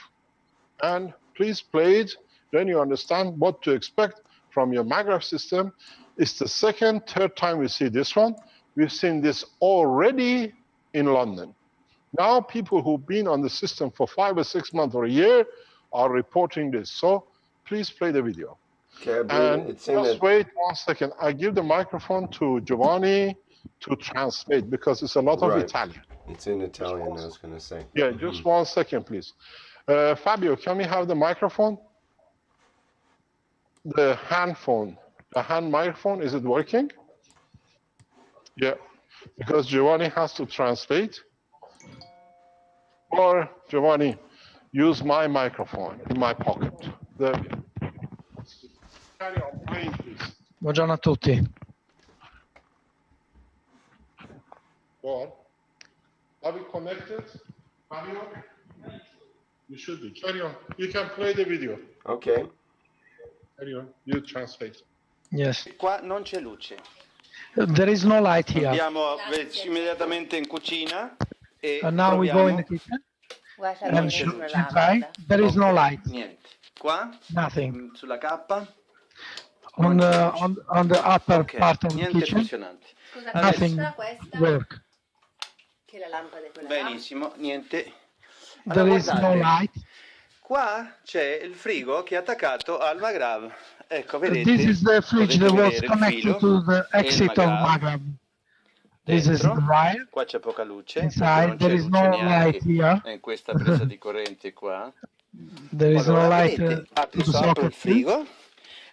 And please play it, then you understand what to expect from your MAGRAPH system. It's the second, third time we see this one. We've seen this already in London. Now people who've been on the system for 5 or 6 months or a year are reporting this. So please play the video. Okay, And just wait 1 second. I give the microphone to Giovanni to translate because it's a lot of Italian. It's in Italian, I was going to say. Yeah, just 1 second, please. Fabio, can we have the microphone? The hand phone, the hand microphone, is it working? Yeah, because Giovanni has to translate. Or, Giovanni, use my microphone in my pocket. There we go. Carry on playing, please. Buongiorno a tutti. Go on. Are we connected, Fabio? You should be. Carry on. You can play the video. Okay. Carry on. You translate. Yes. Qua non c'è luce. There is no light here. Andiamo immediatamente in cucina e Now we go in the kitchen and try. There is no light. Niente. Qua? Nothing. Sulla cappa? On the upper part of the Niente kitchen, funzionante. nothing work. Benissimo, niente. There is no light. Qua c'è il frigo che è attaccato al MAGRAV. Ecco, vedete? This is the fridge that was Potete vedere il connected filo to the e il exit of MAGRAV. This is the Dentro. wire. Qua c'è poca luce. Inside, non there c'è is luce no neanche light here. in questa presa di corrente qua. There is Allora, no light vedete, to apro the il socket. frigo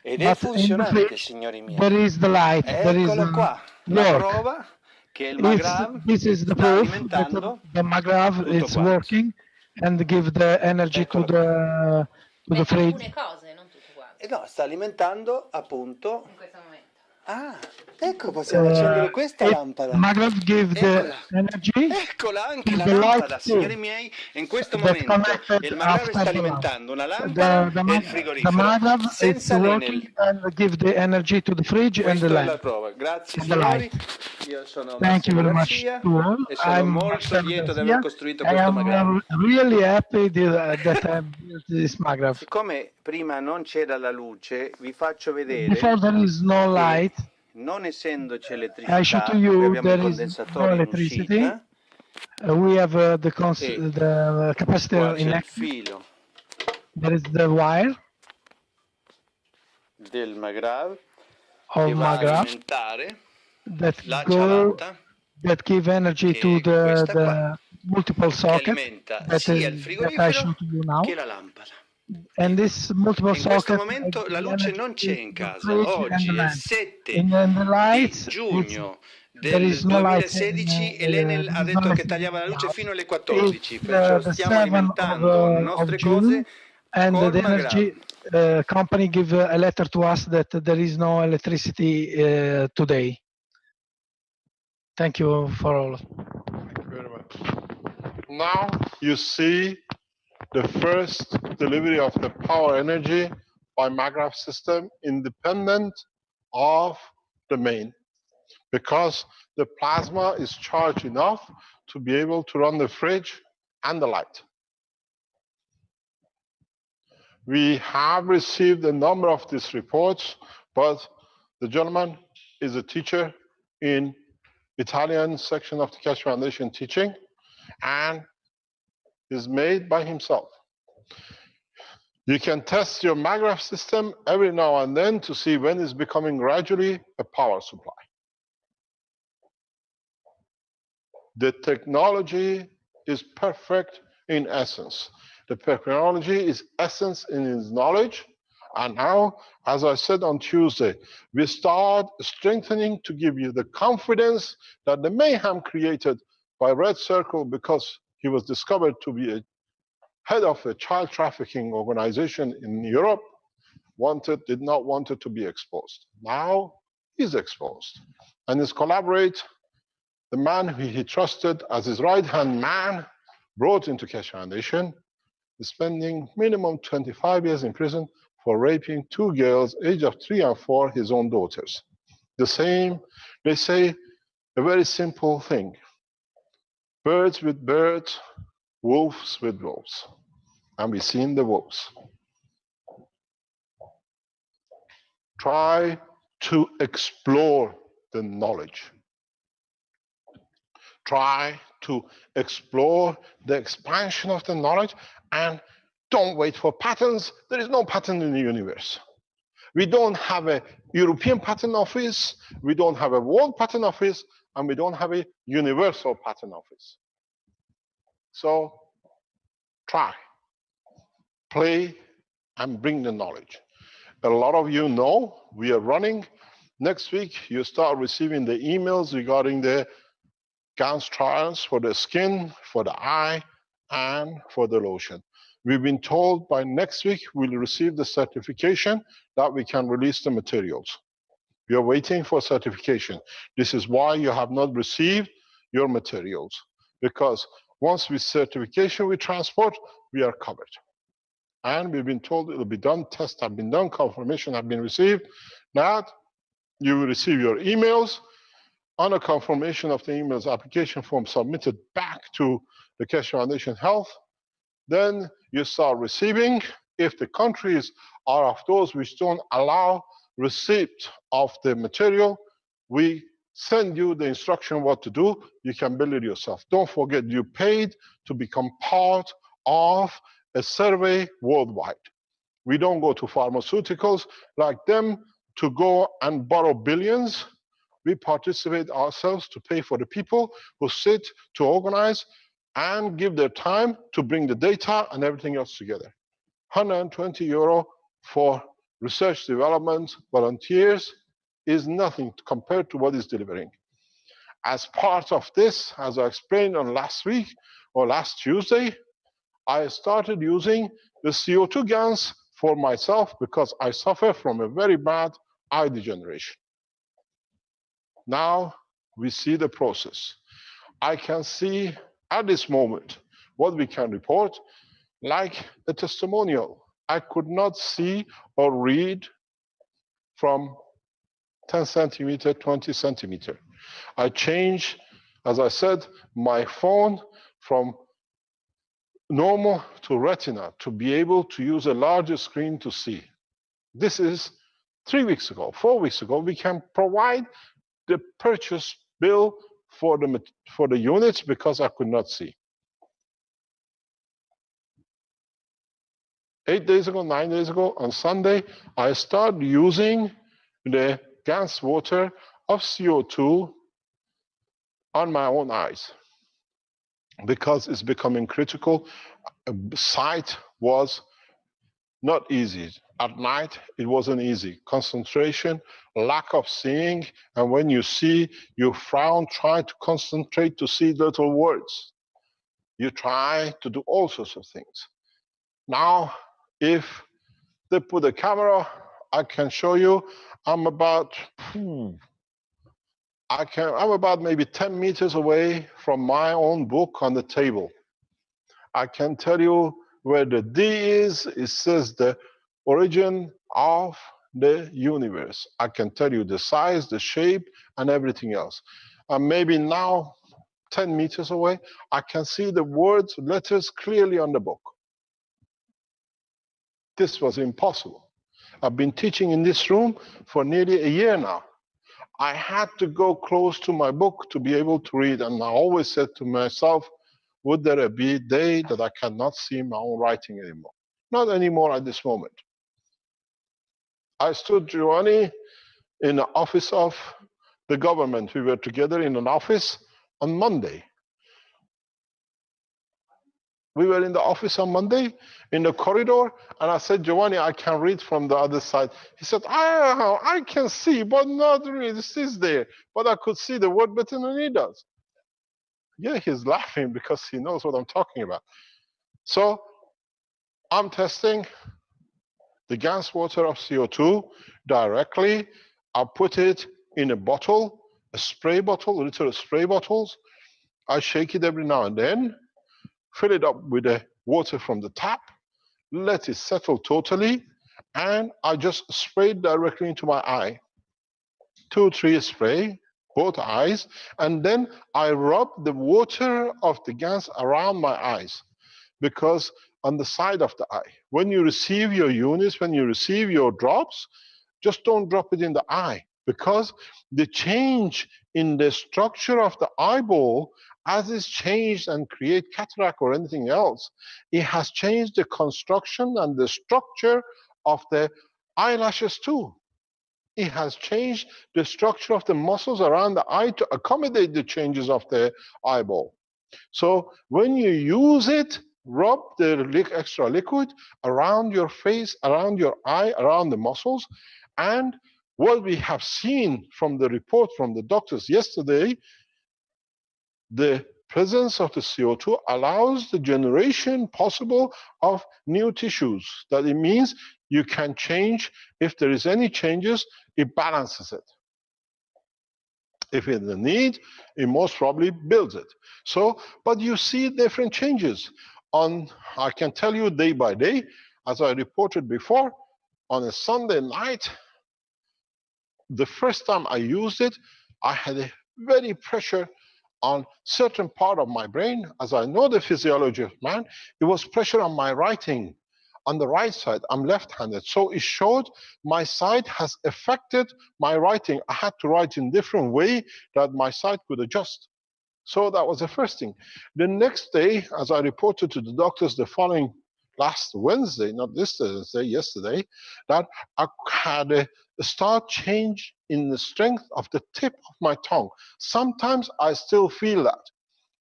ed è But in the funzionante, fridge, signori miei. there is the light. There is Eccolo qua, la work. prova che il MAGRAV This is the sta proof that alimentando the MAGRAV tutto is quanto. working and give the energy to the fridge. Alcune cose, non tutte quante. No, sta alimentando appunto. In questo momento. Ah, ecco, possiamo accendere questa lampada. MAGRAV give the Eccola. energy. Eccola anche la The light lampada, too. signori miei. In questo That momento connected il MAGRAV after sta the alimentando una lampada e il the frigorifero MAGRAV is senza working l'Enel. and give the energy to the fridge and Questa the è la lamp. prova. Grazie And the signori. light. Io sono Thank you Massimo very much Garcia to all. e sono I'm molto Marcelo lieto di aver Garcia. costruito I questo am MAGRAV. really happy that I built this MAGRAV. Siccome prima non c'era la luce, vi faccio vedere Before there is no light, non essendoci I elettricità, show to qui you abbiamo il there is condensatore no in electricity. uscita We have the qua capacitor c'è in il action. filo There is the wire del MAGRAV of che va a MAGRAV alimentare that la go ciabatta that give energy che to è questa qua, the multiple che sockets alimenta that sia il I frigorifero show to you now. che la lampada. And this multiple In questo socket momento la luce non c'è in casa. fridge and Oggi the è il lamp. 7 And then the di lights, giugno there del is no light 2016 in, e l'Enel ha detto che tagliava la luce fino alle 14, perciò the stiamo 7 alimentando le of nostre June, cose and col the MAGRAV. energy company give a letter to us that there is no electricity today. Thank you for all. Thank you very much. Now you see the first delivery of the power energy by MAGRAPH system independent of the main, because the plasma is charged enough to be able to run the fridge and the light. We have received a number of these reports, but the gentleman is a teacher in Italian section of the Keshe Foundation teaching, and is made by himself. You can test your MAGRAPH system every now and then to see when it's becoming gradually a power supply. The technology is perfect in essence. The technology is essence in its knowledge, And now, as I said on Tuesday, we start strengthening to give you the confidence that the mayhem created by Red Circle because he was discovered to be a head of a child trafficking organization in Europe, did not want it to be exposed. Now he's exposed. And his collaborate, the man who he trusted as his right-hand man, brought into Keshe Foundation, is spending minimum 25 years in prison for raping 2 girls, age of 3 and 4, his own daughters. The same, they say a very simple thing. Birds with birds, wolves with wolves. And we've seen the wolves. Try to explore the knowledge. Try to explore the expansion of the knowledge and don't wait for patterns. There is no pattern in the universe. We don't have a European patent office, we don't have a world patent office, and we don't have a universal patent office. So try, play, and bring the knowledge. A lot of you know we are running. Next week, you start receiving the emails regarding the GANS trials for the skin, for the eye, and for the lotion. We've been told by next week we'll receive the certification that we can release the materials. We are waiting for certification. This is why you have not received your materials, because once with certification we transport, we are covered. And we've been told it will be done, tests have been done, confirmation have been received. Now you will receive your emails. On a confirmation of the emails, application form submitted back to the Keshe Foundation Health. Then you start receiving. If the countries are of those which don't allow receipt of the material, we send you the instruction what to do. You can build it yourself. Don't forget you paid to become part of a survey worldwide. We don't go to pharmaceuticals like them to go and borrow billions. We participate ourselves to pay for the people who sit to organize and give their time to bring the data and everything else together. 120 euro for research development volunteers is nothing compared to what is delivering. As part of this, as I explained on last week or last Tuesday, I started using the CO2 GANs for myself because I suffer from a very bad eye degeneration. Now we see the process. I can see at this moment what we can report, like a testimonial. I could not see or read from 10 centimeter, 20 centimeter. I changed, as I said, my phone from normal to retina to be able to use a larger screen to see. This is 3 weeks ago, 4 weeks ago. We can provide the purchase bill for the units because I could not see. 8 days ago, 9 days ago, on Sunday, I started using the GANS water of CO2 on my own eyes because it's becoming critical. Sight was not easy. At night, it wasn't easy. Concentration, lack of seeing, and when you see, you frown, try to concentrate to see little words. You try to do all sorts of things. Now, if they put a camera, I can show you, I'm about maybe 10 meters away from my own book on the table. I can tell you where the D is. It says the origin of the universe. I can tell you the size, the shape, and everything else. And maybe now, 10 meters away, I can see the words, letters clearly on the book. This was impossible. I've been teaching in this room for nearly a year now. I had to go close to my book to be able to read, and I always said to myself, would there be a day that I cannot see my own writing anymore? Not anymore at this moment. I stood, Giovanni, in the office of the government. We were together in an office on Monday. We were in the office on Monday in the corridor, and I said, Giovanni, I can read from the other side. He said, I can see, but not really. This is there. But I could see the word better than he does. Yeah, he's laughing because he knows what I'm talking about. So I'm testing the gas water of CO2 directly. I put it in a bottle, a spray bottle, little spray bottles. I shake it every now and then, fill it up with the water from the tap, let it settle totally, and I just spray it directly into my eye. 2 or 3 spray, both eyes, and then I rub the water of the gas around my eyes, because on the side of the eye, when you receive your units, when you receive your drops, just don't drop it in the eye, because the change in the structure of the eyeball, as it's changed and create cataract or anything else, it has changed the construction and the structure of the eyelashes too. It has changed the structure of the muscles around the eye to accommodate the changes of the eyeball. So when you use it, rub the extra liquid around your face, around your eye, around the muscles. And what we have seen from the report from the doctors yesterday, the presence of the CO2 allows the generation possible of new tissues. That it means you can change, if there is any changes, it balances it. If it's a need, it most probably builds it. So, but you see different changes. I can tell you day by day, as I reported before, on a Sunday night, the first time I used it, I had a very pressure on certain part of my brain. As I know the physiology of man, it was pressure on my writing, on the right side. I'm left-handed, so it showed my side has affected my writing. I had to write in different way that my side could adjust. So that was the first thing. The next day, as I reported to the doctors the following last Wednesday, not this Thursday, yesterday, that I had a start change in the strength of the tip of my tongue. Sometimes I still feel that.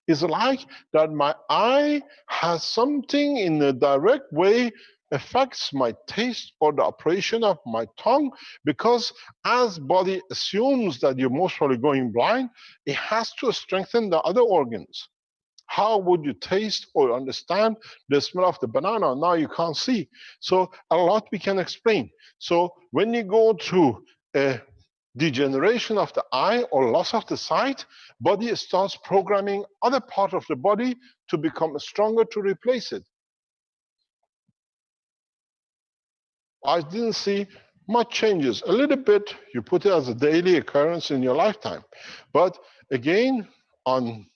It's like that my eye has something in a direct way affects my taste or the operation of my tongue, because as body assumes that you're most probably going blind, it has to strengthen the other organs. How would you taste or understand the smell of the banana? Now you can't see. So a lot we can explain. So when you go to a degeneration of the eye or loss of the sight, body starts programming other part of the body to become stronger to replace it. I didn't see much changes. A little bit, you put it as a daily occurrence in your lifetime. But again, on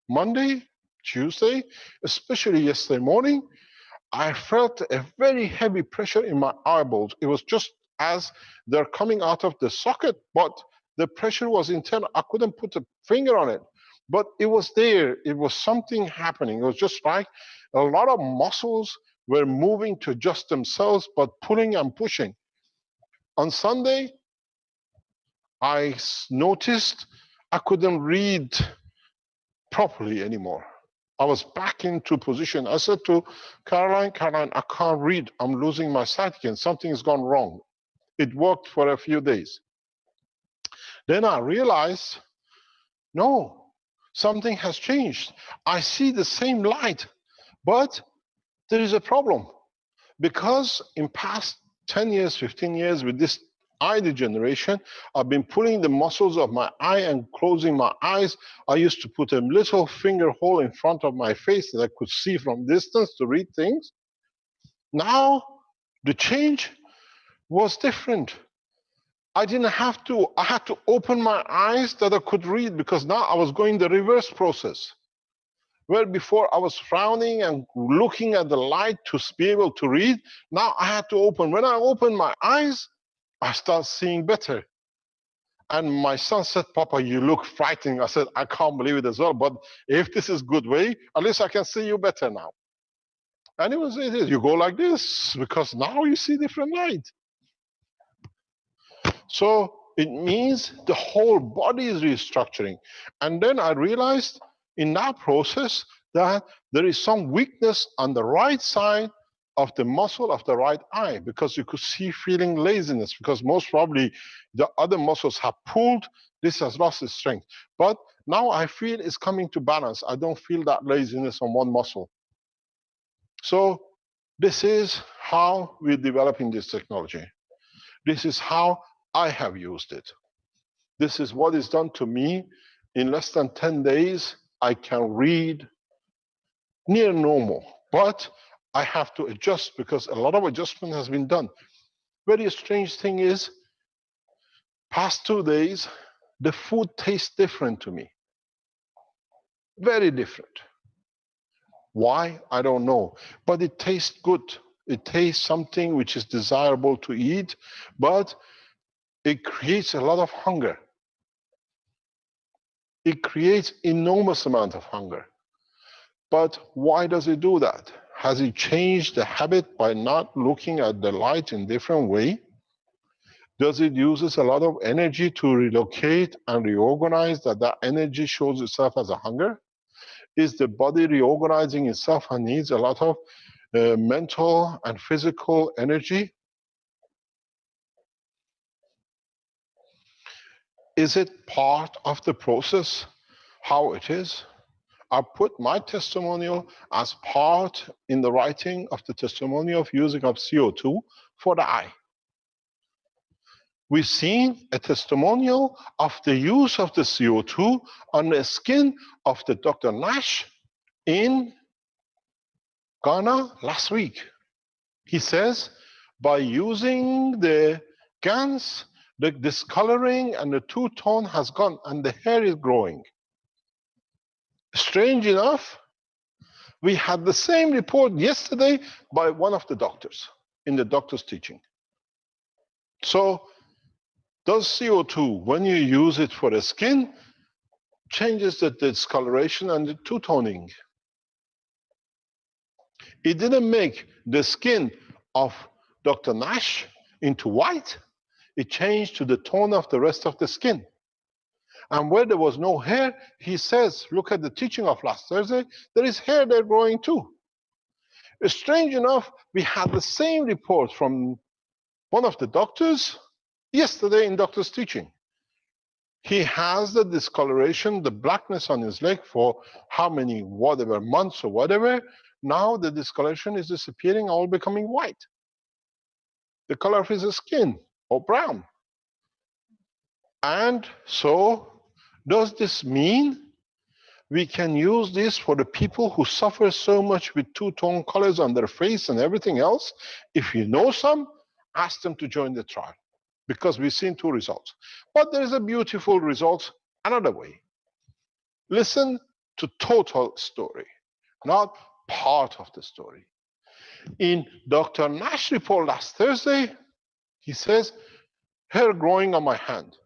Monday, Tuesday, especially yesterday morning, I felt a very heavy pressure in my eyeballs. It was just as they're coming out of the socket, but the pressure was internal. I couldn't put a finger on it, but it was there. It was something happening. It was just like a lot of muscles were moving to adjust themselves, but pulling and pushing. On Sunday, I noticed I couldn't read properly anymore. I was back into position. I said to Caroline, I can't read. I'm losing my sight again. Something's gone wrong. It worked for a few days. Then I realized, no, something has changed. I see the same light, but there is a problem. Because in past 10 years, 15 years with this eye degeneration, I've been pulling the muscles of my eye and closing my eyes. I used to put a little finger hole in front of my face that I could see from distance to read things. Now, the change was different. I didn't have to, I had to open my eyes that I could read, because now I was going the reverse process. Where before I was frowning and looking at the light to be able to read, now I had to open. When I opened my eyes, I started seeing better. And my son said, Papa, you look frightening. I said, I can't believe it as well, but if this is good way, at least I can see you better now. And it is, you go like this, because now you see different light. So it means the whole body is restructuring. And then I realized in that process, that there is some weakness on the right side of the muscle of the right eye, because you could see feeling laziness, because most probably the other muscles have pulled, this has lost its strength. But now I feel it's coming to balance. I don't feel that laziness on one muscle. So this is how we're developing this technology. This is how I have used it. This is what is done to me. In less than 10 days, I can read near normal, but I have to adjust because a lot of adjustment has been done. Very strange thing is, past 2 days, the food tastes different to me. Very different. Why? I don't know. But it tastes good. It tastes something which is desirable to eat, but it creates a lot of hunger. It creates enormous amount of hunger. But why does it do that? Has it changed the habit by not looking at the light in different way? Does it use a lot of energy to relocate and reorganize, that energy shows itself as a hunger? Is the body reorganizing itself and needs a lot of mental and physical energy? Is it part of the process, how it is? I put my testimonial as part in the writing of the testimonial of using of CO2 for the eye. We've seen a testimonial of the use of the CO2 on the skin of the Dr. Nash in Ghana last week. He says, by using the GANs, the discoloring and the two-tone has gone and the hair is growing. Strange enough, we had the same report yesterday by one of the doctors in the doctor's teaching. So, does CO2, when you use it for the skin, changes the discoloration and the two-toning? It didn't make the skin of Dr. Nash into white. It changed to the tone of the rest of the skin. And where there was no hair, he says, look at the teaching of last Thursday, there is hair there growing too. Strange enough, we had the same report from one of the doctors yesterday in doctor's teaching. He has the discoloration, the blackness on his leg for how many, whatever, months or whatever. Now the discoloration is disappearing, all becoming white. The color of his skin, or brown. And so, does this mean we can use this for the people who suffer so much with two-tone colors on their face and everything else? If you know some, ask them to join the trial, because we've seen 2 results. But there is a beautiful result another way. Listen to total story, not part of the story. In Dr. Nash's report last Thursday, he says, hair growing on my hand.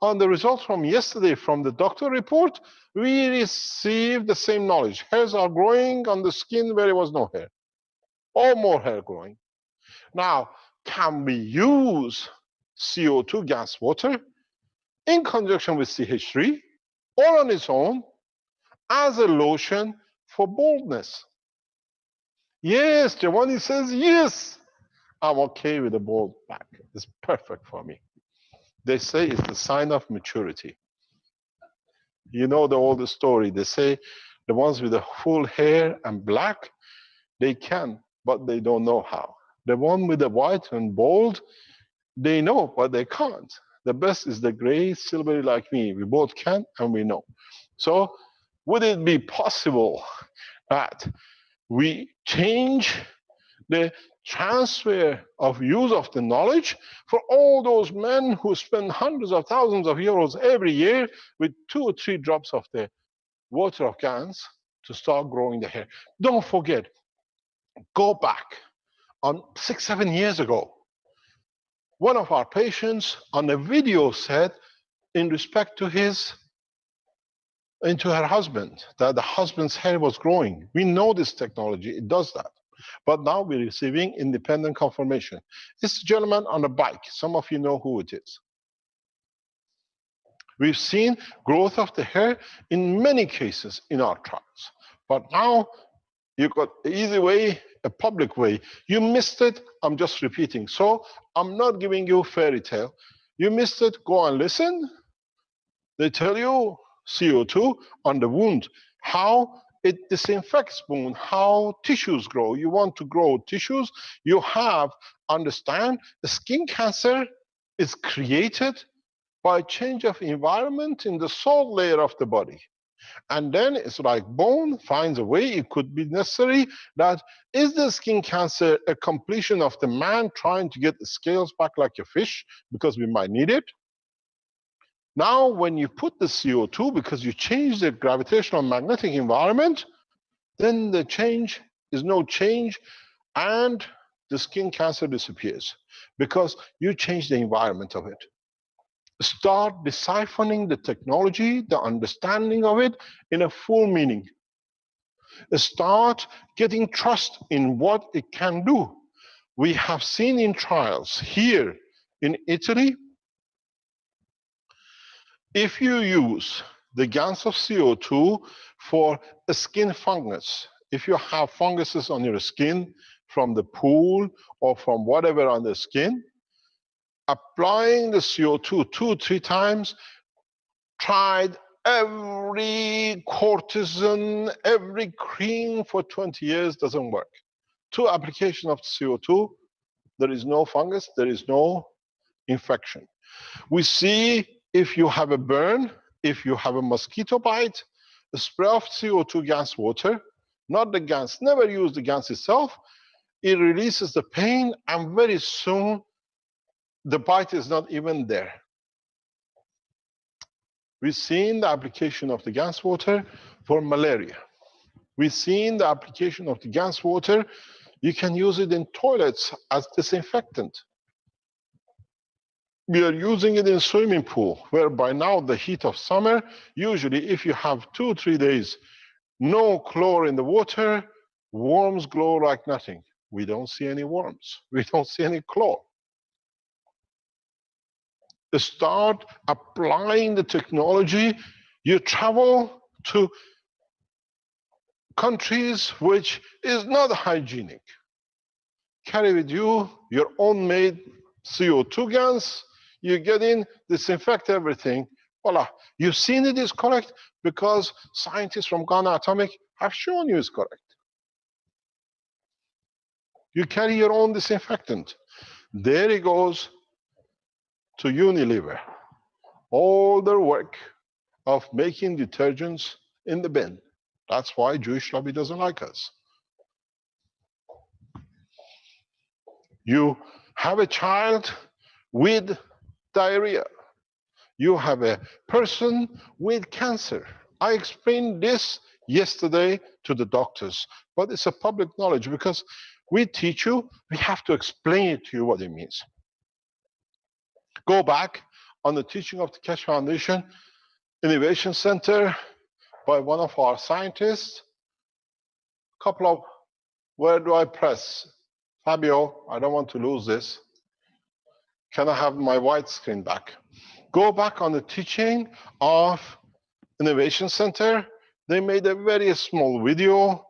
On the results from yesterday from the doctor report, we received the same knowledge. Hairs are growing on the skin where there was no hair, or more hair growing. Now, can we use CO2 gas water in conjunction with CH3 or on its own as a lotion for baldness? Yes, Giovanni says yes. I'm okay with the bald back. It's perfect for me. They say it's the sign of maturity. You know the old story. They say the ones with the full hair and black, they can, but they don't know how. The one with the white and bald, they know, but they can't. The best is the gray, silvery like me. We both can and we know. So would it be possible that we change the transfer of use of the knowledge for all those men who spend hundreds of thousands of euros every year with 2 or 3 drops of the water of GANs to start growing the hair? Don't forget, go back on 6-7 years ago. One of our patients on a video said, in respect to her husband, that the husband's hair was growing. We know this technology, it does that. But now we're receiving independent confirmation. This gentleman on a bike, some of you know who it is. We've seen growth of the hair in many cases in our trials. But now you got an easy way, a public way. You missed it, I'm just repeating. So I'm not giving you fairy tale. You missed it, go and listen. They tell you CO2 on the wound, how it disinfects wound, how tissues grow. You want to grow tissues, you have understand the skin cancer is created by change of environment in the salt layer of the body. And then it's like bone finds a way. It could be necessary that is the skin cancer a completion of the man trying to get the scales back like a fish because we might need it. Now, when you put the CO2, because you change the gravitational magnetic environment, then the change is no change and the skin cancer disappears because you change the environment of it. Start deciphering the technology, the understanding of it in a full meaning. Start getting trust in what it can do. We have seen in trials here in Italy, if you use the gans of CO2 for a skin fungus, if you have funguses on your skin from the pool or from whatever on the skin, applying the CO2 2-3 times, tried every cortisone, every cream for 20 years, doesn't work. 2 applications of CO2, there is no fungus, there is no infection. We see if you have a burn, if you have a mosquito bite, a spray of CO2 gas water, not the gas, never use the gas itself, it releases the pain and very soon the bite is not even there. We've seen the application of the gas water for malaria. We've seen the application of the gas water. You can use it in toilets as disinfectant. We are using it in swimming pool, where by now the heat of summer, usually if you have 2-3 days, no chlorine in the water, worms glow like nothing. We don't see any worms. We don't see any chlor. Start applying the technology. You travel to countries which is not hygienic. Carry with you your own made CO2 gas. You get in, disinfect everything. Voila. You've seen it is correct because scientists from Ghana Atomic have shown you it's correct. You carry your own disinfectant. There it goes to Unilever. All their work of making detergents in the bin. That's why Jewish lobby doesn't like us. You have a child with diarrhea. You have a person with cancer. I explained this yesterday to the doctors, but it's a public knowledge because we teach you, we have to explain it to you what it means. Go back on the teaching of the Keshe Foundation Innovation Center by one of our scientists. Couple of, where do I press? Fabio, I don't want to lose this. Can I have my white screen back? Go back on the teaching of Innovation Center. They made a very small video,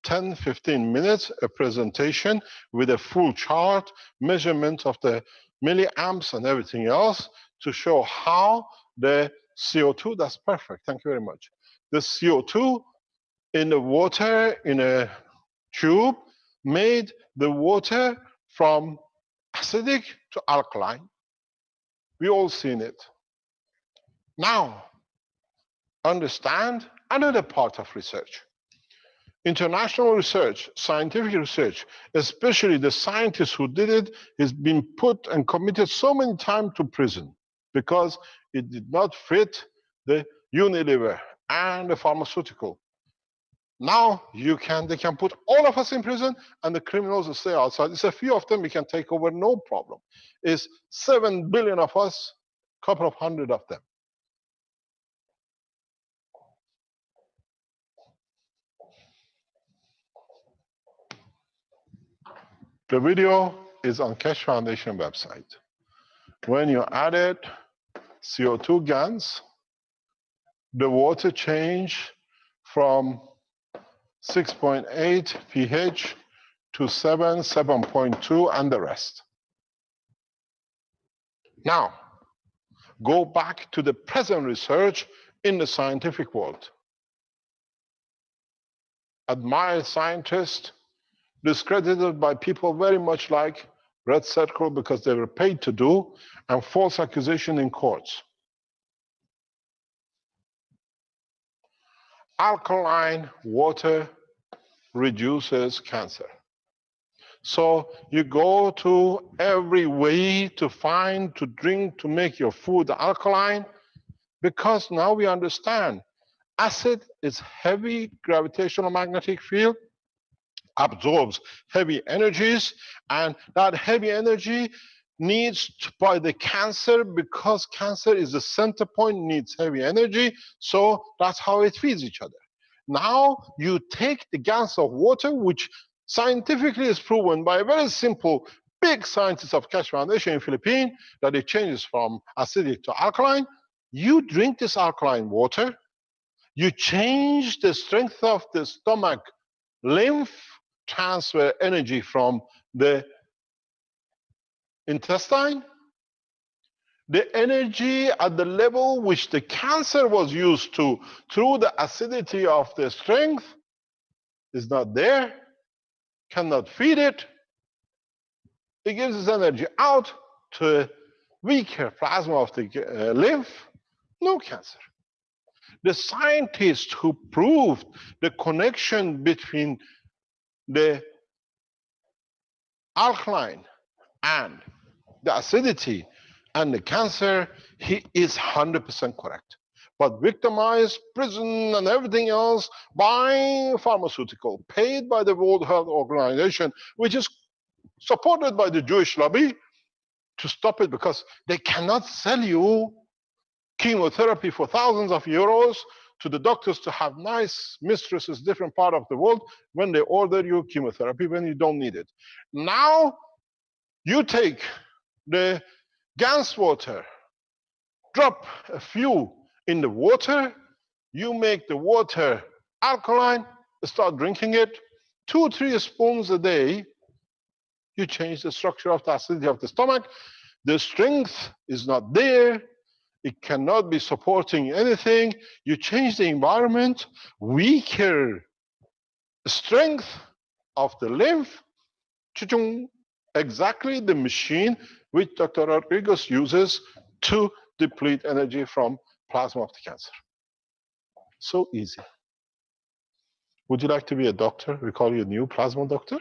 10-15 minutes, a presentation with a full chart, measurement of the milliamps and everything else to show how the CO2, that's perfect, thank you very much. The CO2 in the water in a tube made the water from acidic to alkaline. We all seen it. Now, understand another part of research. International research, scientific research, especially the scientists who did it, has been put and committed so many times to prison because it did not fit the Unilever and the pharmaceutical. Now they can put all of us in prison and the criminals will stay outside. It's a few of them we can take over, no problem. It's 7 billion of us, a couple of hundred of them. The video is on Keshe Foundation website. When you added CO2 GANs, the water changed from 6.8 pH to 7, 7.2, and the rest. Now, go back to the present research in the scientific world. Admired scientists, discredited by people very much like Red Circle because they were paid to do, and false accusation in courts. Alkaline water reduces cancer. So you go to every way to find, to drink, to make your food alkaline, because now we understand acid is heavy gravitational magnetic field, absorbs heavy energies, and that heavy energy needs by the cancer, because cancer is the center point, needs heavy energy, so that's how it feeds each other. Now you take the gas of water, which scientifically is proven by a very simple big scientist of Keshe Foundation in Philippines, that it changes from acidic to alkaline. You drink this alkaline water, you change the strength of the stomach lymph, transfer energy from the intestine. The energy at the level which the cancer was used to through the acidity of the strength is not there, cannot feed it. It gives its energy out to a weaker plasma of the lymph, no cancer. The scientists who proved the connection between the alkaline and the acidity and the cancer, he is 100% correct. But victimized, prison, and everything else by pharmaceutical, paid by the World Health Organization, which is supported by the Jewish lobby, to stop it, because they cannot sell you chemotherapy for thousands of euros to the doctors to have nice mistresses different part of the world when they order you chemotherapy when you don't need it. Now you take the gas water, drop a few in the water, you make the water alkaline, start drinking it, 2-3 spoons a day, you change the structure of the acidity of the stomach. The strength is not there, it cannot be supporting anything. You change the environment, weaker strength of the lymph, exactly the machine which Dr. Rodriguez uses to deplete energy from plasma of the cancer. So easy. Would you like to be a doctor? We call you a new plasma doctor.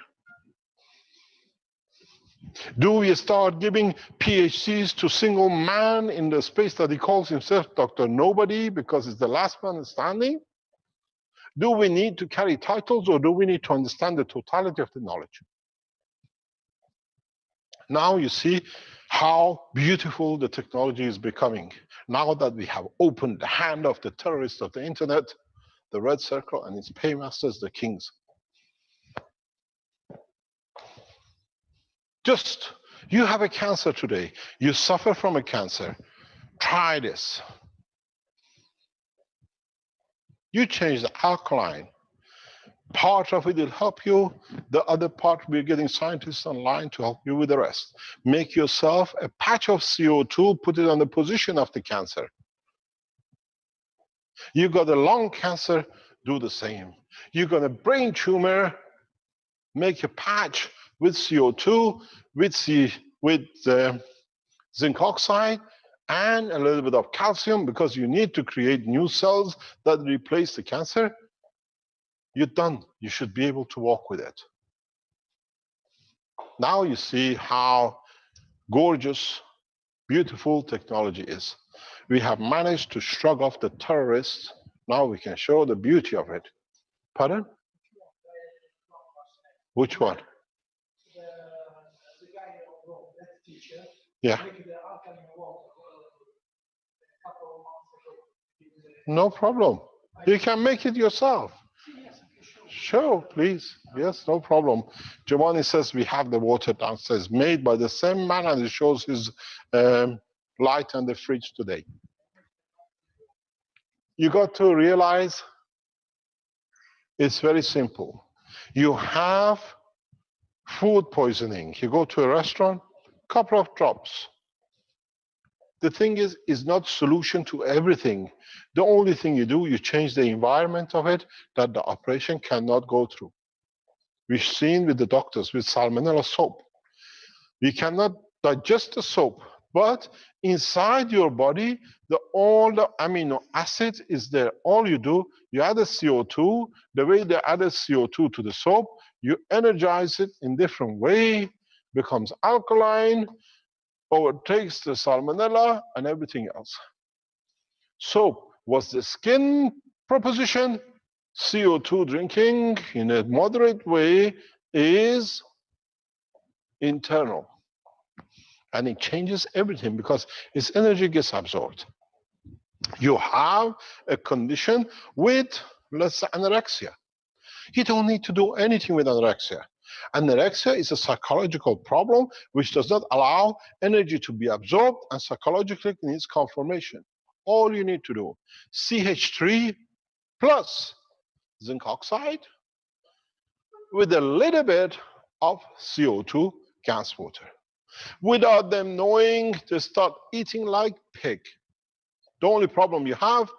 Do we start giving PhDs to single man in the space that he calls himself Dr. Nobody because it's the last man standing? Do we need to carry titles, or do we need to understand the totality of the knowledge? Now you see how beautiful the technology is becoming. Now that we have opened the hand of the terrorists of the internet, the Red Circle and its paymasters, the kings. Just, you have a cancer today. You suffer from a cancer. Try this. You change the alkaline. Part of it will help you. The other part, we're getting scientists online to help you with the rest. Make yourself a patch of CO2, put it on the position of the cancer. You got a lung cancer, do the same. You got a brain tumor, make a patch with CO2, with zinc oxide, and a little bit of calcium, because you need to create new cells that replace the cancer. You're done. You should be able to walk with it. Now you see how gorgeous, beautiful technology is. We have managed to shrug off the terrorists. Now we can show the beauty of it. Pardon? Which one? The guy of Rome, that teacher, Yeah. making the alkaline water a couple of months ago. No problem. You can make it yourself. Sure, please. Yes, no problem. Giovanni says we have the water downstairs made by the same man, and it shows his light on the fridge today. You got to realize It's very simple. You have food poisoning. You go to a restaurant, couple of drops. The thing is not solution to everything. The only thing you do, you change the environment of it that the operation cannot go through. We've seen with the doctors with salmonella soap. We cannot digest the soap, but inside your body, all the amino acid is there. All you do, you add a CO2. The way they added CO2 to the soap, you energize it in different way, becomes alkaline, overtakes the salmonella and everything else. Soap was the skin proposition. CO2 drinking in a moderate way is internal. And it changes everything because its energy gets absorbed. You have a condition with, let's say, anorexia. You don't need to do anything with anorexia. Anorexia is a psychological problem which does not allow energy to be absorbed and psychologically needs conformation. All you need to do, CH3 plus zinc oxide with a little bit of CO2 gas water. Without them knowing, they start eating like pig. The only problem you have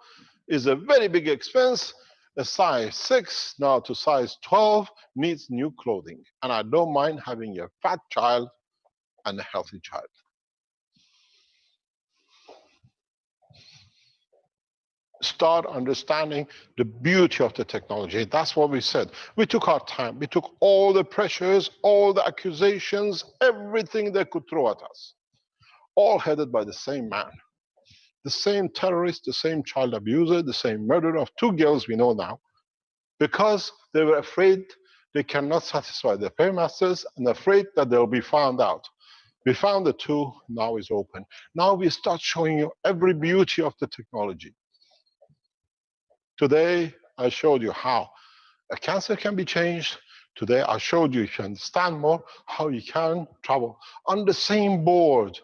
is a very big expense. A size 6 now to size 12 needs new clothing. And I don't mind having a fat child and a healthy child. Start understanding the beauty of the technology. That's what we said. We took our time. We took all the pressures, all the accusations, everything they could throw at us. All headed by the same man. The same terrorist, the same child abuser, the same murderer of 2 girls we know now, because they were afraid they cannot satisfy their paymasters and afraid that they'll be found out. We found the 2, now it's open. Now we start showing you every beauty of the technology. Today, I showed you how a cancer can be changed. Today, I showed you, if you understand more, how you can travel on the same board.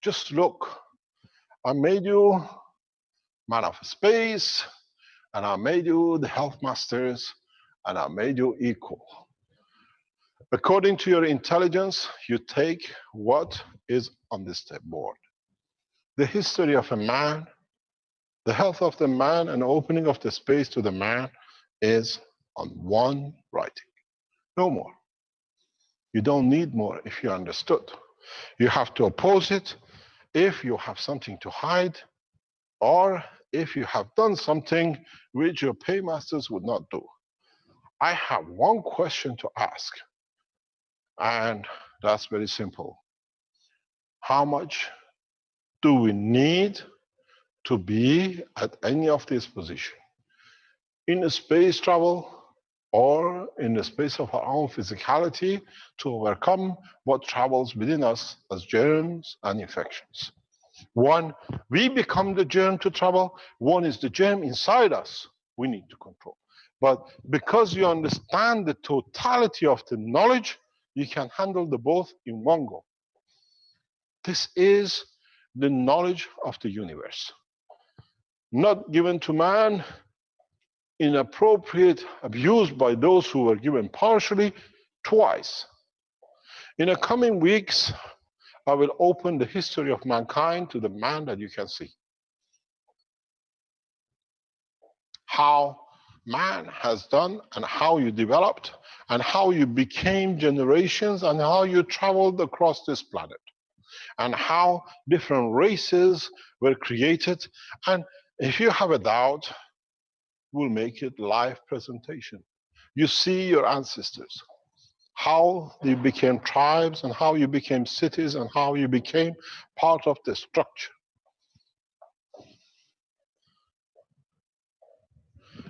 Just look. I made you man of space, and I made you the health masters, and I made you equal. According to your intelligence, you take what is on this board. The history of a man, the health of the man, and opening of the space to the man is on one writing. No more. You don't need more if you understood. You have to oppose it if you have something to hide, or if you have done something which your paymasters would not do. I have one question to ask, and that's very simple. How much do we need to be at any of these positions? In a space travel or in the space of our own physicality to overcome what travels within us as germs and infections. One, we become the germ to travel. One is the germ inside us we need to control. But because you understand the totality of the knowledge, you can handle the both in one go. This is the knowledge of the universe. Not given to man, inappropriate, abused by those who were given partially, twice. In the coming weeks, I will open the history of mankind to the man that you can see. How man has done and how you developed and how you became generations and how you traveled across this planet and how different races were created. And if you have a doubt, we'll make it live presentation. You see your ancestors, how they became tribes and how you became cities and how you became part of the structure.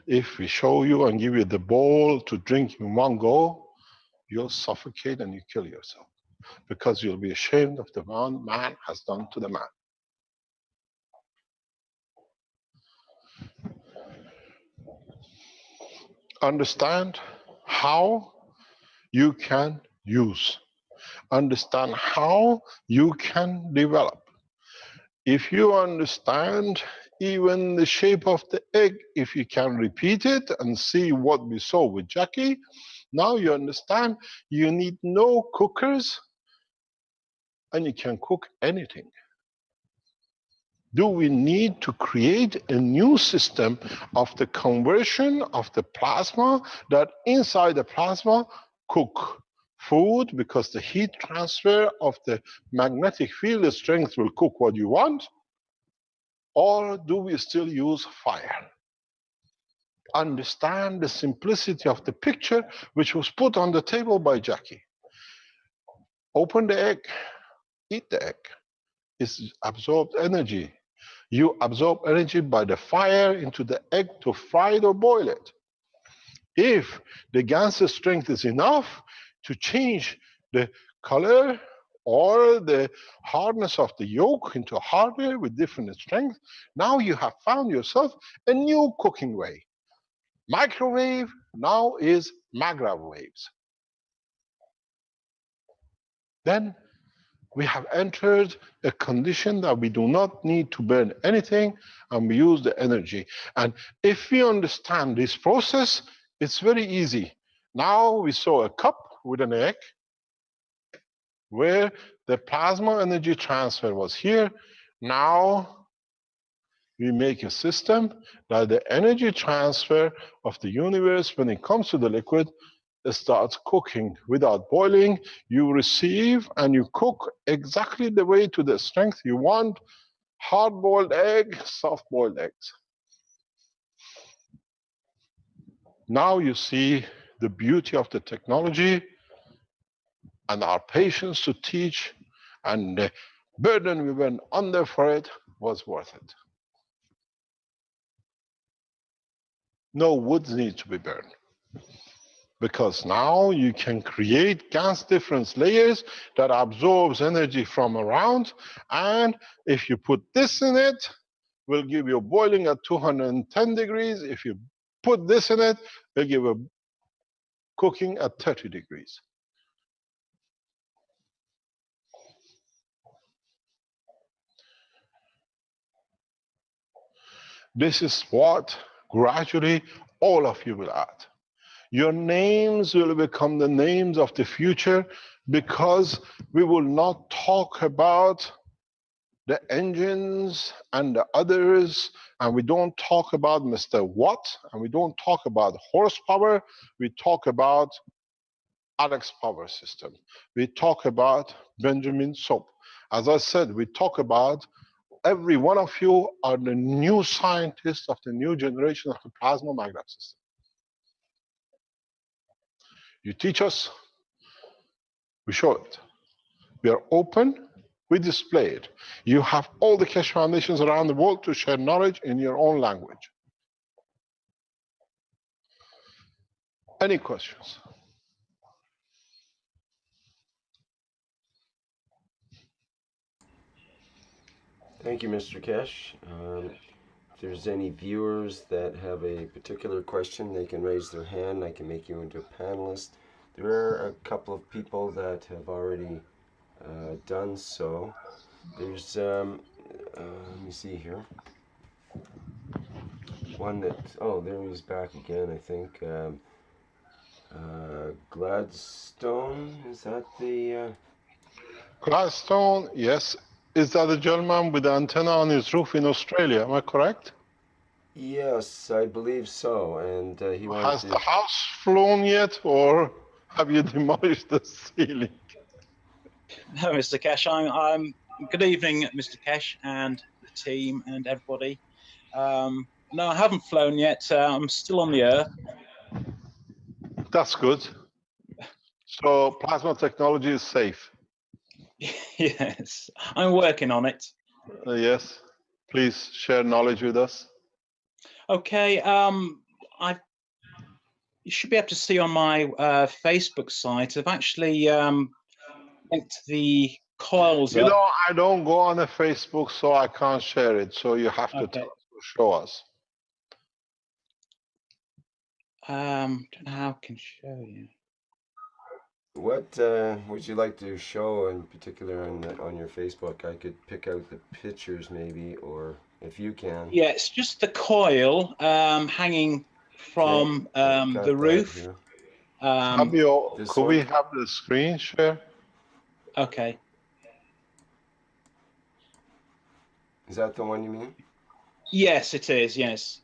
If we show you and give you the bowl to drink in one go, you'll suffocate and you kill yourself because you'll be ashamed of the one man has done to the man. Understand how you can use. Understand how you can develop. If you understand even the shape of the egg, if you can repeat it and see what we saw with Jackie, now you understand you need no cookers and you can cook anything. Do we need to create a new system of the conversion of the plasma that inside the plasma cook food, because the heat transfer of the magnetic field strength will cook what you want? Or do we still use fire? Understand the simplicity of the picture which was put on the table by Jackie. Open the egg, eat the egg. It's absorbed energy. You absorb energy by the fire into the egg to fry it or boil it. If the Ganser strength is enough to change the color or the hardness of the yolk into harder with different strength, now you have found yourself a new cooking way. Microwave now is Magrav waves. Then we have entered a condition that we do not need to burn anything and we use the energy. And if we understand this process, it's very easy. Now we saw a cup with an egg where the plasma energy transfer was here. Now we make a system that the energy transfer of the universe, when it comes to the liquid, starts cooking without boiling. You receive and you cook exactly the way to the strength you want. Hard-boiled egg, soft-boiled eggs. Now you see the beauty of the technology and our patience to teach, and the burden we went under for it was worth it. No wood needs to be burned, because now you can create gas difference layers that absorbs energy from around, and if you put this in it, will give you boiling at 210 degrees. If you put this in it, will give a cooking at 30 degrees. This is what gradually all of you will add. Your names will become the names of the future, because we will not talk about the engines and the others, and we don't talk about Mr. Watt, and we don't talk about horsepower. We talk about Alex Power System. We talk about Benjamin Soap. As I said, we talk about every one of you are the new scientists of the new generation of the plasma magnetic system. You teach us, we show it. We are open, we display it. You have all the Keshe Foundations around the world to share knowledge in your own language. Any questions? Thank you, Mr. Keshe. If there's any viewers that have a particular question, they can raise their hand. I can make you into a panelist. There are a couple of people that have already done so. There's, let me see here. One that, oh, there he's back again, I think. Gladstone, is that the... Gladstone, yes. Is that the gentleman with the antenna on his roof in Australia? Am I correct? Yes, I believe so. And he wants Has to... the house flown yet, or have you demolished the ceiling? No, Mr. Keshe. I'm good evening, Mr. Keshe, and the team and everybody. No, I haven't flown yet. I'm still on the Earth. That's good. So plasma technology is safe. Yes, I'm working on it. Yes. Please share knowledge with us. Okay. You should be able to see on my Facebook site. I've actually linked the coils You up. know, I don't go on the Facebook, so I can't share it. So you have to tell us, show us. Don't know how I can show you. What would you like to show in particular on your Facebook? I could pick out the pictures maybe, or if you can. Yeah, it's just the coil hanging from I've got the that roof. here. Fabio, this could one? we have the screen share? Okay. Is that the one you mean? Yes, it is. Yes.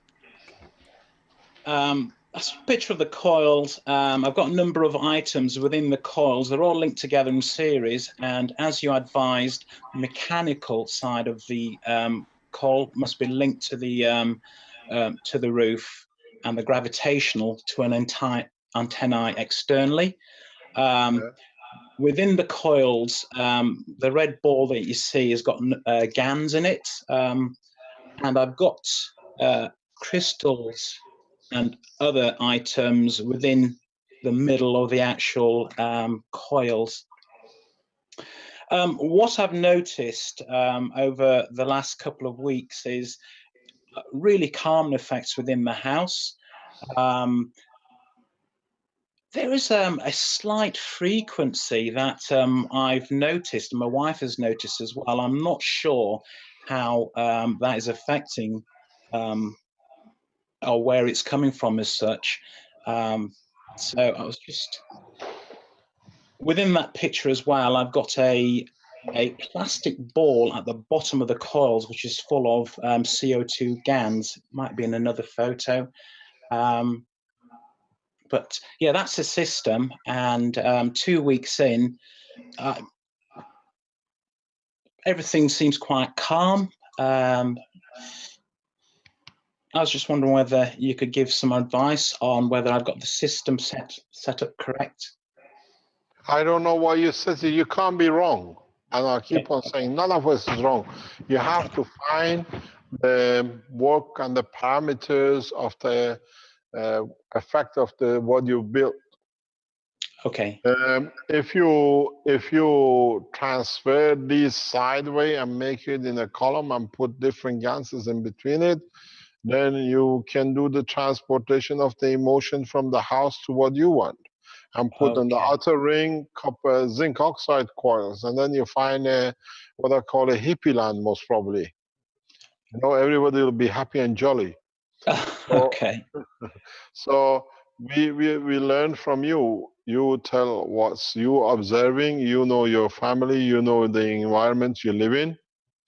That's a picture of the coils. I've got a number of items within the coils. They're all linked together in series, and as you advised, the mechanical side of the coil must be linked to the roof, and the gravitational to an entire antennae externally. Within the coils, the red ball that you see has got GANs in it, and I've got crystals and other items within the middle of the actual coils. What I've noticed over the last couple of weeks is really calming effects within the house. There is a slight frequency that I've noticed, and my wife has noticed as well. I'm not sure how that is affecting or where it's coming from as such. So I was just within that picture as well. I've got a plastic ball at the bottom of the coils, which is full of CO2 GANs. Might be in another photo. But yeah, that's the system. And 2 weeks in, everything seems quite calm. I was just wondering whether you could give some advice on whether I've got the system set up correct. I don't know why you said it. You can't be wrong. And I keep on saying none of us is wrong. You have to find the work and the parameters of the effect of the what you built. Okay. If you transfer these sideways and make it in a column and put different ganses in between it, then you can do the transportation of the emotion from the house to what you want, and put on the outer ring copper zinc oxide coils, and then you find what I call a hippie land, most probably. You know, everybody will be happy and jolly. Okay. So we learn from you. You tell what's you observing. You know your family. You know the environment you live in.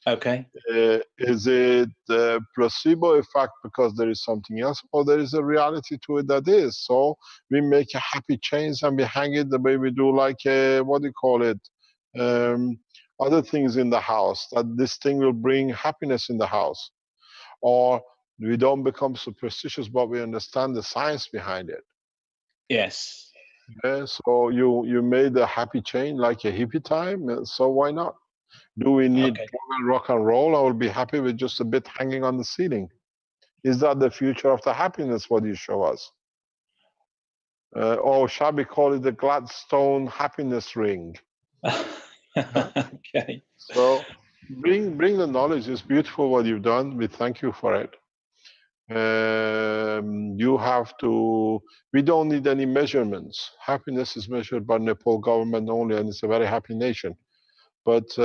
Okay. Is it a placebo effect because there is something else, or there is a reality to it that is? So we make a happy chains and we hang it the way we do, like what do you call it? Other things in the house, that this thing will bring happiness in the house. Or we don't become superstitious, but we understand the science behind it. Yes. Yeah, so you made a happy chain like a hippie time, so why not? Do we need rock and roll? I will be happy with just a bit hanging on the ceiling. Is that the future of the happiness, what you show us? Or shall we call it the Gladstone happiness ring? Okay. So bring the knowledge. It's beautiful what you've done. We thank you for it. You have to, we don't need any measurements. Happiness is measured by Nepal government only, and it's a very happy nation. But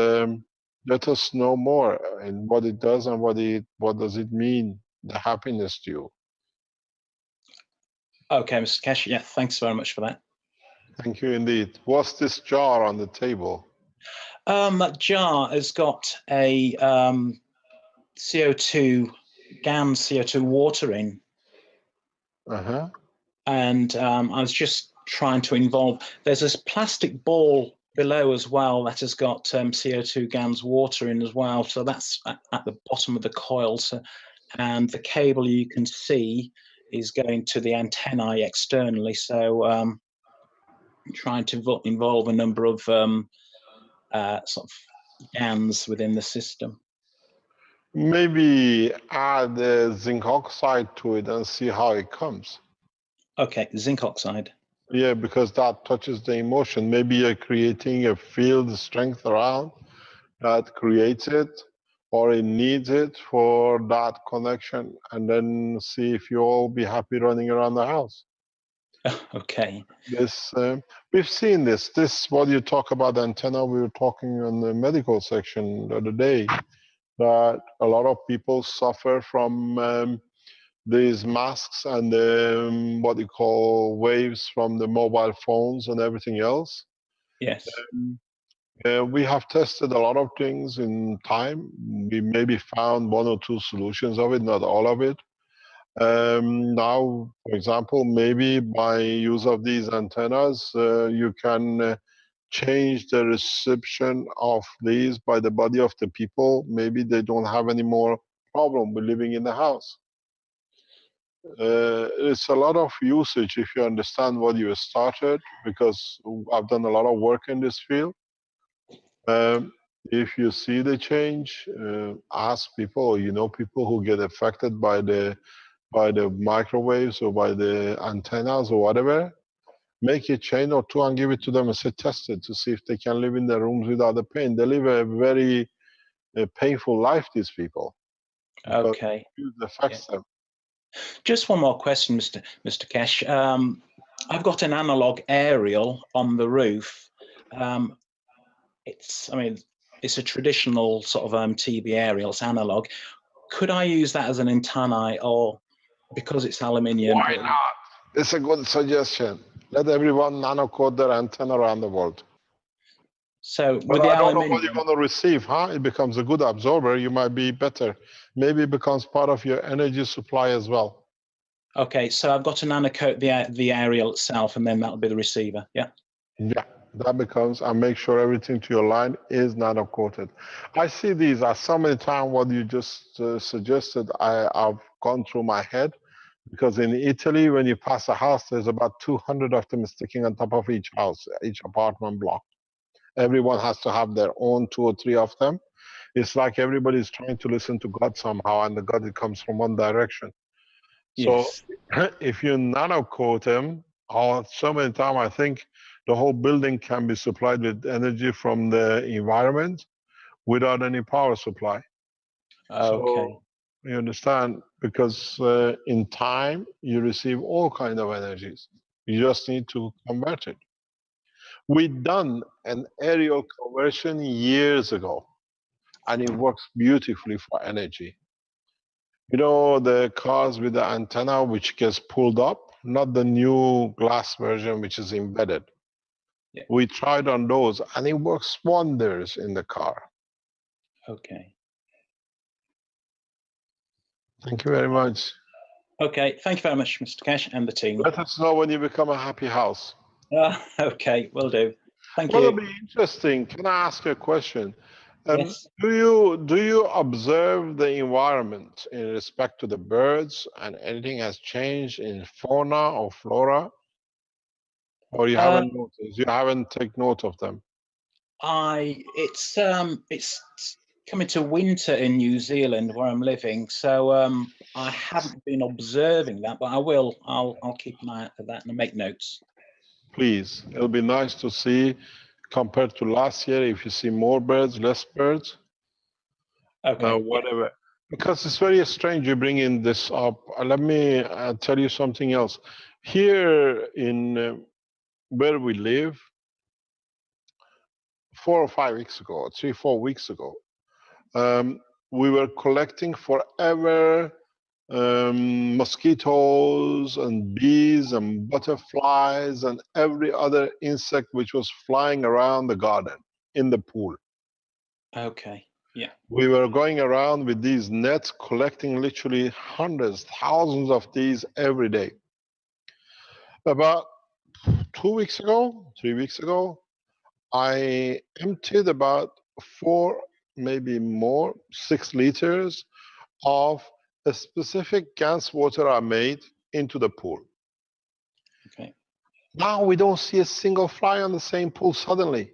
let us know more and what it does and what does it mean, the happiness to you. Okay, Mr. Kesh. Yeah, thanks very much for that. Thank you indeed. What's this jar on the table? That jar has got a CO2 GAN CO2 water in. And I was just trying to involve. There's this plastic ball below as well that has got CO2 GANs water in as well. So that's at the bottom of the coil. So, and the cable you can see is going to the antennae externally. So I'm trying to involve a number of sort of GANs within the system. Maybe add zinc oxide to it and see how it comes. Okay, zinc oxide. Yeah, because that touches the emotion. Maybe you're creating a field strength around that creates it, or it needs it for that connection, and then see if you'll all be happy running around the house. Okay. This we've seen this. This what you talk about antenna. We were talking on the medical section the other day. that a lot of people suffer from these masks and what you call waves from the mobile phones and everything else. Yes. We have tested a lot of things in time. We maybe found 1 or 2 solutions of it, not all of it. Now, for example, maybe by use of these antennas, you can change the reception of these by the body of the people. Maybe they don't have any more problem with living in the house. It's a lot of usage if you understand what you started, because I've done a lot of work in this field. If you see the change, ask people, or you know people who get affected by the microwaves or by the antennas or whatever. Make a chain or 2 and give it to them and say test it to see if they can live in their rooms without the pain. They live a very painful life, these people. Okay. It affects them. Just one more question, Mr. Kesh. I've got an analog aerial on the roof. It's a traditional sort of TV aerial. It's analog. Could I use that as an antennae, or because it's aluminium? Why not? It's a good suggestion. Let everyone nano-coat their antenna around the world. So with but the I don't aluminium, know what you're going to receive, huh? It becomes a good absorber. You might be better. Maybe it becomes part of your energy supply as well. Okay, so I've got to nano-coat the aerial itself, and then that'll be the receiver. Yeah. Yeah, that becomes, and make sure everything to your line is nano-coated. I see these so many times. What you just suggested, I've gone through my head, because in Italy, when you pass a house, there's about 200 of them sticking on top of each house, each apartment block. Everyone has to have their own 2 or 3 of them. It's like everybody's trying to listen to God somehow, and the God, it comes from one direction. Yes. So if you nano-coat them, so many times I think the whole building can be supplied with energy from the environment without any power supply. Okay. So, you understand? Because in time, you receive all kinds of energies. You just need to convert it. We've done an aerial conversion years ago, and it works beautifully for energy. You know, the cars with the antenna which gets pulled up, not the new glass version which is embedded. Yeah. We tried on those, and it works wonders in the car. Okay. Thank you very much. Okay, thank you very much, Mr. Kesh, and the team. Let us know when you become a happy house. Okay, will do. Thank Well, you. it'll be interesting. Can I ask you a question? Yes. Do you observe the environment in respect to the birds, and anything has changed in fauna or flora? Or you haven't noticed? You haven't taken note of them? It's coming to winter in New Zealand where I'm living, so I haven't been observing that, but I will. I'll keep an eye out for that and make notes. Please, it'll be nice to see compared to last year if you see more birds, less birds, Okay. whatever. Because it's very strange you bring in this up. Let me tell you something else. Here in where we live, 4 or 5 weeks ago, 3, 4 weeks ago, we were collecting forever mosquitoes and bees and butterflies and every other insect which was flying around the garden in the pool. Okay. Yeah. We were going around with these nets collecting literally hundreds, thousands of these every day. About 2 weeks ago, 3 weeks ago, I emptied about 4, maybe more, 6 liters of a specific GANS water I made into the pool. Okay. Now we don't see a single fly on the same pool suddenly.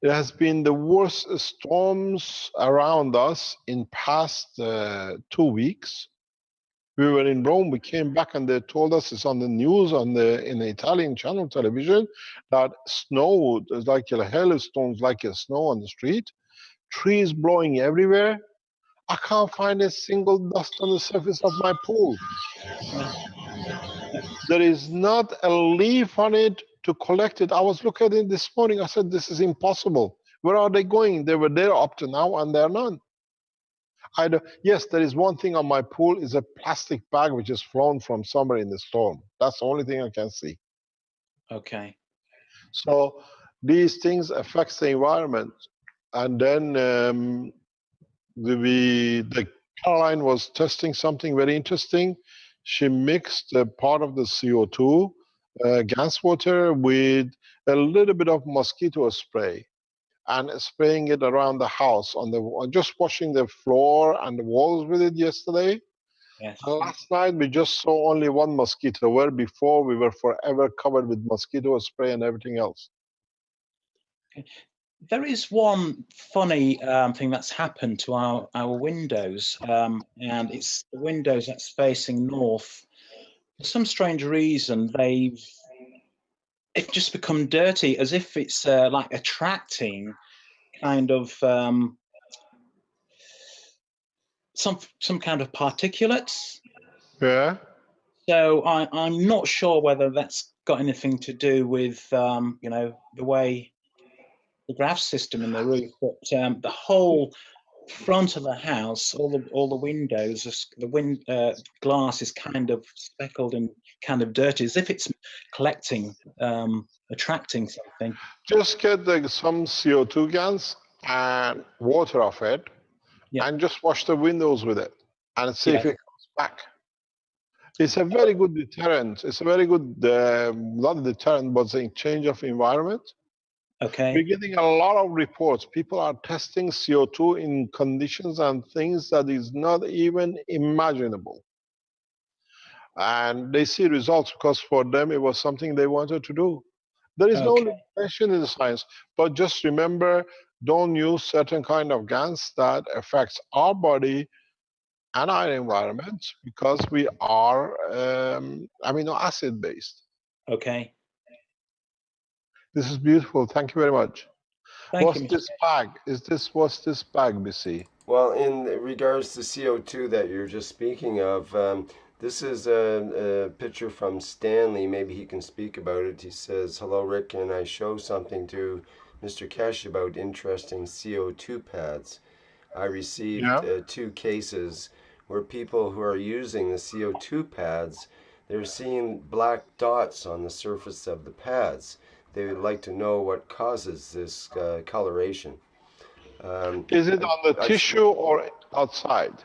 It has been the worst storms around us in past 2 weeks. We were in Rome, we came back and they told us, it's on the news in the Italian channel television, that snow, there's like hailstones like a snow on the street, trees blowing everywhere. I can't find a single dust on the surface of my pool. There is not a leaf on it to collect it. I was looking at it this morning. I said, this is impossible. Where are they going? They were there up to now and they're none. Yes, there is one thing on my pool is a plastic bag which is flown from somewhere in the storm. That's the only thing I can see. Okay. So these things affect the environment. And then the Caroline was testing something very interesting. She mixed a part of the CO2 gas water with a little bit of mosquito spray and spraying it around the house just washing the floor and the walls with it yesterday. Yes. And last night we just saw only one mosquito, where before we were forever covered with mosquito spray and everything else. There is one funny thing that's happened to our windows, and it's the windows that's facing north. For some strange reason, they've just become dirty, as if it's like attracting kind of some kind of particulates. Yeah. So I'm not sure whether that's got anything to do with you know, the way the graft system in the roof, but the whole front of the house, all the windows, glass is kind of speckled and kind of dirty, as if it's collecting, attracting something. Just get some CO2 gas and water off it, and just wash the windows with it and see if it comes back. It's a very good deterrent. It's a very good, not a deterrent, but a change of environment. Okay. We're getting a lot of reports. People are testing CO2 in conditions and things that is not even imaginable. And they see results because for them it was something they wanted to do. There is no limitation in the science, but just remember, don't use certain kind of gas that affects our body and our environment, because we are amino acid based. Okay. This is beautiful. Thank you very much. Thank you, What's this bag? What's this bag, BC? Well, in regards to CO2 that you're just speaking of, this is a picture from Stanley. Maybe he can speak about it. He says, "Hello, Rick, and I show something to Mr. Kesh about interesting CO2 pads. I received 2 cases where people who are using the CO2 pads, they're seeing black dots on the surface of the pads. They would like to know what causes this coloration." Is it on the tissue or outside?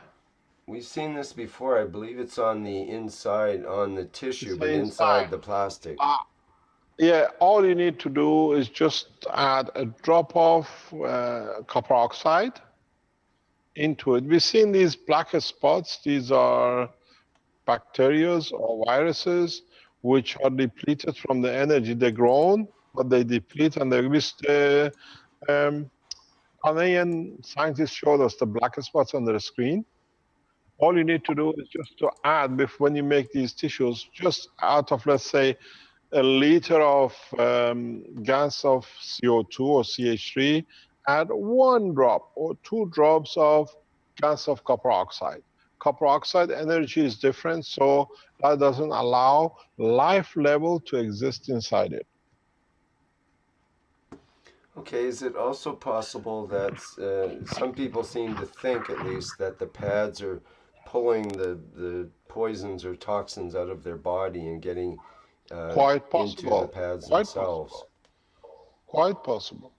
We've seen this before. I believe it's on the inside, on the tissue, It's but the inside the plastic. Yeah, all you need to do is just add a drop of copper oxide into it. We've seen these black spots. These are bacteria or viruses which are depleted from the energy. They're grown, but they deplete, and the Ghanaian scientists showed us the black spots on the screen. All you need to do is just to add, when you make these tissues, just out of, let's say, a liter of gas of CO2 or CH3, add 1 drop or 2 drops of gas of copper oxide. Copper oxide energy is different, so that doesn't allow life level to exist inside it. Okay, is it also possible that some people seem to think, at least, that the pads are pulling the poisons or toxins out of their body and getting Quite possible. into the pads themselves? Possible. Quite possible.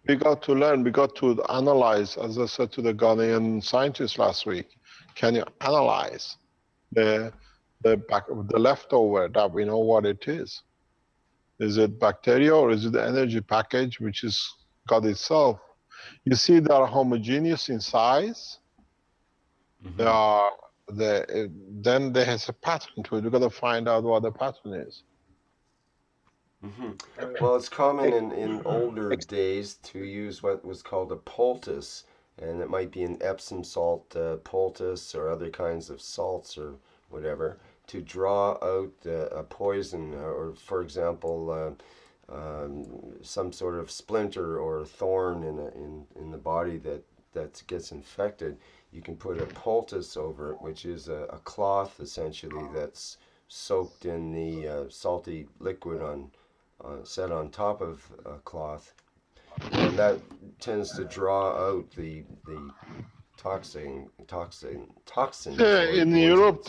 We got to learn, we got to analyze, as I said to the Ghanaian scientists last week, can you analyze the leftover, that we know what it is? Is it bacteria or is it the energy package which is God itself? You see, they are homogeneous in size. Mm-hmm. Then there has a pattern to it. We've got to find out what the pattern is. Mm-hmm. Well, it's common in older days to use what was called a poultice, and it might be an Epsom salt poultice or other kinds of salts or whatever, to draw out a poison, or, for example, some sort of splinter or thorn in the body that gets infected. You can put a poultice over it, which is a cloth essentially that's soaked in the salty liquid set on top of a cloth, and that tends to draw out the toxins Yeah, or in Europe,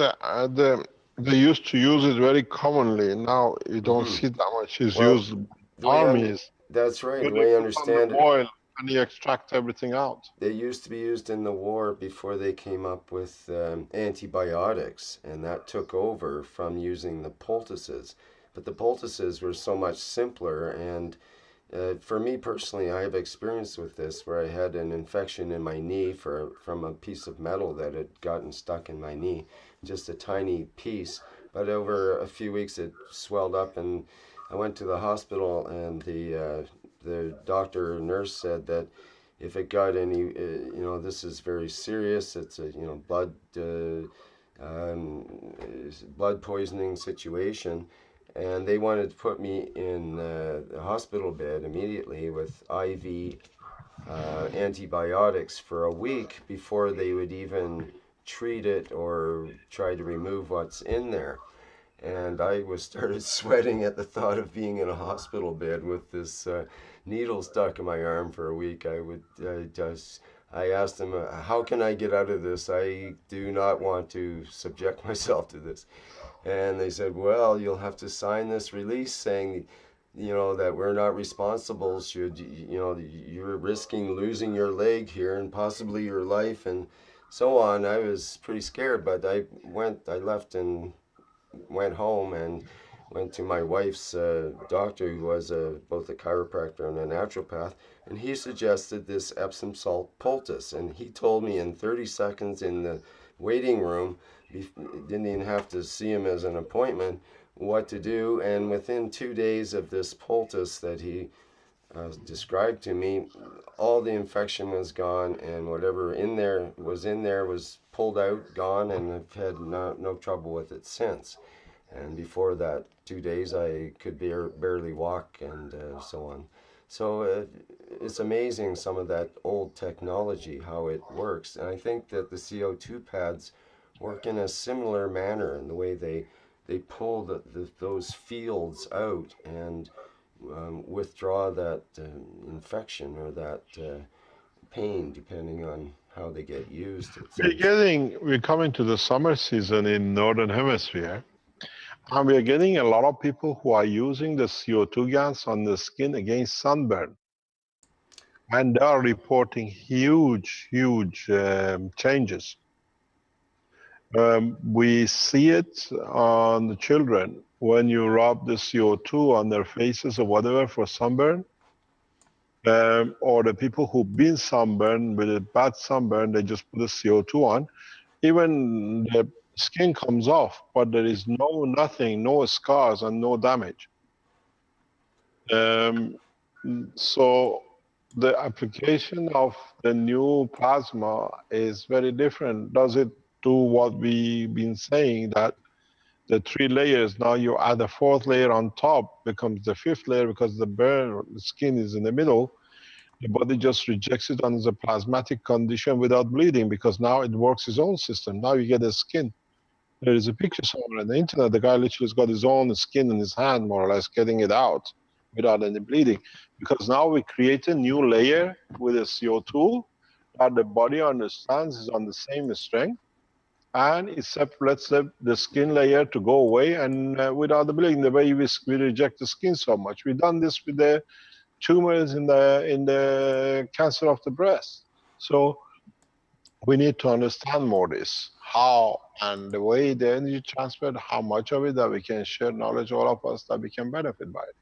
they used to use it very commonly. Now you don't see that much. It's Well, used by the way armies. that's right. When The they way I put on the understand it, boil and you extract everything out. they used to be used in the war before they came up with antibiotics, and that took over from using the poultices. But the poultices were so much simpler, and for me personally, I have experience with this where I had an infection in my knee from a piece of metal that had gotten stuck in my knee, just a tiny piece. But over a few weeks, it swelled up, and I went to the hospital, and the doctor or nurse said that if it got any, this is very serious. It's a blood poisoning situation, and they wanted to put me in the hospital bed immediately with IV antibiotics for a week before they would even treat it or try to remove what's in there. And I started sweating at the thought of being in a hospital bed with this needle stuck in my arm for a week. I asked them, how can I get out of this? I do not want to subject myself to this. And they said, well, you'll have to sign this release saying, that we're not responsible should, you're risking losing your leg here and possibly your life and so on. I was pretty scared, but I left and went home and went to my wife's doctor, who was both a chiropractor and a naturopath, and he suggested this Epsom salt poultice, and he told me in 30 seconds in the waiting room, didn't even have to see him as an appointment, what to do. And within 2 days of this poultice that he described to me, all the infection was gone, and whatever in there was pulled out, gone, and I've had no trouble with it since. And before that 2 days, I could barely walk and so on. So it's amazing, some of that old technology, how it works. And I think that the CO2 pads work in a similar manner in the way they pull those fields out and withdraw that infection or that pain, depending on how they get used. We're coming to the summer season in Northern Hemisphere, and we're getting a lot of people who are using the CO2 gas on the skin against sunburn. And they are reporting huge changes. We see it on the children when you rub the CO2 on their faces or whatever for sunburn, or the people who've been sunburned with a bad sunburn, they just put the CO2 on. Even the skin comes off, but there is nothing, no scars and no damage. So the application of the new plasma is very different. Does it do what we've been saying, that the 3 layers, now you add a 4th layer on top, becomes the 5th layer because the skin is in the middle. The body just rejects it under the plasmatic condition without bleeding, because now it works its own system. Now you get a skin. There is a picture somewhere on the internet. The guy literally has got his own skin in his hand, more or less, getting it out without any bleeding. Because now we create a new layer with a CO2 that the body understands is on the same strength, and it lets the skin layer to go away and without the bleeding, the way we reject the skin so much. We've done this with the tumors in the cancer of the breast. So we need to understand more this, how and the way the energy transferred, how much of it that we can share knowledge, all of us, that we can benefit by it.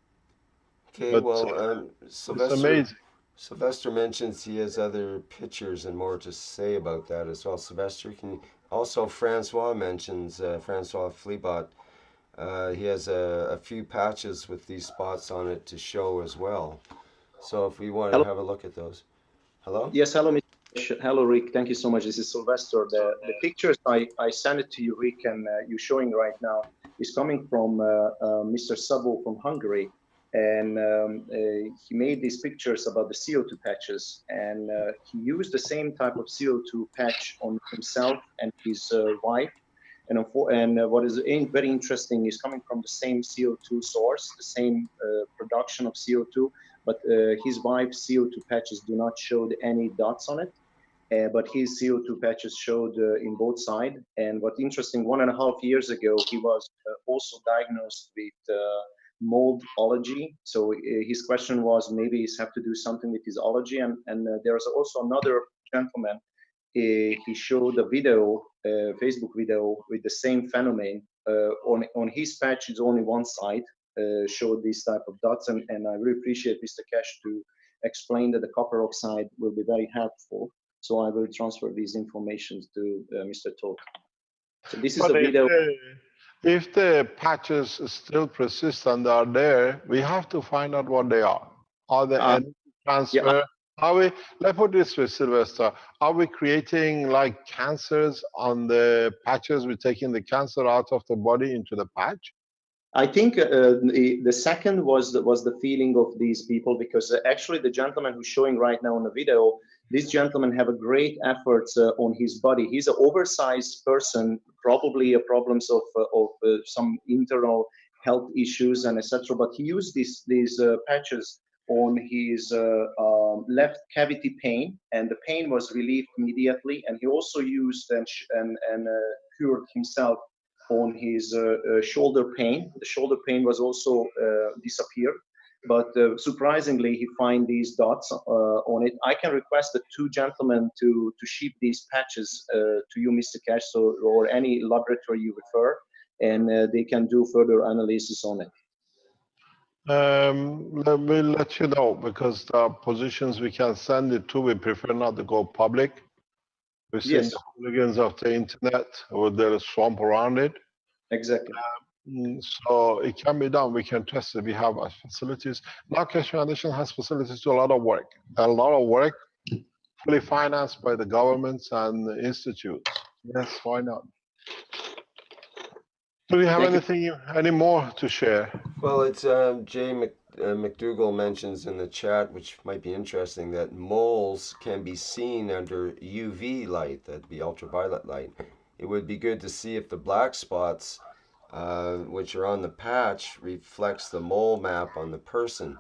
Okay, But, well, it's amazing. Sylvester mentions he has other pictures and more to say about that as well. Sylvester, also Francois mentions, Francois Fleabot, he has a few patches with these spots on it to show as well. So if we want to have a look at those. Hello? Yes, hello, hello, Rick. Thank you so much. This is Sylvester. The pictures I sent it to you, Rick, and you're showing right now is coming from Mr. Sabo from Hungary. And he made these pictures about the CO2 patches, and he used the same type of CO2 patch on himself and his wife. And what is very interesting is coming from the same CO2 source, the same production of CO2, but his wife's CO2 patches do not show any dots on it. But his CO2 patches showed in both sides. And what's interesting, 1.5 years ago, he was also diagnosed with moldology. So his question was maybe he's have to do something with his allergy. And there's also another gentleman. He showed a video, Facebook video with the same phenomenon. On his patch, it's only one side showed these type of dots. And I really appreciate Mr. Cash to explain that the copper oxide will be very helpful. So I will transfer these information to Mr. Toth. So this is a video. If the patches still persist and are there, we have to find out what they are. Are they energy transfer? Yeah. Are we? Let's put it this way, Sylvester. Are we creating like cancers on the patches? We're taking the cancer out of the body into the patch. I think the second was the feeling of these people, because actually the gentleman who's showing right now in the video, this gentleman have a great efforts on his body. He's an oversized person, probably a problems of some internal health issues and etc. But he used these patches on his left cavity pain, and the pain was relieved immediately. And he also used and cured himself on his shoulder pain. The shoulder pain was also disappeared. But surprisingly, he find these dots on it. I can request the two gentlemen to ship these patches to you, Mr. Cash, or any laboratory you refer, and they can do further analysis on it. We'll let you know, because the positions we can send it to, we prefer not to go public. We've seen the hooligans of the internet with their swamp around it. Exactly. So it can be done. We can test it. We have facilities. Now Keshe Foundation has facilities to a lot of work, fully financed by the governments and the institutes. Yes, why not? Do we have any more to share? Well, it's Jay McDougall mentions in the chat, which might be interesting, that moles can be seen under UV light, that'd be ultraviolet light. It would be good to see if the black spots, which are on the patch, reflects the mole map on the person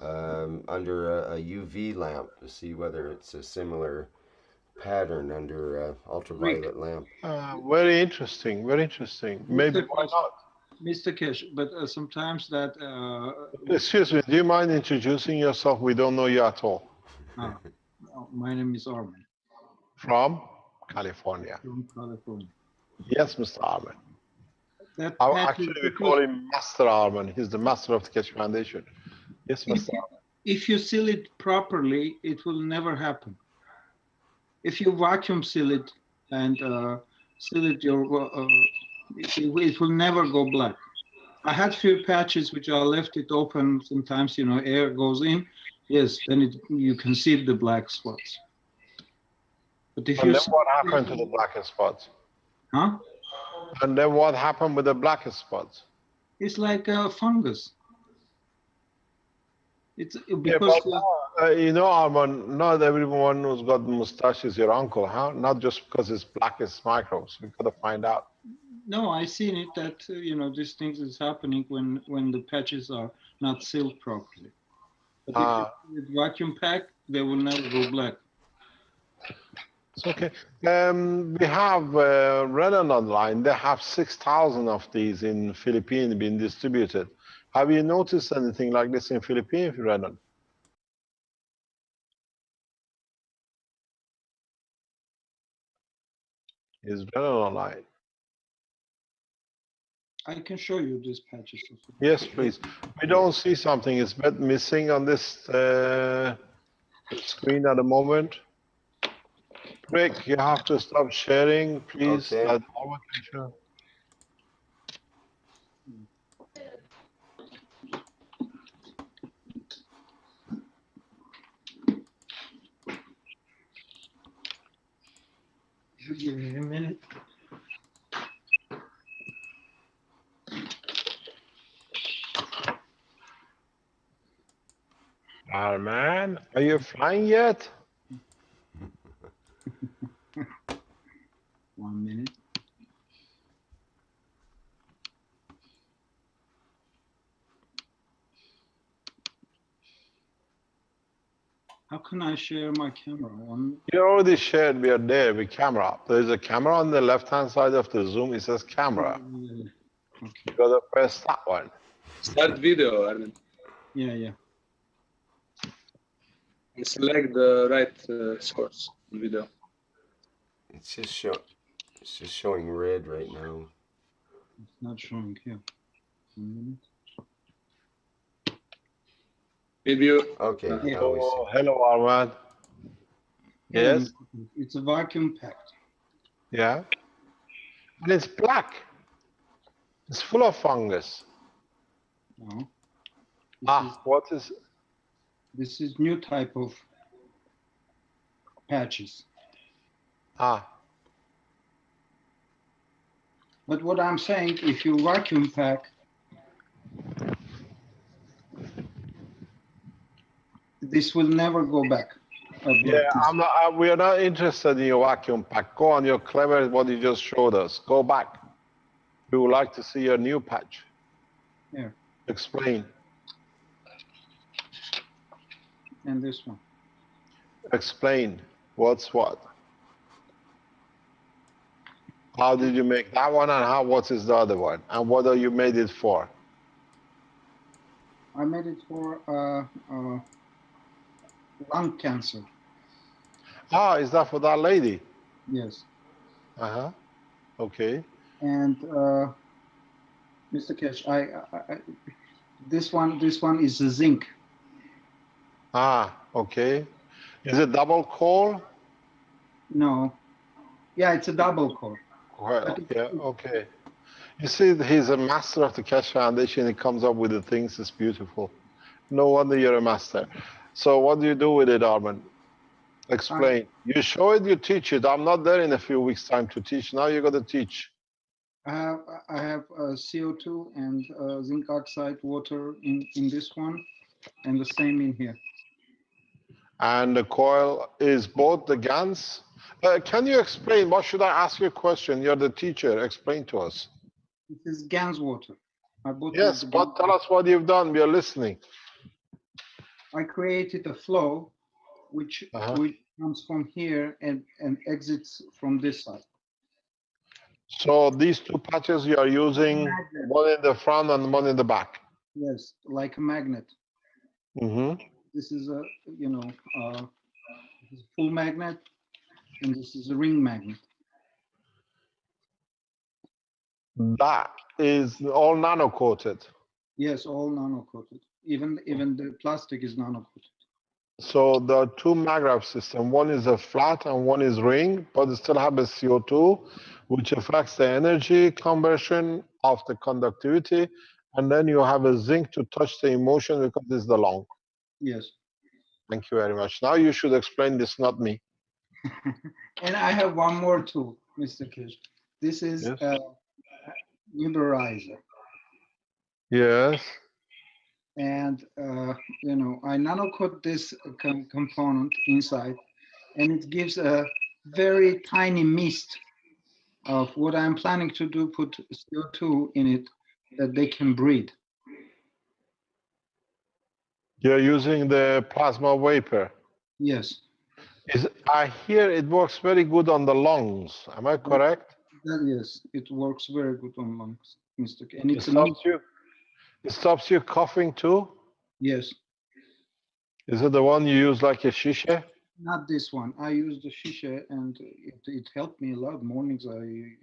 under a UV lamp, to see whether it's a similar pattern under ultraviolet lamp. Very interesting, very interesting. Maybe, why not? Mr. Cash, but sometimes that... Excuse me, do you mind introducing yourself? We don't know you at all. My name is Arman. From California. From California. Yes, Mr. Arman. Actually, we call him Master Arman. He's the master of the Keshe Foundation. Yes, Mr. Arman. If you seal it properly, it will never happen. If you vacuum seal it and seal it, it will never go black. I had few patches which I left it open. Sometimes, air goes in. Yes, then you can see the black spots. But if and then what happened to the blackest spots? Huh? And then what happened with the blackest spots? It's like a fungus. It's because Arman, not everyone who's got the mustache is your uncle, huh? Not just because it's black as microbes. We've got to find out. No, I've seen it that these things is happening when the patches are not sealed properly. But if with vacuum pack, they will never go black. It's okay. We have Renan online. They have 6,000 of these in Philippines being distributed. Have you noticed anything like this in Philippines, Renan? Is Renan online? I can show you these patches. Yes, please. We don't see something. It's missing on this screen at the moment. Rick, you have to stop sharing, please. Okay. Give me a minute. Arman, are you flying yet? 1 minute. How can I share my camera? You already shared, we are there with camera. There's a camera on the left-hand side of the Zoom, it says camera. Okay. You gotta press that one. Start video, Armin. Yeah. And select the right source video. It's just showing red right now. It's not showing here. 1 minute. Video. Okay. Yeah. Now we see. Oh, hello, Armand. Yes? It's a vacuum packed. Yeah. And it's black. It's full of fungus. No. What is? This is new type of patches. But what I'm saying, if you vacuum pack, this will never go back. Yeah, we are not interested in your vacuum pack. Go on, you're clever at what you just showed us. Go back. We would like to see your new patch. Here. Explain. And this one. Explain. What's what? How did you make that one, and what is the other one? And what are you made it for? I made it for lung cancer. Is that for that lady? Yes. Okay. And Mr. Kesh, this one is a zinc. Okay. Is it double core? No. Yeah, it's a double core. Well, yeah, okay. You see, he's a master of the Keshe Foundation. He comes up with the things. It's beautiful. No wonder you're a master. So what do you do with it, Armin? Explain. You show it, you teach it. I'm not there in a few weeks' time to teach. Now you got to teach. I have CO2 and zinc oxide water in this one, and the same in here. And the coil is both the GANs. Can you explain? What should I ask you a question? You're the teacher. Explain to us. This is GANS water. Yes, but tell us what you've done. We are listening. I created a flow which comes from here and exits from this side. So these two patches you are using, one in the front and one in the back. Yes, like a magnet. This is a this is full magnet, and this is a ring magnet. That is all nano coated. Yes, all nano coated. Even the plastic is nano coated. So there are two maggrav system. One is a flat and one is ring, but it still have a CO2, which affects the energy conversion of the conductivity. And then you have a zinc to touch the emotion because it's the lung. Yes. Thank you very much. Now you should explain this, not me. And I have one more tool, Mr. Kish. This is a nebulizer. Yes. And I nano coat this component inside, and it gives a very tiny mist of what I'm planning to do, put CO2 in it that they can breathe. You're using the plasma vapor. Yes. I hear it works very good on the lungs. Am I correct? Yes, it works very good on lungs, Mr. K. And It stops you coughing too? Yes. Is it the one you use like a shisha? Not this one. I use the shisha, and it helped me a lot. Mornings, I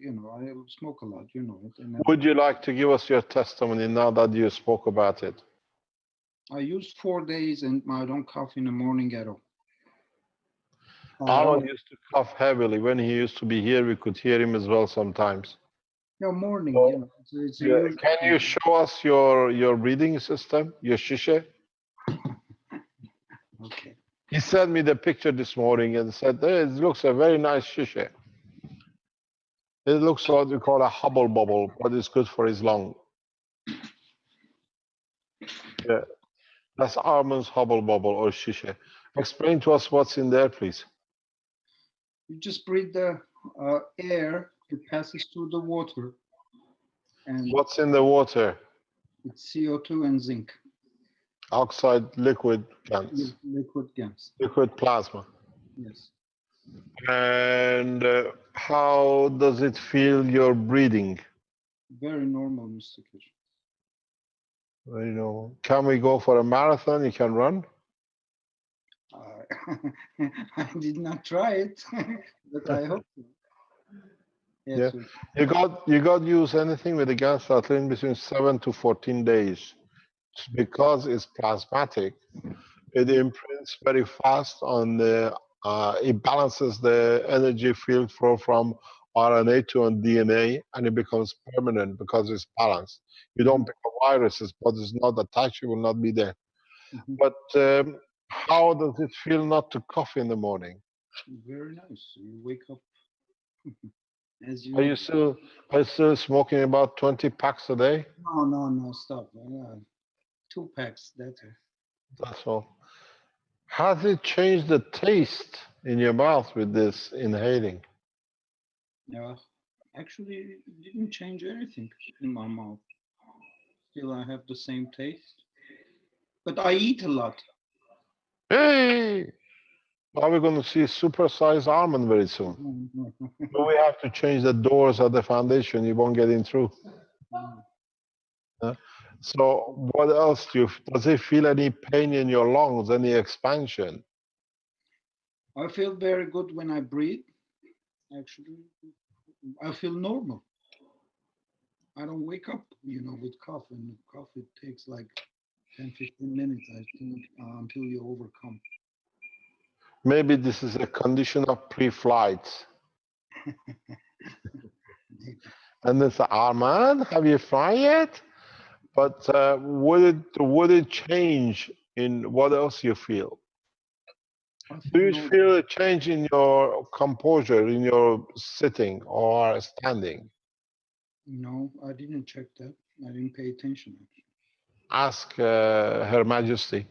smoke a lot, it. And Would you like to give us your testimony now that you spoke about it? I use 4 days, and I don't cough in the morning at all. Aaron used to cough heavily. When he used to be here, we could hear him as well sometimes. Yeah, morning. Can you show us your breathing system, your shisha? Okay. He sent me the picture this morning and said, hey, it looks a very nice shisha. It looks like what we call a hubble bubble, but it's good for his lung. Yeah, that's Armin's hubble bubble or shisha. Explain to us what's in there, please. You just breathe the air. It passes through the water. And what's in the water? It's CO2 and zinc. Oxide liquid GANs, liquid gas. liquid plasma. Yes. And how does it feel your breathing? Very normal, Mr. Kish. You know, can we go for a marathon? You can run? I did not try it, but I hope so. Yes, Yeah. sir. You got to use anything with the gas in between 7 to 14 days. Because it's plasmatic, it imprints very fast on the, it balances the energy field flow from RNA to DNA, and it becomes permanent because it's balanced. You don't pick up viruses, but it's not attached, it will not be there. But how does it feel not to cough in the morning? Very nice. You wake up as you. Are you still smoking about 20 packs a day? No, stop. 2 packs, that's it. That's all. Has it changed the taste in your mouth with this inhaling? Yeah, actually, it didn't change anything in my mouth. Still, I have the same taste. But I eat a lot. Hey! Are we going to see supersized almond very soon? Do we have to change the doors at the foundation? You won't get in through. So what else does it feel any pain in your lungs, any expansion? I feel very good when I breathe. Actually, I feel normal. I don't wake up, with cough. And cough, it takes like 10-15 minutes, I think, until you overcome. Maybe this is a condition of pre-flight. And it's Arman, have you flown yet? But would it change in what else you feel? Do you feel a change in your composure, in your sitting or standing? No, I didn't check that. I didn't pay attention. Ask Her Majesty.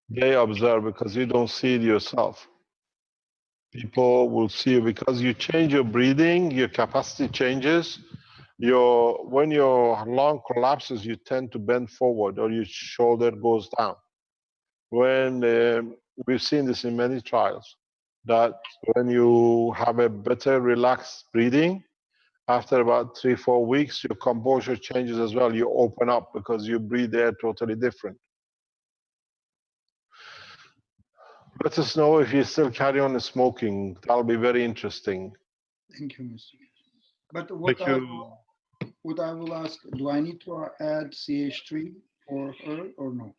They observe because you don't see it yourself. People will see you because you change your breathing, your capacity changes. When your lung collapses, you tend to bend forward or your shoulder goes down. When we've seen this in many trials, that when you have a better relaxed breathing, after about 3-4 weeks, your composure changes as well. You open up because you breathe air totally different. Let us know if you still carry on smoking. That'll be very interesting. Thank you, Mr. But what I will ask, do I need to add CH3 for her or no?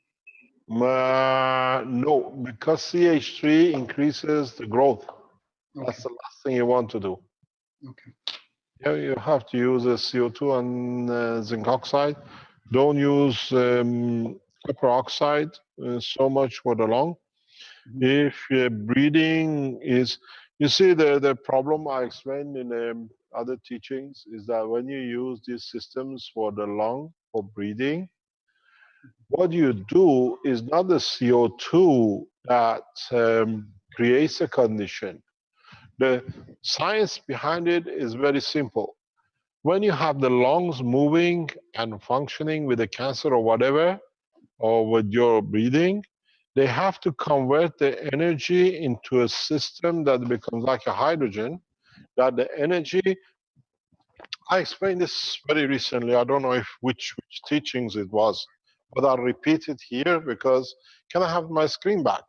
No, because CH3 increases the growth. Okay. That's the last thing you want to do. Okay. Yeah, you have to use a CO2 and zinc oxide. Don't use copper oxide so much for the lung. If your breathing is, you see the problem I explained in other teachings is that when you use these systems for the lung, for breathing, what you do is not the CO2 that creates a condition. The science behind it is very simple. When you have the lungs moving and functioning with the cancer or whatever, or with your breathing, they have to convert the energy into a system that becomes like a hydrogen, that the energy, I explained this very recently, I don't know which teachings it was, but I'll repeat it here because, can I have my screen back?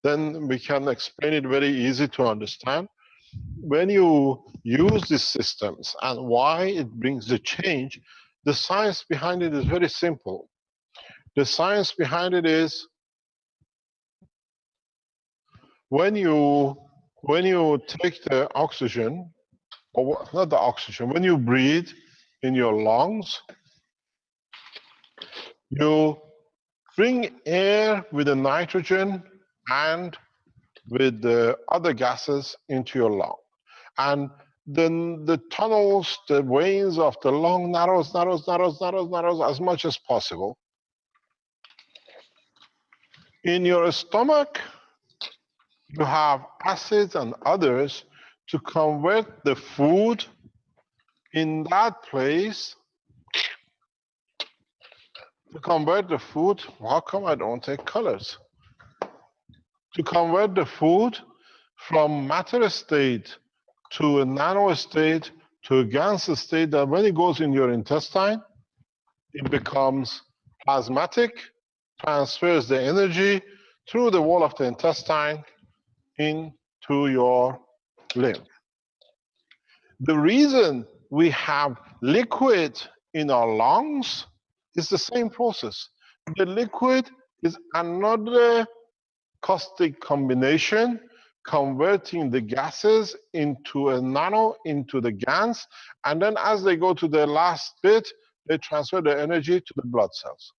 Then we can explain it very easy to understand. When you use these systems and why it brings the change, the science behind it is very simple. The science behind it is when you take the oxygen, or not the oxygen, when you breathe in your lungs, you bring air with the nitrogen and with the other gases into your lung. And then the tunnels, the veins of the lung narrows as much as possible. In your stomach, you have acids and others to convert the food in that place To convert the food, how come I don't take colors? To convert the food from matter state to a nano state to a GANS state, that when it goes in your intestine, it becomes plasmatic, transfers the energy through the wall of the intestine into your lymph. The reason we have liquid in our lungs is the same process. The liquid is another caustic combination converting the gases into a nano, into the GANs, and then as they go to the last bit, they transfer the energy to the blood cells.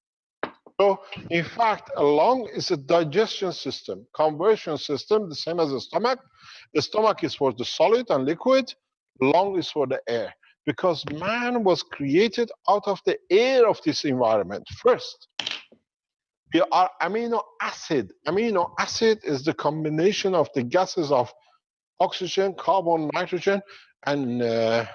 So, in fact, a lung is a digestion system, conversion system, the same as the stomach. The stomach is for the solid and liquid, lung is for the air, because man was created out of the air of this environment first. We are amino acid. Amino acid is the combination of the gases of oxygen, carbon, nitrogen, and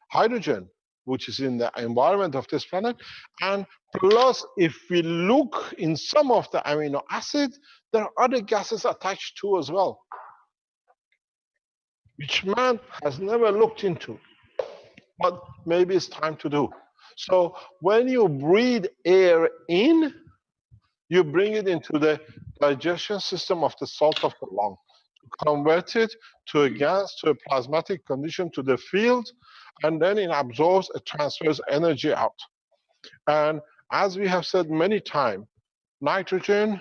hydrogen, which is in the environment of this planet. And plus, if we look in some of the amino acids, there are other gases attached to as well, which man has never looked into, but maybe it's time to do. So when you breathe air in, you bring it into the digestion system of the salt of the lung, convert it to a gas, to a plasmatic condition, to the field, and then it absorbs, it transfers energy out. And as we have said many times, nitrogen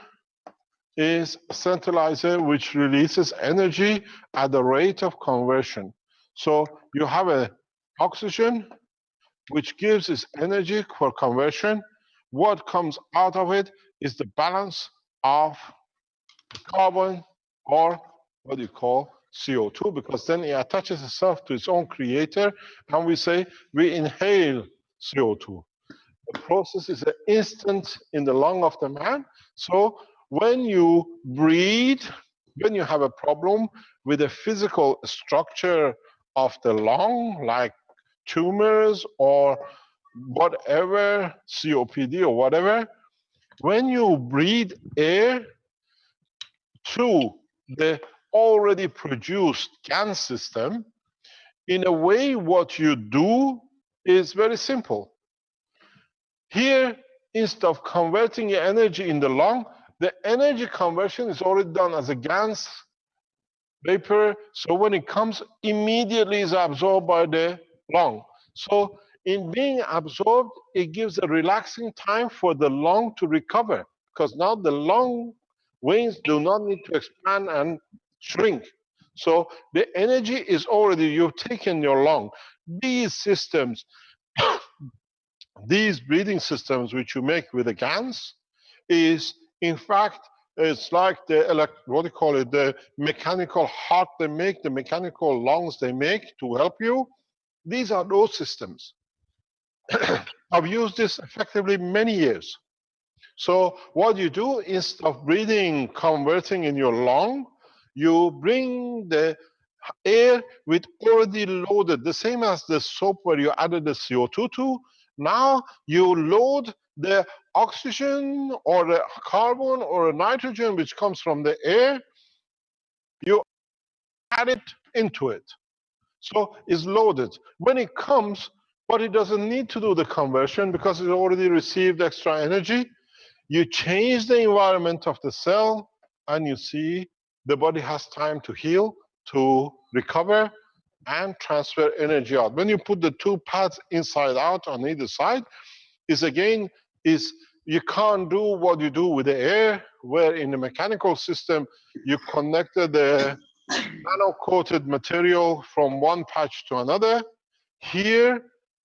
is a centralizer which releases energy at the rate of conversion. So you have a oxygen which gives its energy for conversion. What comes out of it is the balance of carbon, or what you call CO2, because then it attaches itself to its own creator, and we say we inhale CO2. The process is an instant in the lung of the man. So when you breathe, when you have a problem with the physical structure of the lung, like tumors or whatever, COPD or whatever, when you breathe air through the already produced GAN system, in a way what you do is very simple. Here, instead of converting energy in the lung, the energy conversion is already done as a GANS vapor, so when it comes, immediately is absorbed by the lung. So in being absorbed, it gives a relaxing time for the lung to recover, because now the lung veins do not need to expand and shrink. So the energy is already, you've taken your lung. These systems, these breathing systems which you make with the GANs is, in fact, it's like the, what do you call it, the mechanical heart they make, the mechanical lungs they make to help you. These are those systems. I've used this effectively many years. So what you do, instead of breathing, converting in your lung, you bring the air with already loaded, the same as the soap where you added the CO2 to. Now you load the oxygen or the carbon or the nitrogen which comes from the air, you add it into it. So it's loaded. When it comes, but it doesn't need to do the conversion because it already received extra energy. You change the environment of the cell and you see the body has time to heal, to recover, and transfer energy out. When you put the two pads inside out on either side, you can't do what you do with the air, where in the mechanical system, you connected the nano-coated material from one patch to another. Here,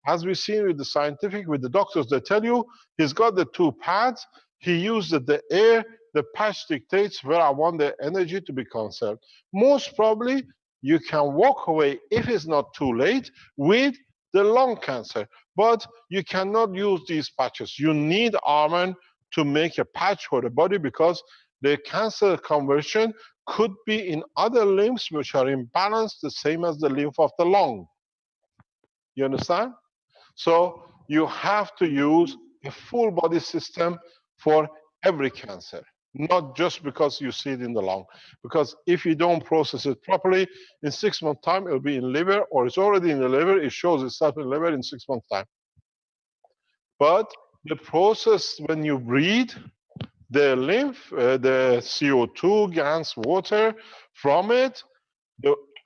as we see with the scientific, with the doctors, they tell you, he's got the two pads, he used the air, the patch dictates where I want the energy to be conserved. Most probably, you can walk away, if it's not too late, with the lung cancer. But you cannot use these patches. You need almond to make a patch for the body because the cancer conversion could be in other limbs which are imbalanced, the same as the lymph of the lung. You understand? So you have to use a full body system for every cancer, not just because you see it in the lung. Because if you don't process it properly, in 6 months' time, it'll be in liver, or it's already in the liver, it shows itself in liver in 6 months' time. But the process when you breathe, the lymph, the CO2, GANS, water from it,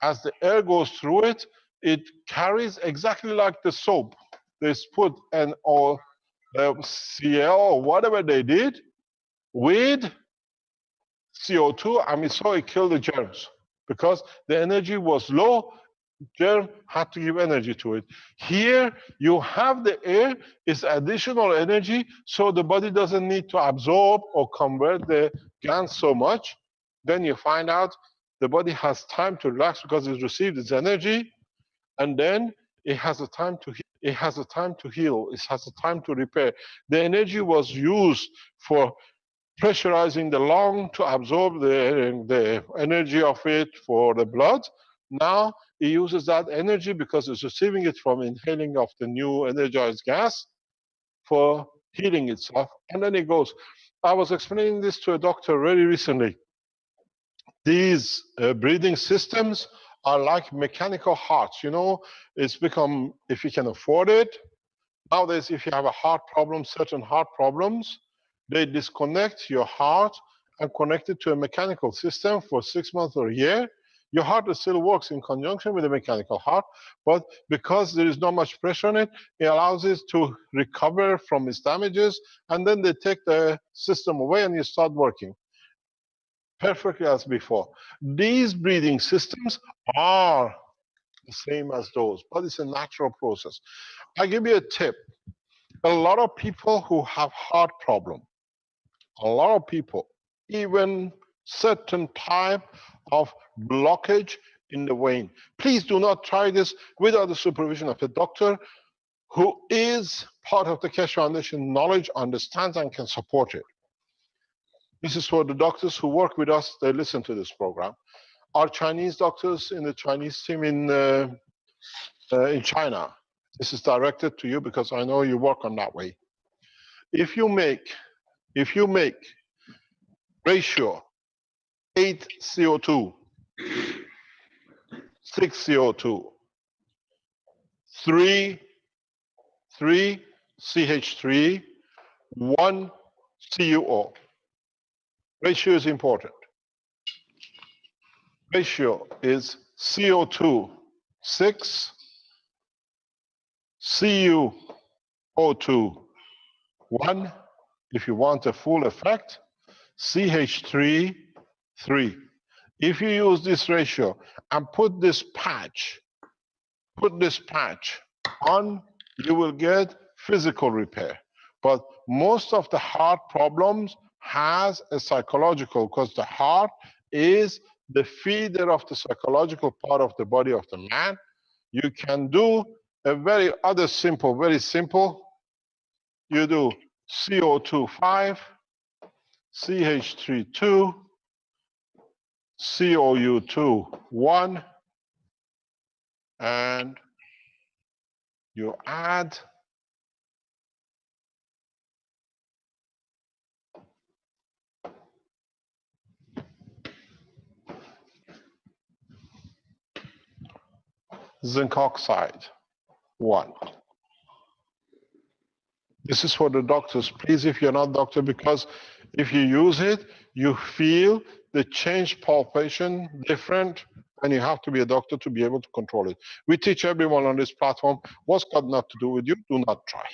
as the air goes through it, it carries exactly like the soap. They put an or Cl or whatever they did with CO2, and we saw it kill the germs because the energy was low. Germ had to give energy to it. Here you have the air, it's additional energy, so the body doesn't need to absorb or convert the GANs so much. Then you find out the body has time to relax because it's received its energy, and then it has a time to heal. It has a time to heal. It has a time to repair. The energy was used for pressurizing the lung to absorb the energy of it for the blood. Now it uses that energy because it's receiving it from inhaling of the new energized gas for healing itself, and then it goes. I was explaining this to a doctor very recently. These breathing systems are like mechanical hearts. You know, it's become, if you can afford it, nowadays if you have a heart problem, certain heart problems, they disconnect your heart and connect it to a mechanical system for 6 months or a year. Your heart still works in conjunction with the mechanical heart, but because there is not much pressure on it, it allows it to recover from its damages, and then they take the system away and you start working perfectly as before. These breathing systems are the same as those, but it's a natural process. I give you a tip. A lot of people who have heart problem, a lot of people, even certain type of blockage in the vein. Please do not try this without the supervision of a doctor who is part of the Keshe Foundation knowledge, understands, and can support it. This is for the doctors who work with us, they listen to this program. Our Chinese doctors in the Chinese team in China, this is directed to you because I know you work on that way. If you make ratio 8 CO2, 6 CO2, 3 CH3, 1 CuO. Ratio is important. Ratio is CO2 6, CuO2 1. If you want a full effect, CH3 3. If you use this ratio and put this patch on, you will get physical repair. But most of the heart problems has a psychological, because the heart is the feeder of the psychological part of the body of the man. You can do a very simple. You do CO2 5, CH3 2, COU2 1, and you add zinc oxide 1. This is for the doctors. Please, if you're not a doctor, because if you use it, you feel the change palpation different, and you have to be a doctor to be able to control it. We teach everyone on this platform what's got not to do with you, do not try.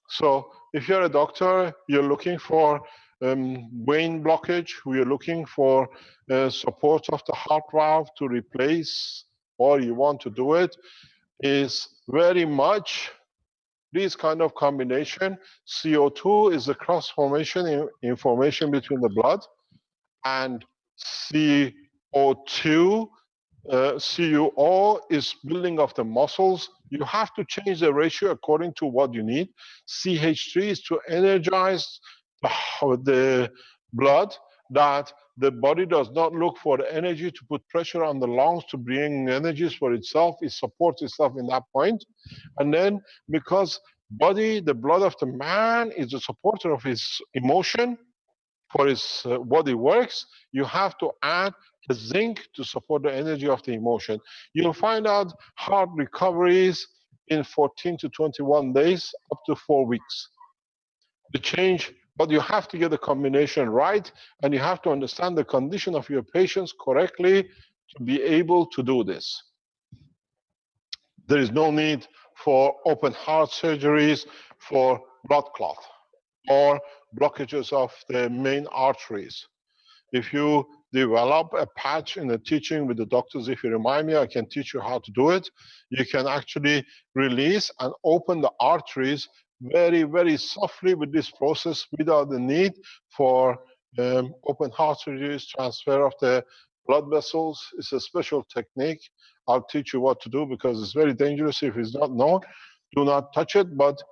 So if you're a doctor, you're looking for vein blockage, you're looking for support of the heart valve to replace, or you want to do it, is very much this kind of combination. CO2 is a cross formation information between the blood, and CO2, CuO is building of the muscles. You have to change the ratio according to what you need. CH3 is to energize the blood, that the body does not look for the energy to put pressure on the lungs to bring energies for itself. It supports itself in that point. And then because body, the blood of the man is the supporter of his emotion. For his body works, you have to add the zinc to support the energy of the emotion. You'll find out heart recoveries in 14 to 21 days, up to 4 weeks. The change, but you have to get the combination right, and you have to understand the condition of your patients correctly to be able to do this. There is no need for open heart surgeries for blood clot or blockages of the main arteries. If you develop a patch in the teaching with the doctors, if you remind me, I can teach you how to do it. You can actually release and open the arteries very, very softly with this process without the need for open heart surgeries, transfer of the blood vessels. It's a special technique. I'll teach you what to do because it's very dangerous if it's not known. Do not touch it, but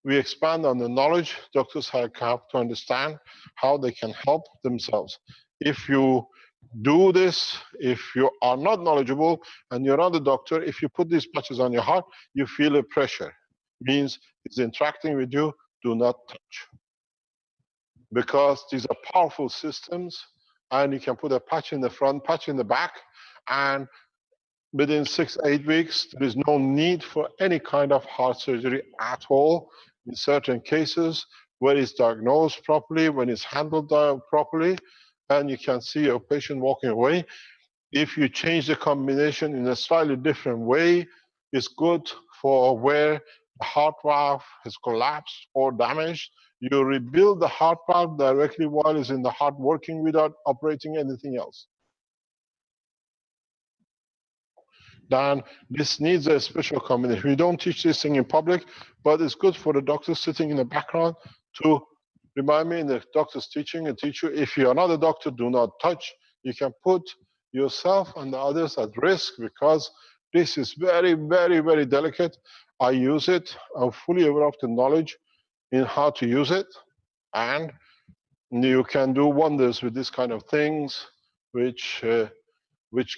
we expand on the knowledge. Doctors have to understand how they can help themselves. If you do this, if you are not knowledgeable and you're not a doctor, if you put these patches on your heart, you feel a pressure. Means it's interacting with you, do not touch. Because these are powerful systems, and you can put a patch in the front, patch in the back, and within 6-8 weeks, there is no need for any kind of heart surgery at all. In certain cases, where it's diagnosed properly, when it's handled properly, and you can see your patient walking away. If you change the combination in a slightly different way, it's good for where the heart valve has collapsed or damaged. You rebuild the heart valve directly while it's in the heart working without operating anything else. Then this needs a special combination. We don't teach this thing in public, but it's good for the doctors sitting in the background to remind me in the doctor's teaching and teach you, if you are not a doctor, do not touch. You can put yourself and the others at risk because this is very, very, very delicate. I use it. I'm fully aware of the knowledge in how to use it. And you can do wonders with this kind of things, which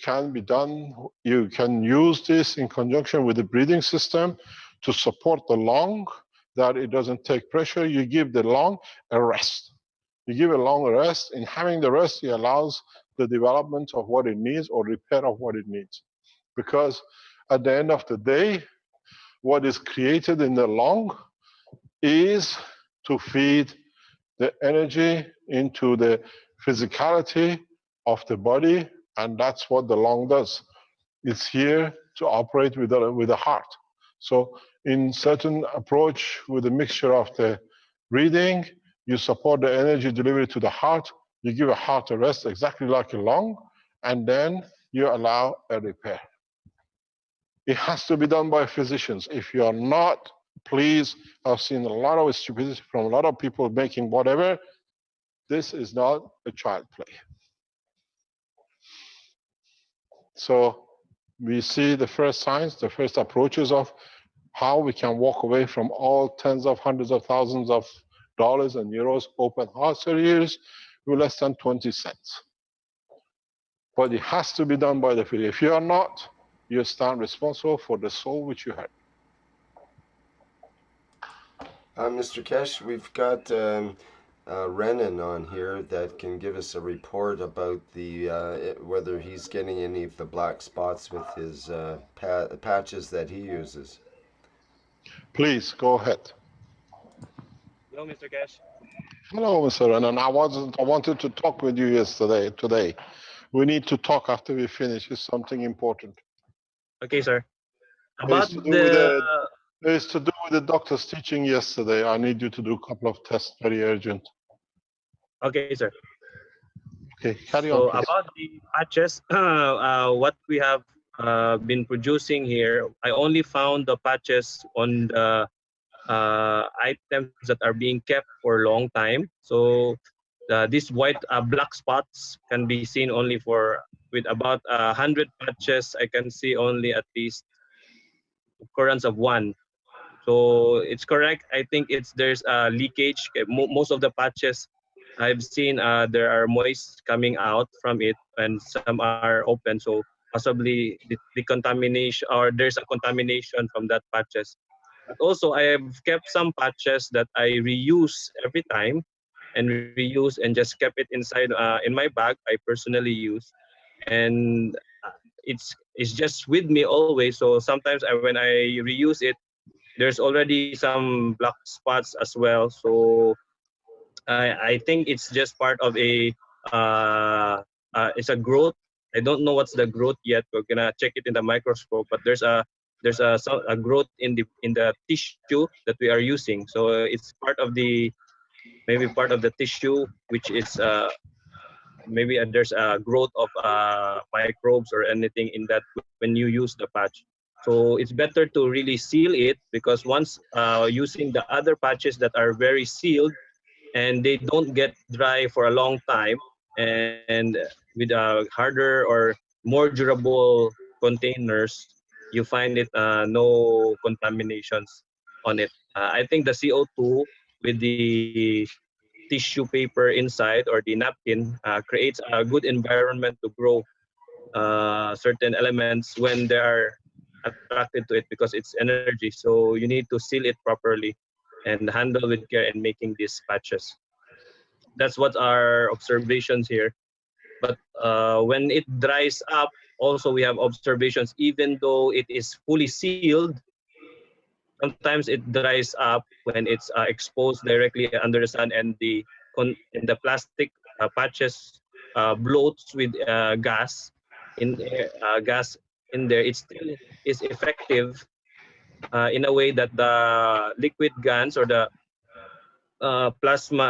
can be done. You can use this in conjunction with the breathing system to support the lung, that it doesn't take pressure. You give the lung a rest. You give a lung a rest. In having the rest, it allows the development of what it needs or repair of what it needs. Because at the end of the day, what is created in the lung is to feed the energy into the physicality of the body, and that's what the lung does. It's here to operate with the heart. So in certain approach with a mixture of the breathing, you support the energy delivery to the heart, you give a heart a rest exactly like a lung, and then you allow a repair. It has to be done by physicians. If you are not, please, I've seen a lot of stupidity from a lot of people making whatever. This is not a child play. So we see the first signs, the first approaches of how we can walk away from all tens of hundreds of thousands of dollars and euros open heart surgeries with less than 20 cents. But it has to be done by the physician. If you are not, you stand responsible for the soul which you had. Mr. Kesh, we've got Renan on here that can give us a report about the whether he's getting any of the black spots with his patches that he uses. Please go ahead. Hello, Mr. Kesh. Hello, Mr. Renan. I wanted to talk with you today. We need to talk after we finish. It's something important. Okay, sir. It's to do with the doctor's teaching yesterday. I need you to do a couple of tests, very urgent. Okay, sir. Okay, carry so on, please. About the patches, what we have been producing here, I only found the patches on the items that are being kept for a long time. So these white black spots can be seen only with about 100 patches. I can see only at least occurrence of one. So it's correct. I think there's a leakage. Most of the patches I've seen there are moist coming out from it, and some are open. So possibly the contamination, or there's a contamination from that patches. But also, I have kept some patches that I reuse every time and reuse and just kept it inside in my bag. I personally use, and it's just with me always. So sometimes when I reuse it, there's already some black spots as well. So I think it's just part of it's a growth. I don't know what's the growth yet. We're gonna check it in the microscope, but there's a growth in the tissue that we are using. So it's part of the maybe part of the tissue, which is maybe there's a growth of microbes or anything in that when you use the patch. So it's better to really seal it, because once using the other patches that are very sealed and they don't get dry for a long time, and with harder or more durable containers, you find it no contaminations on it. I think the CO2 with the tissue paper inside or the napkin creates a good environment to grow certain elements when they are attracted to it, because it's energy. So you need to seal it properly and handle with care in making these patches. That's what our observations here. But when it dries up, also we have observations. Even though it is fully sealed, sometimes it dries up when it's exposed directly under the sun, and the plastic patches bloats with gas in there. It still is effective in a way that the liquid GANs or the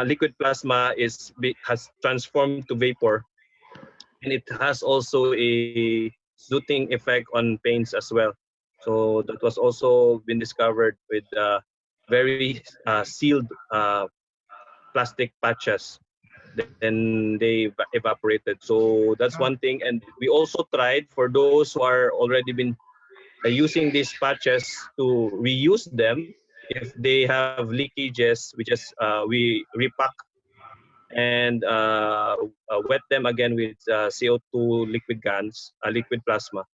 liquid plasma has transformed to vapor, and it has also a soothing effect on paints as well. So that was also been discovered with very sealed plastic patches. Then they evaporated. So that's one thing. And we also tried for those who are already been using these patches to reuse them if they have leakages. We repack and wet them again with CO2 liquid GANs, liquid plasma,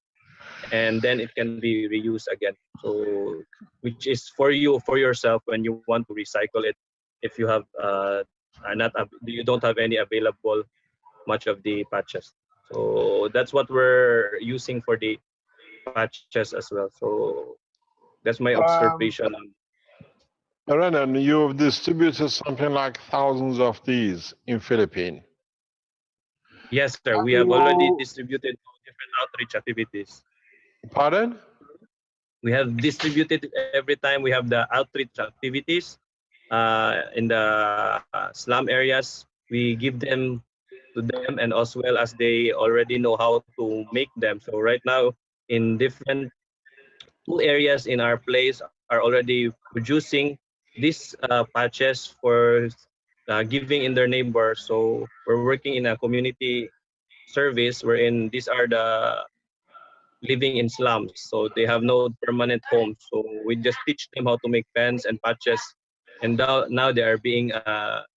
and then it can be reused again. So, which is for yourself when you want to recycle it, if you have you don't have any available much of the patches. So that's what we're using for the patches as well. So that's my observation. Renan, you've distributed something like thousands of these in Philippines. Yes, sir. We have already distributed different outreach activities. Pardon? We have distributed every time we have the outreach activities in the slum areas. We give them to them, and as well as they already know how to make them. So right now, in different 2 areas in our place are already producing these patches for giving in their neighbor. So we're working in a community service wherein these are the living in slums, so they have no permanent homes. So we just teach them how to make pens and patches, and now they are being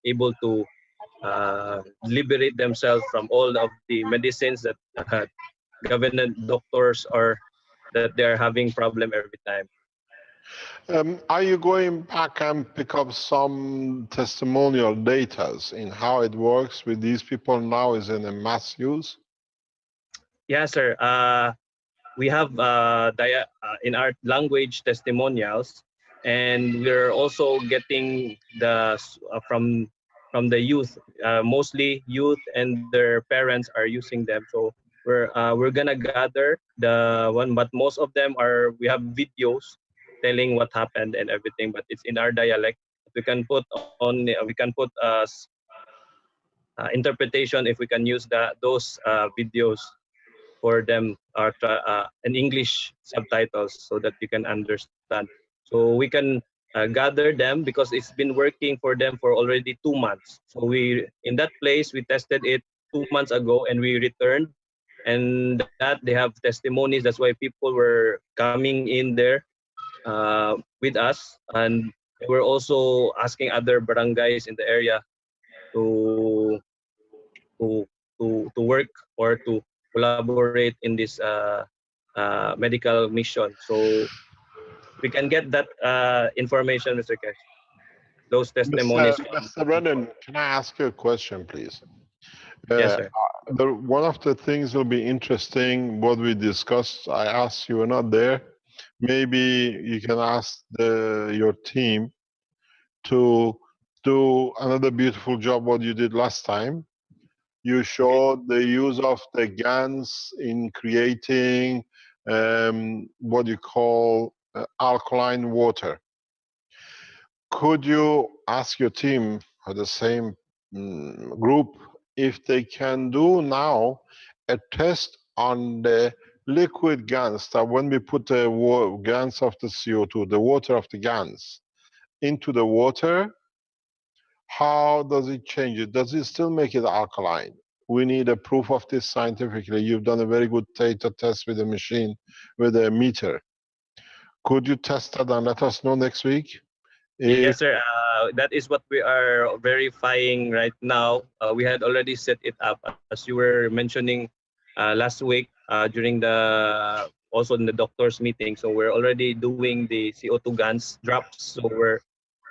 able to liberate themselves from all of the medicines that government doctors or that they are having problem every time. Are you going back and pick up some testimonial data in how it works with these people now is in a mass use? Yeah, sir. We have in our language testimonials, and we're also getting from the youth. Mostly youth and their parents are using them. So we're gonna gather the one, but most of them we have videos telling what happened and everything, but it's in our dialect. We can put interpretation if we can use those videos for them, or in English subtitles, so that you can understand. So we can gather them because it's been working for them for already 2 months. So in that place we tested it 2 months ago, and we returned, and that they have testimonies. That's why people were coming in there with us, and they were also asking other barangays in the area to work or to collaborate in this medical mission. So we can get that information, Mr. Kesh. Those testimonies. Mr. Brennan, can I ask you a question, please? Yes, sir. One of the things will be interesting, what we discussed, I asked you were not there. Maybe you can ask your team to do another beautiful job what you did last time. You showed the use of the GANs in creating what you call alkaline water. Could you ask your team or the same group if they can do now a test on the liquid GANs, that when we put the GANs of the CO2, the water of the GANs, into the water, how does it change it? Does it still make it alkaline? We need a proof of this scientifically. You've done a very good data test with a machine, with a meter. Could you test that and let us know next week? Yes, sir. That is what we are verifying right now. We had already set it up, as you were mentioning last week during the also in the doctor's meeting. So we're already doing the CO2 GANs drops. So we're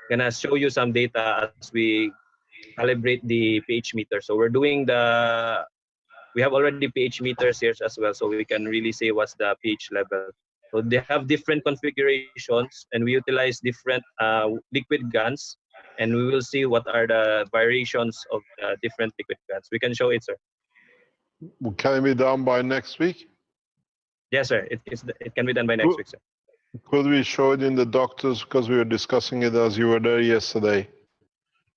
gonna show you some data as we calibrate the pH meter. So we're doing we have already pH meters here as well, so we can really say what's the pH level. So they have different configurations, and we utilize different liquid GANs, and we will see what are the variations of different liquid GANs. We can show it, sir. Can it be done by next week? Yes, sir. It can be done by next week, sir. Could we show it in the doctors, because we were discussing it as you were there yesterday?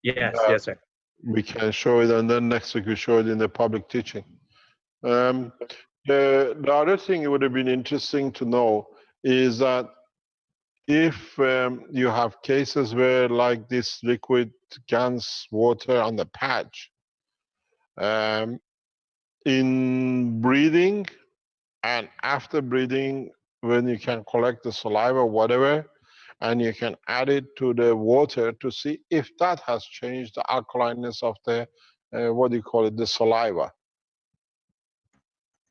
Yes, yes, sir. We can show it, and then next week we show it in the public teaching. The other thing it would have been interesting to know is that if you have cases where, like this liquid GANs water on the patch, in breathing and after breathing, when you can collect the saliva, whatever, and you can add it to the water to see if that has changed the alkalineness of the, what do you call it, the saliva.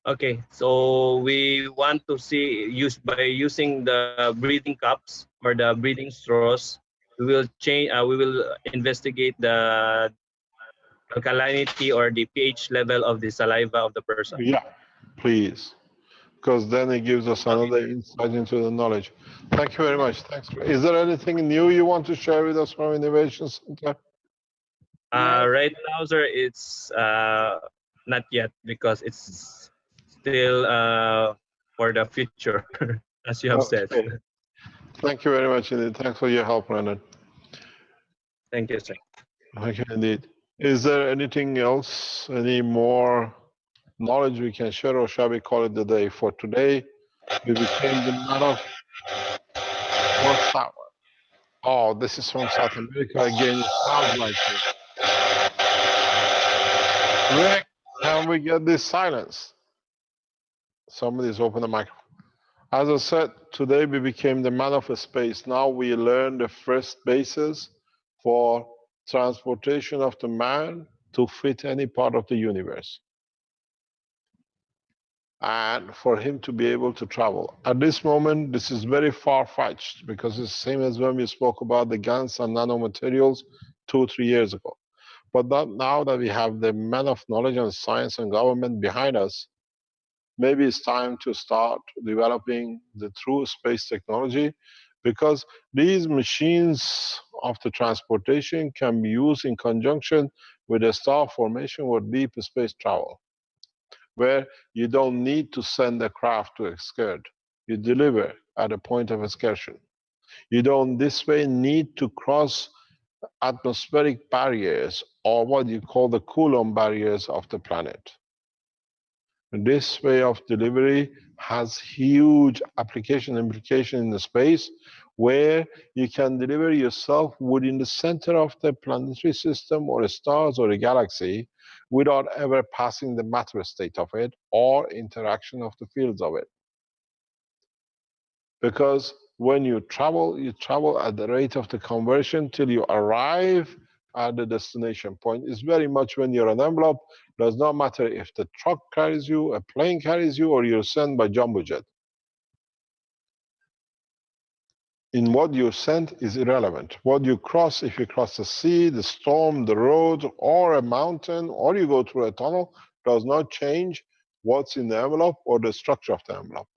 Okay, so we want to see by using the breathing cups or the breathing straws. We will change. We will investigate the alkalinity or the pH level of the saliva of the person. Yeah, please, because then it gives us another insight into the knowledge. Thank you very much. Thanks. Is there anything new you want to share with us from Innovation Center? Right now, sir, it's not yet, because it's still for the future, as you have said. Thank you very much indeed. Thanks for your help, Brennan. Thank you, sir. Thank you indeed. Is there anything else, any more knowledge we can share, or shall we call it the day? For today, we became the man of... What's that one? Oh, this is from South America again. It sounds like it. Rick, can we get this silence? Somebody's opened the microphone. As I said, today we became the man of space. Now we learn the first basis for transportation of the man to fit any part of the universe, and for him to be able to travel. At this moment, this is very far-fetched, because it's the same as when we spoke about the GANs and nanomaterials 2 or 3 years ago. But now that we have the man of knowledge and science and government behind us, maybe it's time to start developing the true space technology, because these machines of the transportation can be used in conjunction with a star formation or deep space travel, where you don't need to send a craft to excursion. You deliver at a point of excursion. You don't this way need to cross atmospheric barriers, or what you call the Coulomb barriers of the planet. This way of delivery has huge application implication in the space, where you can deliver yourself within the center of the planetary system or the stars or a galaxy, without ever passing the matter state of it or interaction of the fields of it. Because when you travel at the rate of the conversion till you arrive at the destination point. It's very much when you're an envelope, does not matter if the truck carries you, a plane carries you, or you're sent by jumbo jet. in what you sent is irrelevant. What you cross, if you cross the sea, the storm, the road, or a mountain, or you go through a tunnel, does not change what's in the envelope or the structure of the envelope.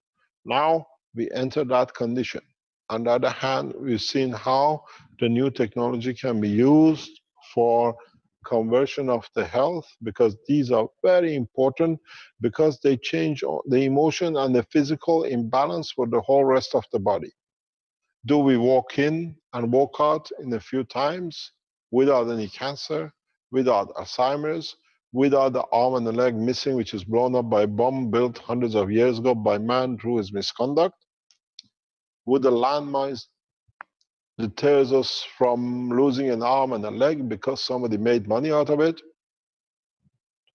Now we enter that condition. On the other hand, we've seen how the new technology can be used for conversion of the health, because these are very important, because they change the emotion and the physical imbalance for the whole rest of the body. Do we walk in and walk out in a few times without any cancer, without Alzheimer's, without the arm and the leg missing, which is blown up by a bomb built hundreds of years ago by man through his misconduct? Would the landmines deter us from losing an arm and a leg because somebody made money out of it?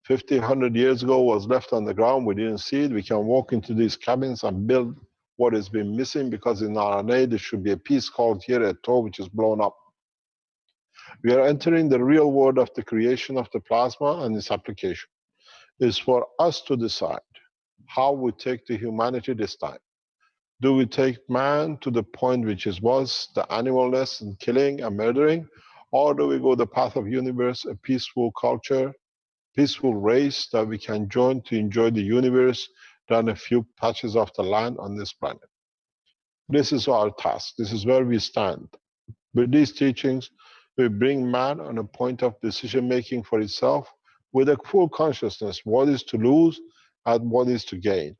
50, 100 years ago was left on the ground, we didn't see it. We can walk into these cabins and build what has been missing, because in RNA there should be a piece called here a toe which is blown up. We are entering the real world of the creation of the plasma and its application. It's for us to decide how we take the humanity this time. Do we take man to the point which was the animalness and killing and murdering, or do we go the path of universe, a peaceful culture, peaceful race that we can join to enjoy the universe than a few patches of the land on this planet? This is our task. This is where we stand. With these teachings, we bring man on a point of decision making for itself with a full consciousness, what is to lose and what is to gain.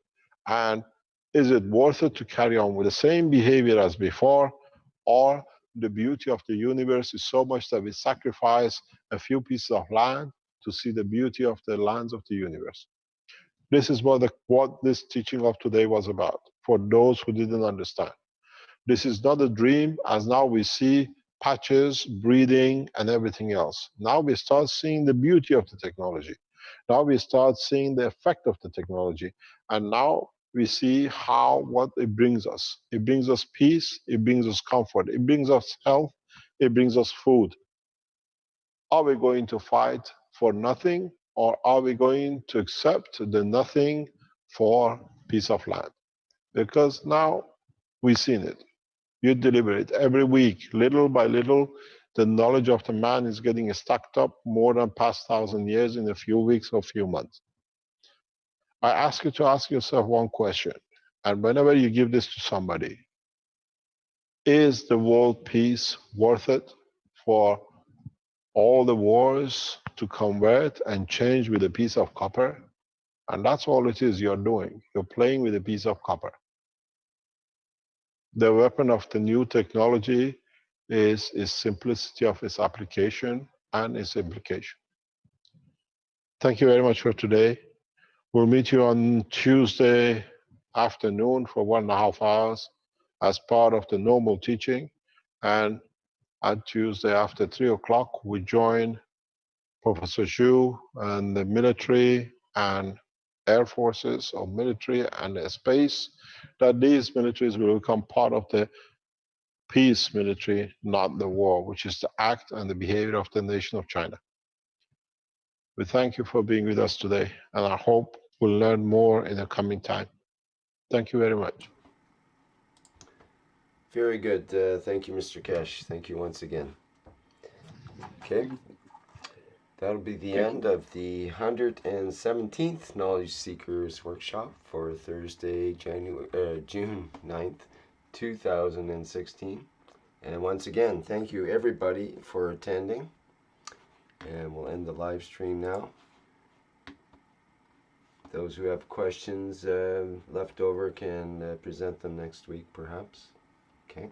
And is it worth it to carry on with the same behavior as before, or the beauty of the universe is so much that we sacrifice a few pieces of land to see the beauty of the lands of the universe? This is what this teaching of today was about, for those who didn't understand. This is not a dream, as now we see patches, breathing, and everything else. Now we start seeing the beauty of the technology. Now we start seeing the effect of the technology. And now we see what it brings us. It brings us peace, it brings us comfort, it brings us health, it brings us food. Are we going to fight for nothing, or are we going to accept the nothing for piece of land? Because now we've seen it. You deliberate every week, little by little, the knowledge of the man is getting stacked up more than past 1,000 years in a few weeks or few months. I ask you to ask yourself one question, and whenever you give this to somebody, is the world peace worth it for all the wars to convert and change with a piece of copper? And that's all it is you're doing. You're playing with a piece of copper. The weapon of the new technology is simplicity of its application and its implication. Thank you very much for today. We'll meet you on Tuesday afternoon for 1.5 hours as part of the normal teaching. And on Tuesday after 3 o'clock, we join Professor Zhu and the military and air forces or military and space, that these militaries will become part of the peace military, not the war, which is the act and the behavior of the nation of China. We thank you for being with us today, and I hope we'll learn more in the coming time. Thank you very much. Very good. Thank you, Mr. Kesh. Thank you once again. Okay. That'll be the end of the 117th Knowledge Seekers Workshop for Thursday, June 9th, 2016. And once again, thank you everybody for attending. And we'll end the live stream now. Those who have questions left over can present them next week, perhaps. Okay.